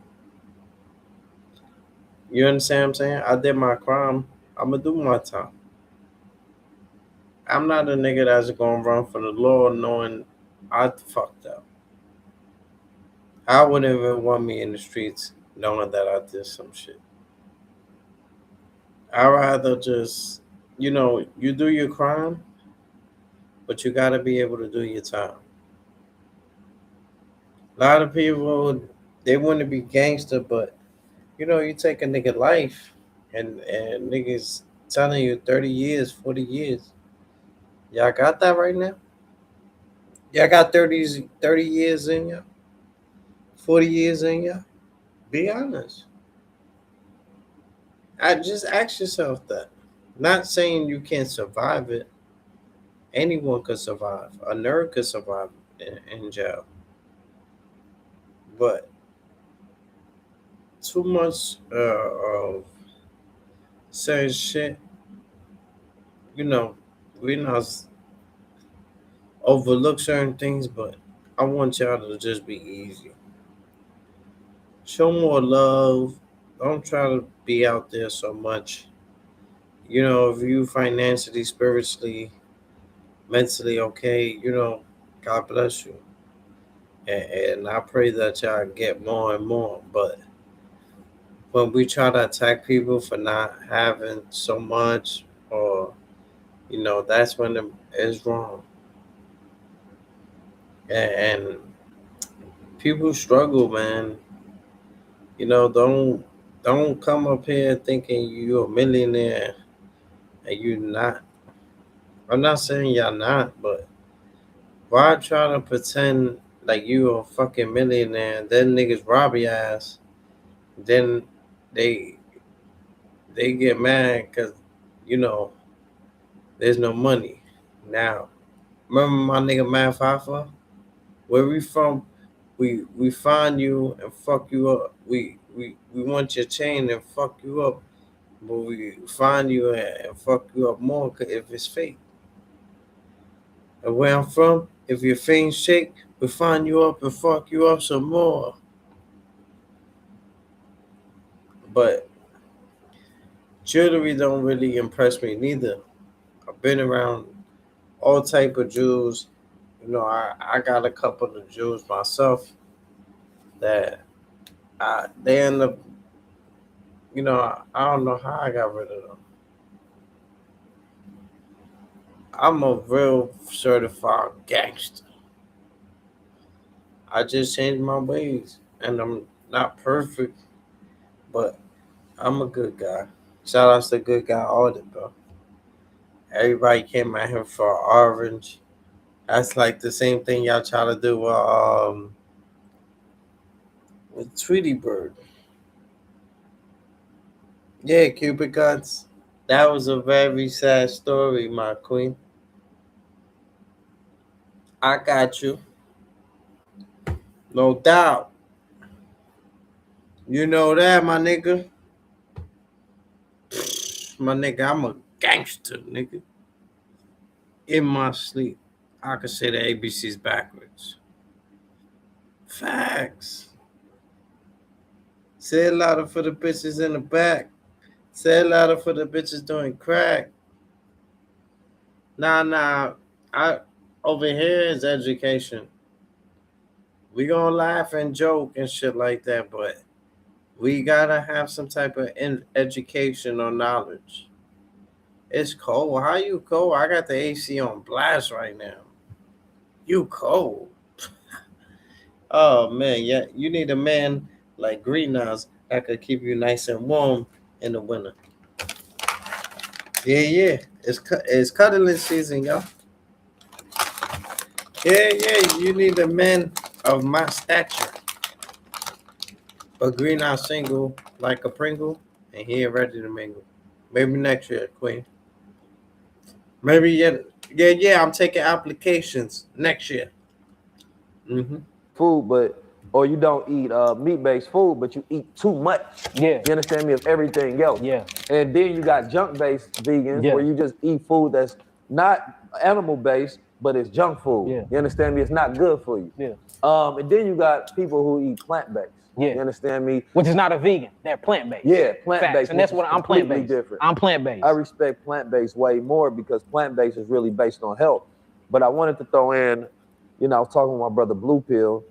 You understand what I'm saying? I did my crime. I'm gonna do my time. I'm not a nigga that's gonna run for the law knowing I fucked up. I wouldn't even want me in the streets knowing that I did some shit. I'd rather just, you do your crime, but you gotta be able to do your time. A lot of people, they want to be gangster, but you take a nigga life and niggas telling you 30 years, 40 years. Y'all got that right now? Y'all got 30 years in you? 40 years in you? Be honest. I just ask yourself that. Not saying you can't survive it. Anyone could survive. A nerd could survive in jail. But too much of saying shit, we not overlook certain things, but I want y'all to just be easy. Show more love. Don't try to be out there so much. If you financially, spiritually, mentally okay, God bless you. And I pray that y'all get more and more. But when we try to attack people for not having so much, or that's when it's wrong. And people struggle, man. Don't come up here thinking you're a millionaire and you're not. I'm not saying y'all not, but why try to pretend like you a fucking millionaire and then niggas rob your ass? Then they get mad because there's no money. Now, remember my nigga Matt Fafa? Where we from? we find you and fuck you up. We want your chain and fuck you up, but we find you and fuck you up more if it's fake. And where I'm from, if your things shake, we find you up and fuck you up some more. But jewelry don't really impress me neither. I've been around all type of jewels. You know, I got a couple of jewels myself that they end up, you know, I don't know how I got rid of them. I'm a real certified gangster. I just changed my ways, and I'm not perfect, but I'm a good guy. Shout out to Good Guy Audit, bro. Everybody came out here for orange. That's like the same thing y'all try to do with Tweety Bird. Yeah, Cupid Guts. That was a very sad story, my queen. I got you. No doubt. You know that, my nigga. My nigga, I'm a gangster, nigga. In my sleep. I could say the ABCs backwards. Facts. Say it louder for the bitches in the back. Say it louder for the bitches doing crack. Nah. I over here is education. We gonna laugh and joke and shit like that, but we gotta have some type of education or knowledge. It's cold. How you cold? I got the AC on blast right now. You cold. Oh man, yeah. You need a man like Green Eyes that could keep you nice and warm in the winter. Yeah. It's cuddling season, y'all. Yeah. You need a man of my stature. But Green Eye single like a Pringle, and he ain't ready to mingle. Maybe next year, Queen. Maybe yeah. I'm taking applications next year. Food, but or you don't eat meat-based food, but you eat too much. Yeah. You understand me? Of everything else. Yeah. And then you got junk-based vegans Yeah. where you just eat food that's not animal-based, but it's junk food. Yeah. You understand me? It's not good for you. Yeah. And then you got people who eat plant-based. Yeah. You understand me? Which is not a vegan. They're plant-based. Yeah, plant-based. Facts. And that's what I'm completely plant-based. different. I'm plant-based. I respect plant-based way more because plant-based is really based on health. But I wanted to throw in, you know, I was talking with my brother Blue Pill,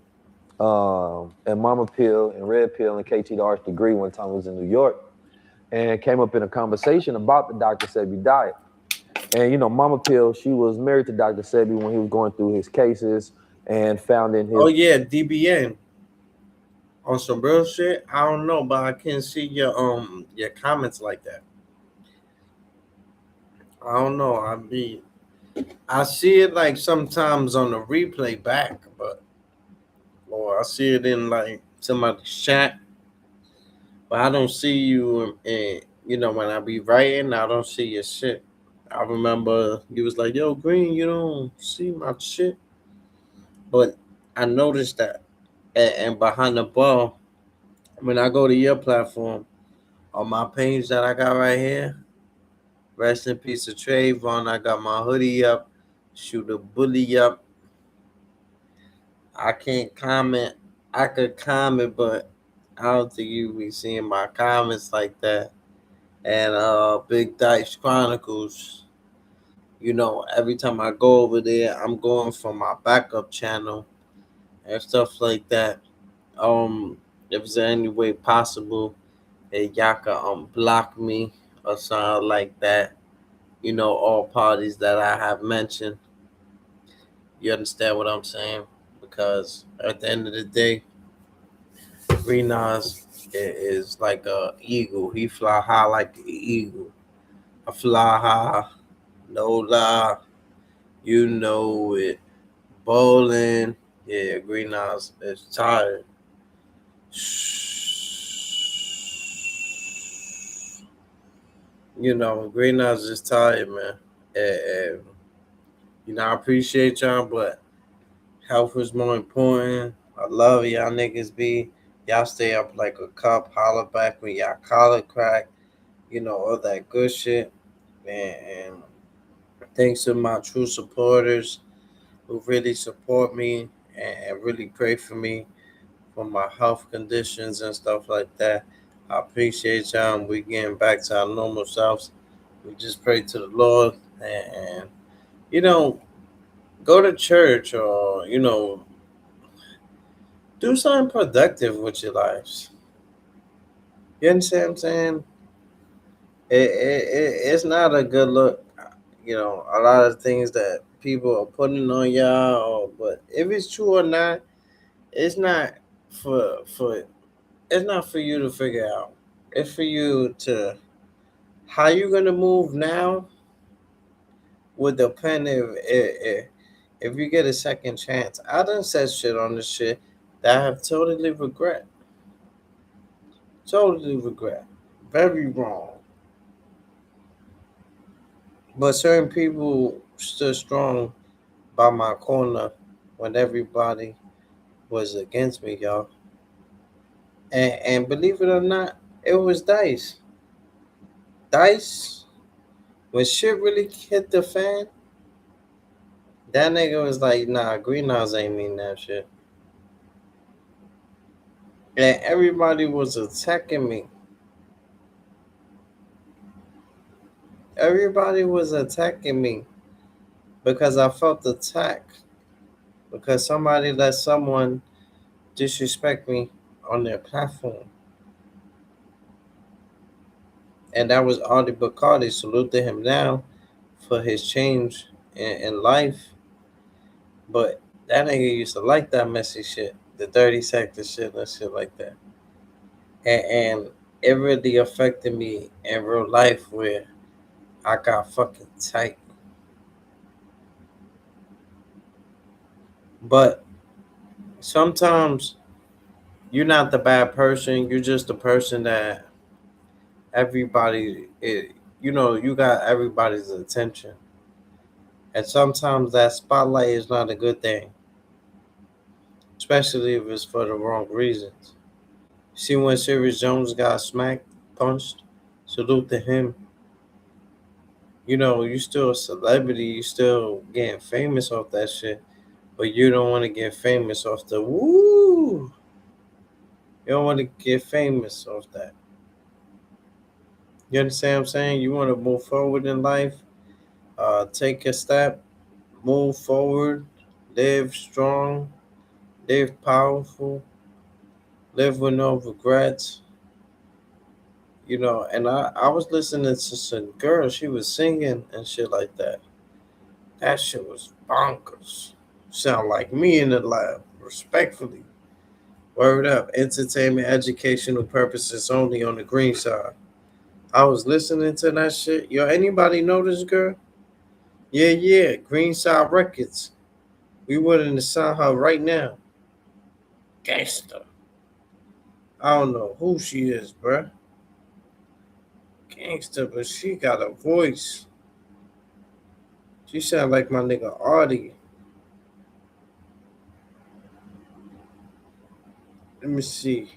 and Mama Pill and Red Pill and KT the Arts Degree one time I was in New York, and came up in a conversation about the Dr. Sebi diet. And you know, Mama Pill, she was married to Dr. Sebi when he was going through his cases and found in his. Oh yeah, DBN. On some real shit, I don't know, but I can't see your comments like that. I don't know. I see it like sometimes on the replay back, or I see it in like somebody's chat, but I don't see you. And you know, when I be writing, I don't see your shit. I remember you was like, "Yo, Green, you don't see my shit," but I noticed that. And behind the ball, when I go to your platform, on my page that I got right here, rest in peace to Trayvon. I got my hoodie up, shoot a bully up. I can't comment. I could comment, but I don't think you be seeing my comments like that. And Big Dice Chronicles, you know, every time I go over there, I'm going for my backup channel and stuff like that. If there's any way possible that y'all can block me or something like that, you know, all parties that I have mentioned. You understand what I'm saying? Because at the end of the day, Green Nas is like a eagle. He fly high like an eagle. I fly high, no lie. You know it. Bowling. Yeah, Green Nas is tired. You know, Green Nas is tired, man. And, you know, I appreciate y'all, but health is more important. I love y'all niggas be. Y'all stay up like a cup, holler back when y'all collar crack, all that good shit. And thanks to my true supporters who really support me and really pray for me for my health conditions and stuff like that. I appreciate y'all. We getting back to our normal selves. We just pray to the Lord and you know, go to church or, do something productive with your lives. You understand what I'm saying? It's not a good look. A lot of things that people are putting on y'all, but if it's true or not, it's not for it's not for you to figure out. It's for you to how you gonna move now with the plan if you get a second chance. I done said shit on this shit that I have totally regret. Totally regret. Very wrong. But certain people stood strong by my corner when everybody was against me, y'all. And believe it or not, it was Dice. Dice, when shit really hit the fan, that nigga was like, nah, greenhouse ain't mean that shit. And everybody was attacking me. Everybody was attacking me because I felt attacked. Because somebody let someone disrespect me on their platform. And that was Audie Bacardi. Salute to him now for his change in life. But that nigga used to like that messy shit, the 30 sector shit and shit like that. And it really affected me in real life where I got fucking tight. But sometimes you're not the bad person. You're just the person that you got everybody's attention. And sometimes that spotlight is not a good thing, especially if it's for the wrong reasons. See when Sirius Jones got smacked, punched, salute to him. You still a celebrity, you still getting famous off that shit, but you don't want to get famous off the woo. You don't want to get famous off that. You understand what I'm saying? You want to move forward in life, take a step, move forward, live strong, live powerful, live with no regrets. And I was listening to some girl, she was singing and shit like that. That shit was bonkers. Sound like me in the lab, respectfully. Word up, entertainment, educational purposes only on the green side. I was listening to that shit. Yo, anybody know this girl? Yeah, yeah, Green Side Records. We willing to sign her right now. Gangster. I don't know who she is, bruh. Gangster, but she got a voice. She sound like my nigga Audie. Let me see.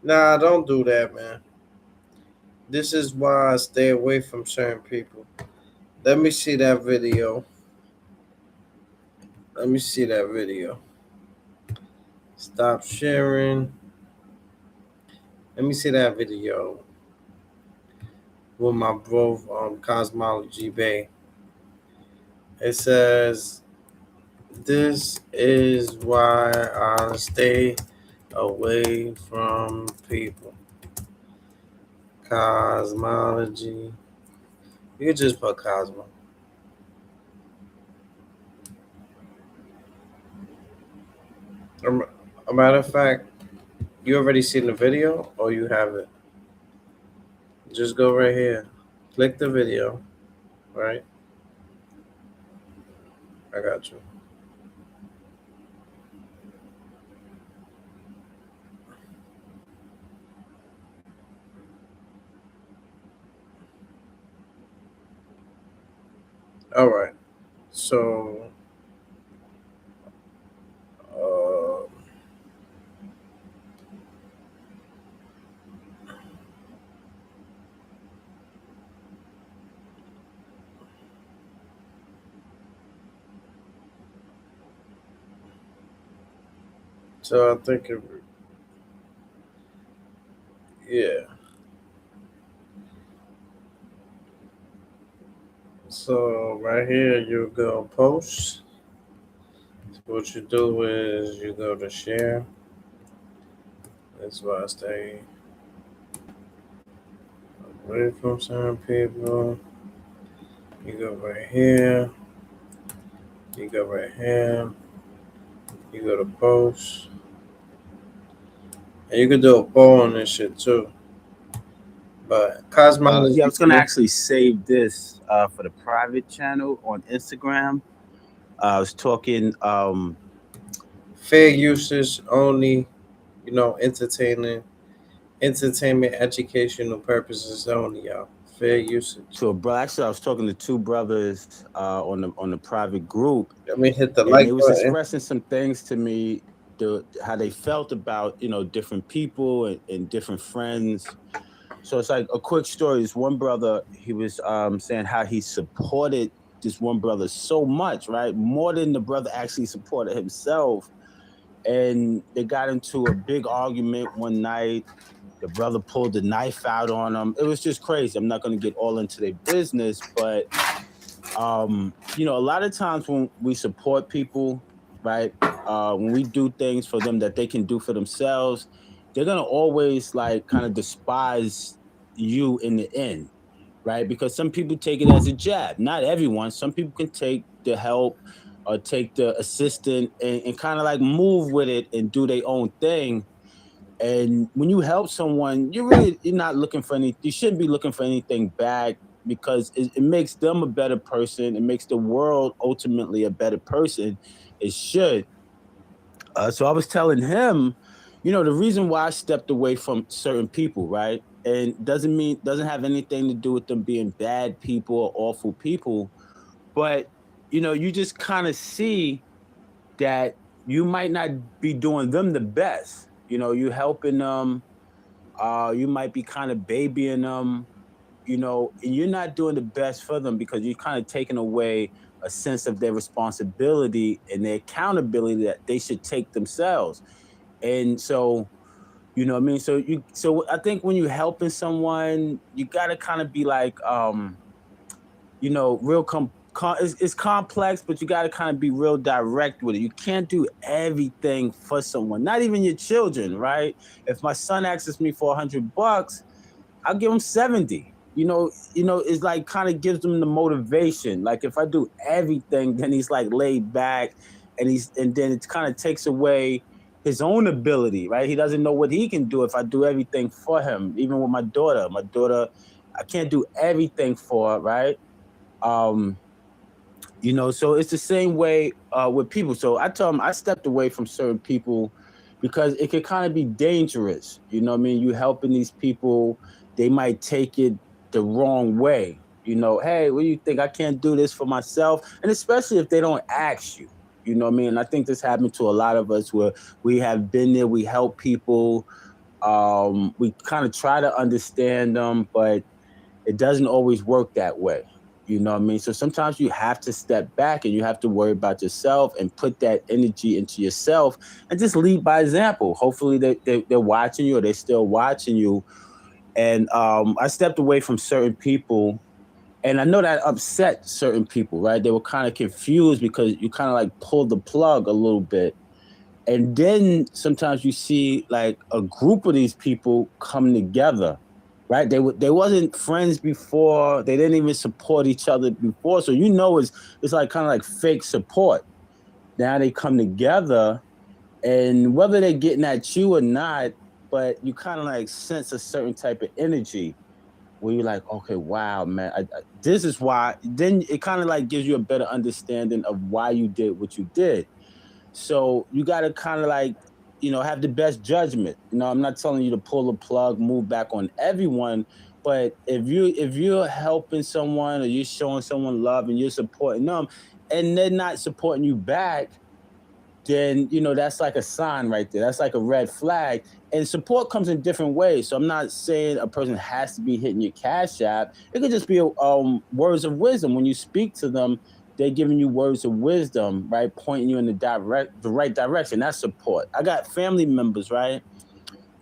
Nah, don't do that, man. This is why I stay away from certain people. Let me see that video. Let me see that video. Stop sharing. Let me see that video with my bro Cosmology Bay. It says, "This is why I stay away from people." Cosmology. You can just put Cosmo. A matter of fact, you already seen the video or you have it? Just go right here. Click the video. Right? I got you. All right. So, uh, so I think yeah. So right here, you go post. So what you do is you go to share. That's why I stay away from certain people. You go right here. You go right here. You go to post. And you can do a poll on this shit too. But cosmology, Yeah, I was gonna actually save this for the private channel on Instagram. I was talking. fair usage only, entertainment, educational purposes only, y'all. Fair usage. To a brother. Actually, I was talking to two brothers on the private group, Let me hit the and like they was button. expressing some things to me, how they felt about different people and different friends. So it's like a quick story. This one brother, he was saying how he supported this one brother so much, right? More than the brother actually supported himself. And they got into a big argument one night. The brother pulled the knife out on him. It was just crazy. I'm not going to get all into their business, but a lot of times when we support people, right, when we do things for them that they can do for themselves, they're going to always like kind of despise you in the end, right? Because some people take it as a jab. Not everyone. Some people can take the help or take the assistant and kind of like move with it and do their own thing. And when you help someone, you're not looking for you shouldn't be looking for anything back, because it makes them a better person. It makes the world ultimately a better person. It should. So I was telling him, the reason why I stepped away from certain people, right? And doesn't have anything to do with them being bad people or awful people, but you just kind of see that you might not be doing them the best. You helping them, you might be kind of babying them, and you're not doing the best for them because you're kind of taking away a sense of their responsibility and their accountability that they should take themselves. And so, what I mean? So I think when you're helping someone, you gotta kind of be like, real it's complex, but you got to kind of be real direct with it. You can't do everything for someone, not even your children, right? If my son asks me for $100, I'll give him 70. It's like kind of gives them the motivation. Like if I do everything, then he's like laid back, and then it kind of takes away his own ability, right? He doesn't know what he can do if I do everything for him. Even with my daughter, I can't do everything for her, right? So it's the same way with people. So I tell them I stepped away from certain people because it could kind of be dangerous. You know what I mean? You helping these people, they might take it the wrong way. Hey, what do you think? I can't do this for myself. And especially if they don't ask you. You know what I mean? And I think this happened to a lot of us where we have been there, we help people. We kind of try to understand them, but it doesn't always work that way. You know what I mean? So sometimes you have to step back and you have to worry about yourself and put that energy into yourself and just lead by example. Hopefully they're watching you, or they're still watching you. And I stepped away from certain people, and I know that upset certain people, right? They were kind of confused because you kind of like pulled the plug a little bit. And then sometimes you see like a group of these people come together, right? They wasn't friends before. They didn't even support each other before. So it's like kind of like fake support. Now they come together, and whether they're getting at you or not, but you kind of like sense a certain type of energy where you're like, okay, wow, man, this is why. Then it kind of like gives you a better understanding of why you did what you did. So you got to kind of like, have the best judgment. I'm not telling you to pull the plug, move back on everyone, But if you're helping someone or you're showing someone love and you're supporting them, and they're not supporting you back, then that's like a sign right there. That's like a red flag. And support comes in different ways. So I'm not saying a person has to be hitting your Cash App. It could just be words of wisdom. When you speak to them, they're giving you words of wisdom, right? Pointing you in the right direction. That's support. I got family members, right?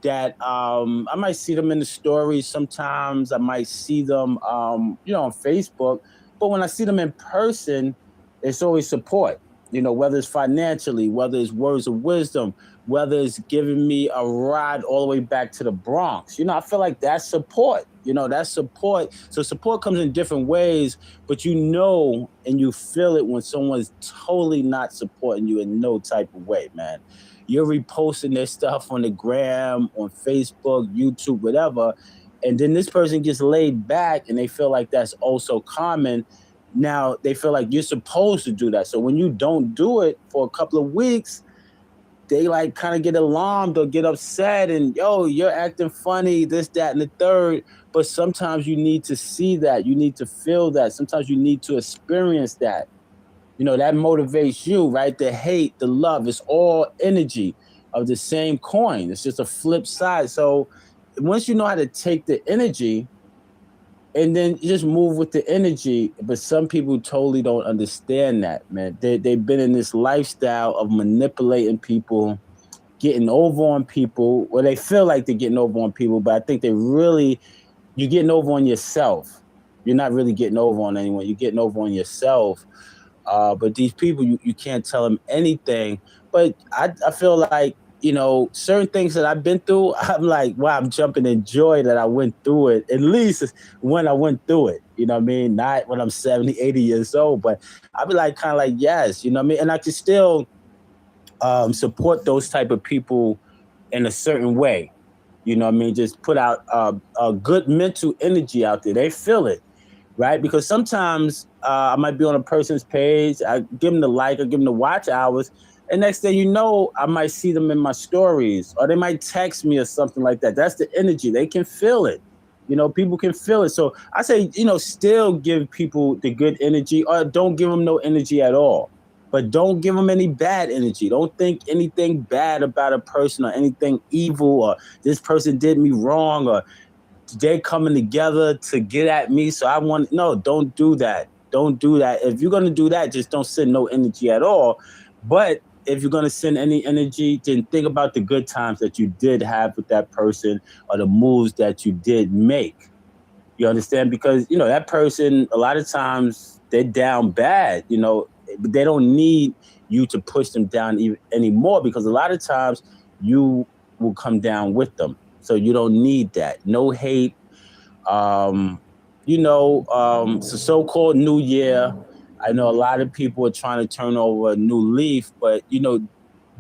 That I might see them in the stories sometimes. I might see them, on Facebook. But when I see them in person, it's always support. Whether it's financially, whether it's words of wisdom, whether it's giving me a ride all the way back to the Bronx. I feel like that's support. That's support. So support comes in different ways, but and you feel it when someone's totally not supporting you in no type of way, man. You're reposting their stuff on the gram, on Facebook, YouTube, whatever, and then this person gets laid back and they feel like that's also common. Now they feel like you're supposed to do that. So when you don't do it for a couple of weeks, they like kind of get alarmed or get upset and, you're acting funny, this, that, and the third. But sometimes you need to see that. You need to feel that. Sometimes you need to experience that. That motivates you, right? The hate, the love, it's all energy of the same coin. It's just a flip side. So once you know how to take the energy and then you just move with the energy, but some people totally don't understand that, man. They've been in this lifestyle of manipulating people, getting over on people, or they feel like they're getting over on people, but I think you're getting over on yourself. You're not really getting over on anyone. You're getting over on yourself. But these people, you can't tell them anything. But I feel like, certain things that I've been through, I'm like, wow, I'm jumping in joy that I went through it, at least when I went through it. You know what I mean? Not when I'm 70, 80 years old, but I'll be like, kind of like, yes, you know what I mean? And I can still support those type of people in a certain way. You know what I mean? Just put out a good mental energy out there. They feel it, right? Because sometimes I might be on a person's page, I give them the like, I give them the watch hours, and next thing you know, I might see them in my stories, or they might text me or something like that. That's the energy. They can feel it. People can feel it. So I say, still give people the good energy, or don't give them no energy at all. But don't give them any bad energy. Don't think anything bad about a person or anything evil, or this person did me wrong, or they're coming together to get at me. So don't do that. Don't do that. If you're going to do that, just don't send no energy at all. But if you're going to send any energy, then think about the good times that you did have with that person, or the moves that you did make. You understand? Because, that person, a lot of times they're down bad, but they don't need you to push them down anymore, because a lot of times you will come down with them. So you don't need that. No hate. It's a so-called new year. I know a lot of people are trying to turn over a new leaf, but,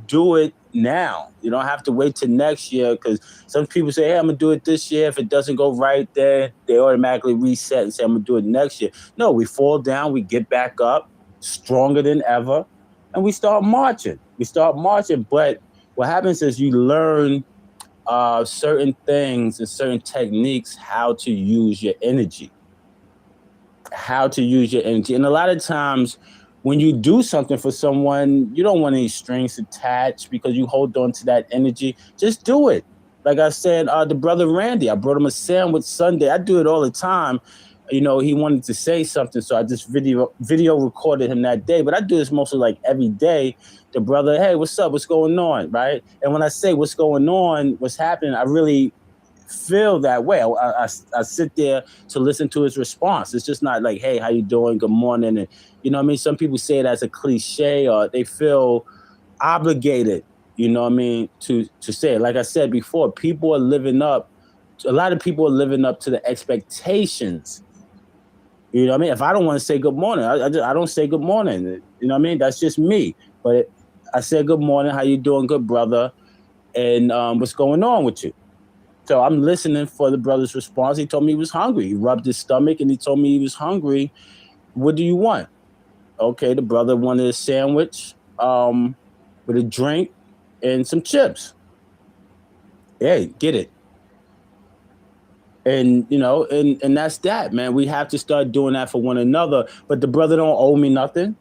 do it now. You don't have to wait till next year, because some people say, hey, I'm going to do it this year. If it doesn't go right, then they automatically reset and say, I'm going to do it next year. No, we fall down, we get back up stronger than ever, and we start marching. But what happens is you learn certain things and certain techniques, how to use your energy. And a lot of times when you do something for someone, you don't want any strings attached because you hold on to that energy. Just do it. Like I said, the brother Randy, I brought him a sandwich Sunday. I do it all the time. He wanted to say something, so I just video recorded him that day. But I do this mostly like every day. The brother, hey, what's up? What's going on, right? And when I say what's going on, what's happening, I really feel that way. I sit there to listen to his response. It's just not like, hey, how you doing? Good morning. And some people say it as a cliche, or they feel obligated, to say it. Like I said before, a lot of people are living up to the expectations. If I don't want to say good morning, I don't say good morning. That's just me. But I said good morning, how you doing, good brother? And what's going on with you? So I'm listening for the brother's response. He told me he was hungry. He rubbed his stomach and he told me he was hungry. What do you want? Okay, the brother wanted a sandwich with a drink and some chips. Hey, get it. And and that's that, man. We have to start doing that for one another. But the brother don't owe me nothing.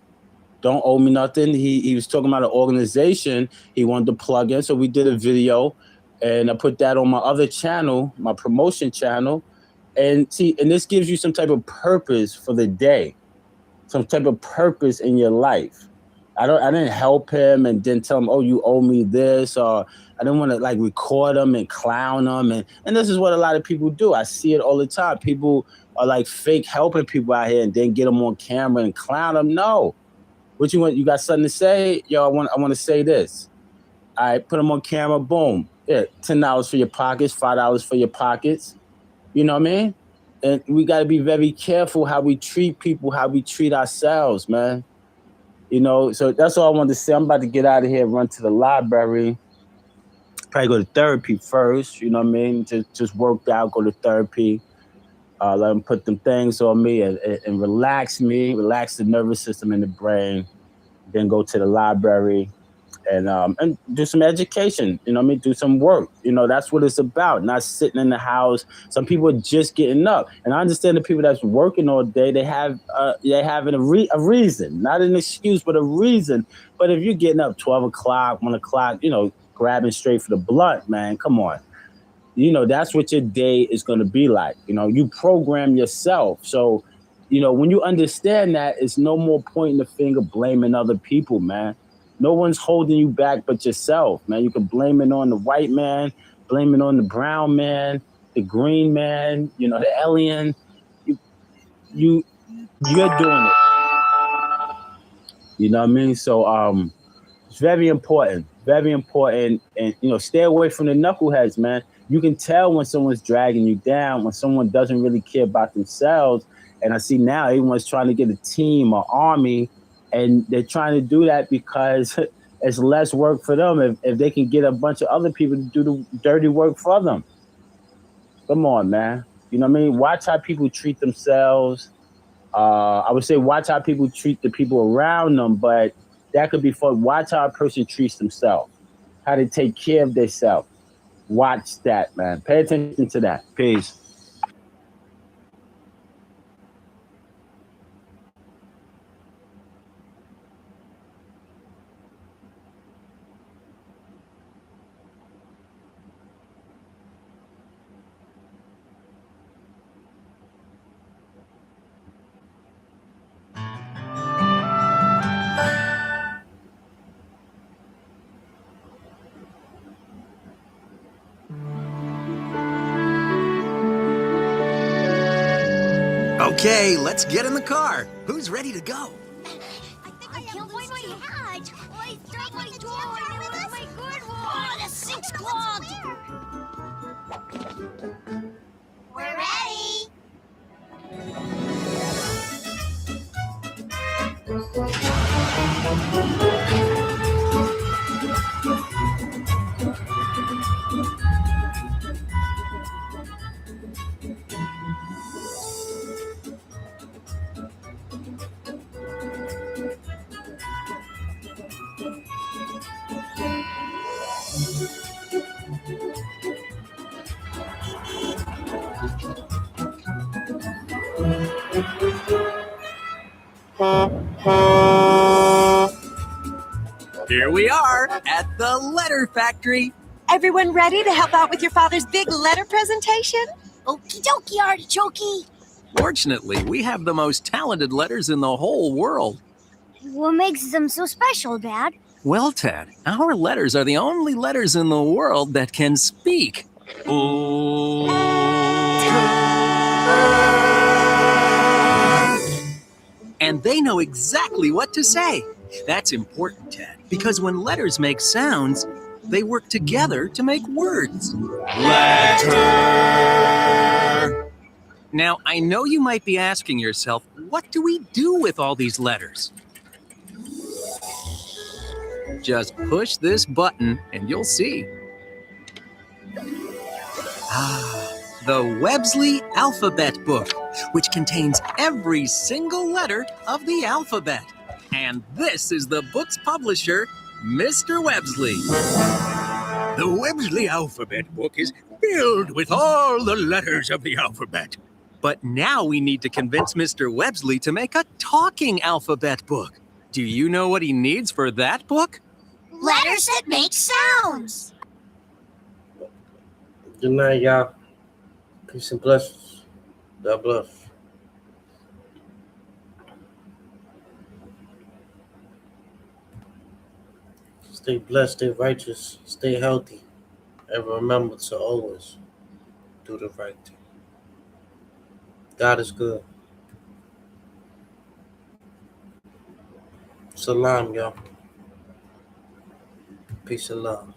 Don't owe me nothing. He was talking about an organization he wanted to plug in. So we did a video and I put that on my other channel, my promotion channel. And this gives you some type of purpose for the day, some type of purpose in your life. I didn't help him and then tell him, oh, you owe me this, or I didn't want to like record him and clown him. And this is what a lot of people do. I see it all the time. People are like fake helping people out here and then get them on camera and clown them. No. What you want? You got something to say? Yo, I want to say this. I put them on camera. Boom. Yeah, $10 for your pockets, $5 for your pockets. You know what I mean? And we got to be very careful how we treat people, how we treat ourselves, man. So that's all I wanted to say. I'm about to get out of here, run to the library, probably go to therapy first. You know what I mean? Just work out, go to therapy. Let them put them things on me and relax me, relax the nervous system and the brain. Then go to the library and do some education. You know what I mean? Do some work. That's what it's about. Not sitting in the house. Some people are just getting up, and I understand the people that's working all day. They have a reason, not an excuse, but a reason. But if you're getting up 12 o'clock, 1 o'clock, grabbing straight for the blunt, man, come on. That's what your day is going to be like. You program yourself. So, when you understand that, it's no more pointing the finger, blaming other people, man. No one's holding you back but yourself, man. You can blame it on the white man, blame it on the brown man, the green man, the alien. You're doing it. You know what I mean? So it's very important. And, stay away from the knuckleheads, man. You can tell when someone's dragging you down, when someone doesn't really care about themselves. And I see now everyone's trying to get a team or army, and they're trying to do that because it's less work for them if they can get a bunch of other people to do the dirty work for them. Come on, man. You know what I mean? Watch how people treat themselves. I would say watch how people treat the people around them, but that could be fun. Watch how a person treats themselves, how they take care of themselves. Watch that, man. Pay attention to that. Peace. Okay, let's get in the car. Who's ready to go? I can't find my hat. I dropped my toy. Where's my good one? Oh, the sink's clogged. We're ready. Here we are at the letter factory. Everyone ready to help out with your father's big letter presentation? Okie dokie, artichoke. Fortunately, we have the most talented letters in the whole world. What makes them so special, Dad? Well, Ted, our letters are the only letters in the world that can speak. And they know exactly what to say. That's important, Ted, because when letters make sounds, they work together to make words. Letter! Now, I know you might be asking yourself, what do we do with all these letters? Just push this button and you'll see. The Websley Alphabet Book, which contains every single letter of the alphabet. And this is the book's publisher, Mr. Websley. The Websley Alphabet Book is filled with all the letters of the alphabet. But now we need to convince Mr. Websley to make a talking alphabet book. Do you know what he needs for that book? Letters that make sounds. Good night, y'all. Peace and blessings. God bless. Stay blessed, stay righteous, stay healthy, and remember to always do the right thing. God is good. Salam, y'all. Peace and love.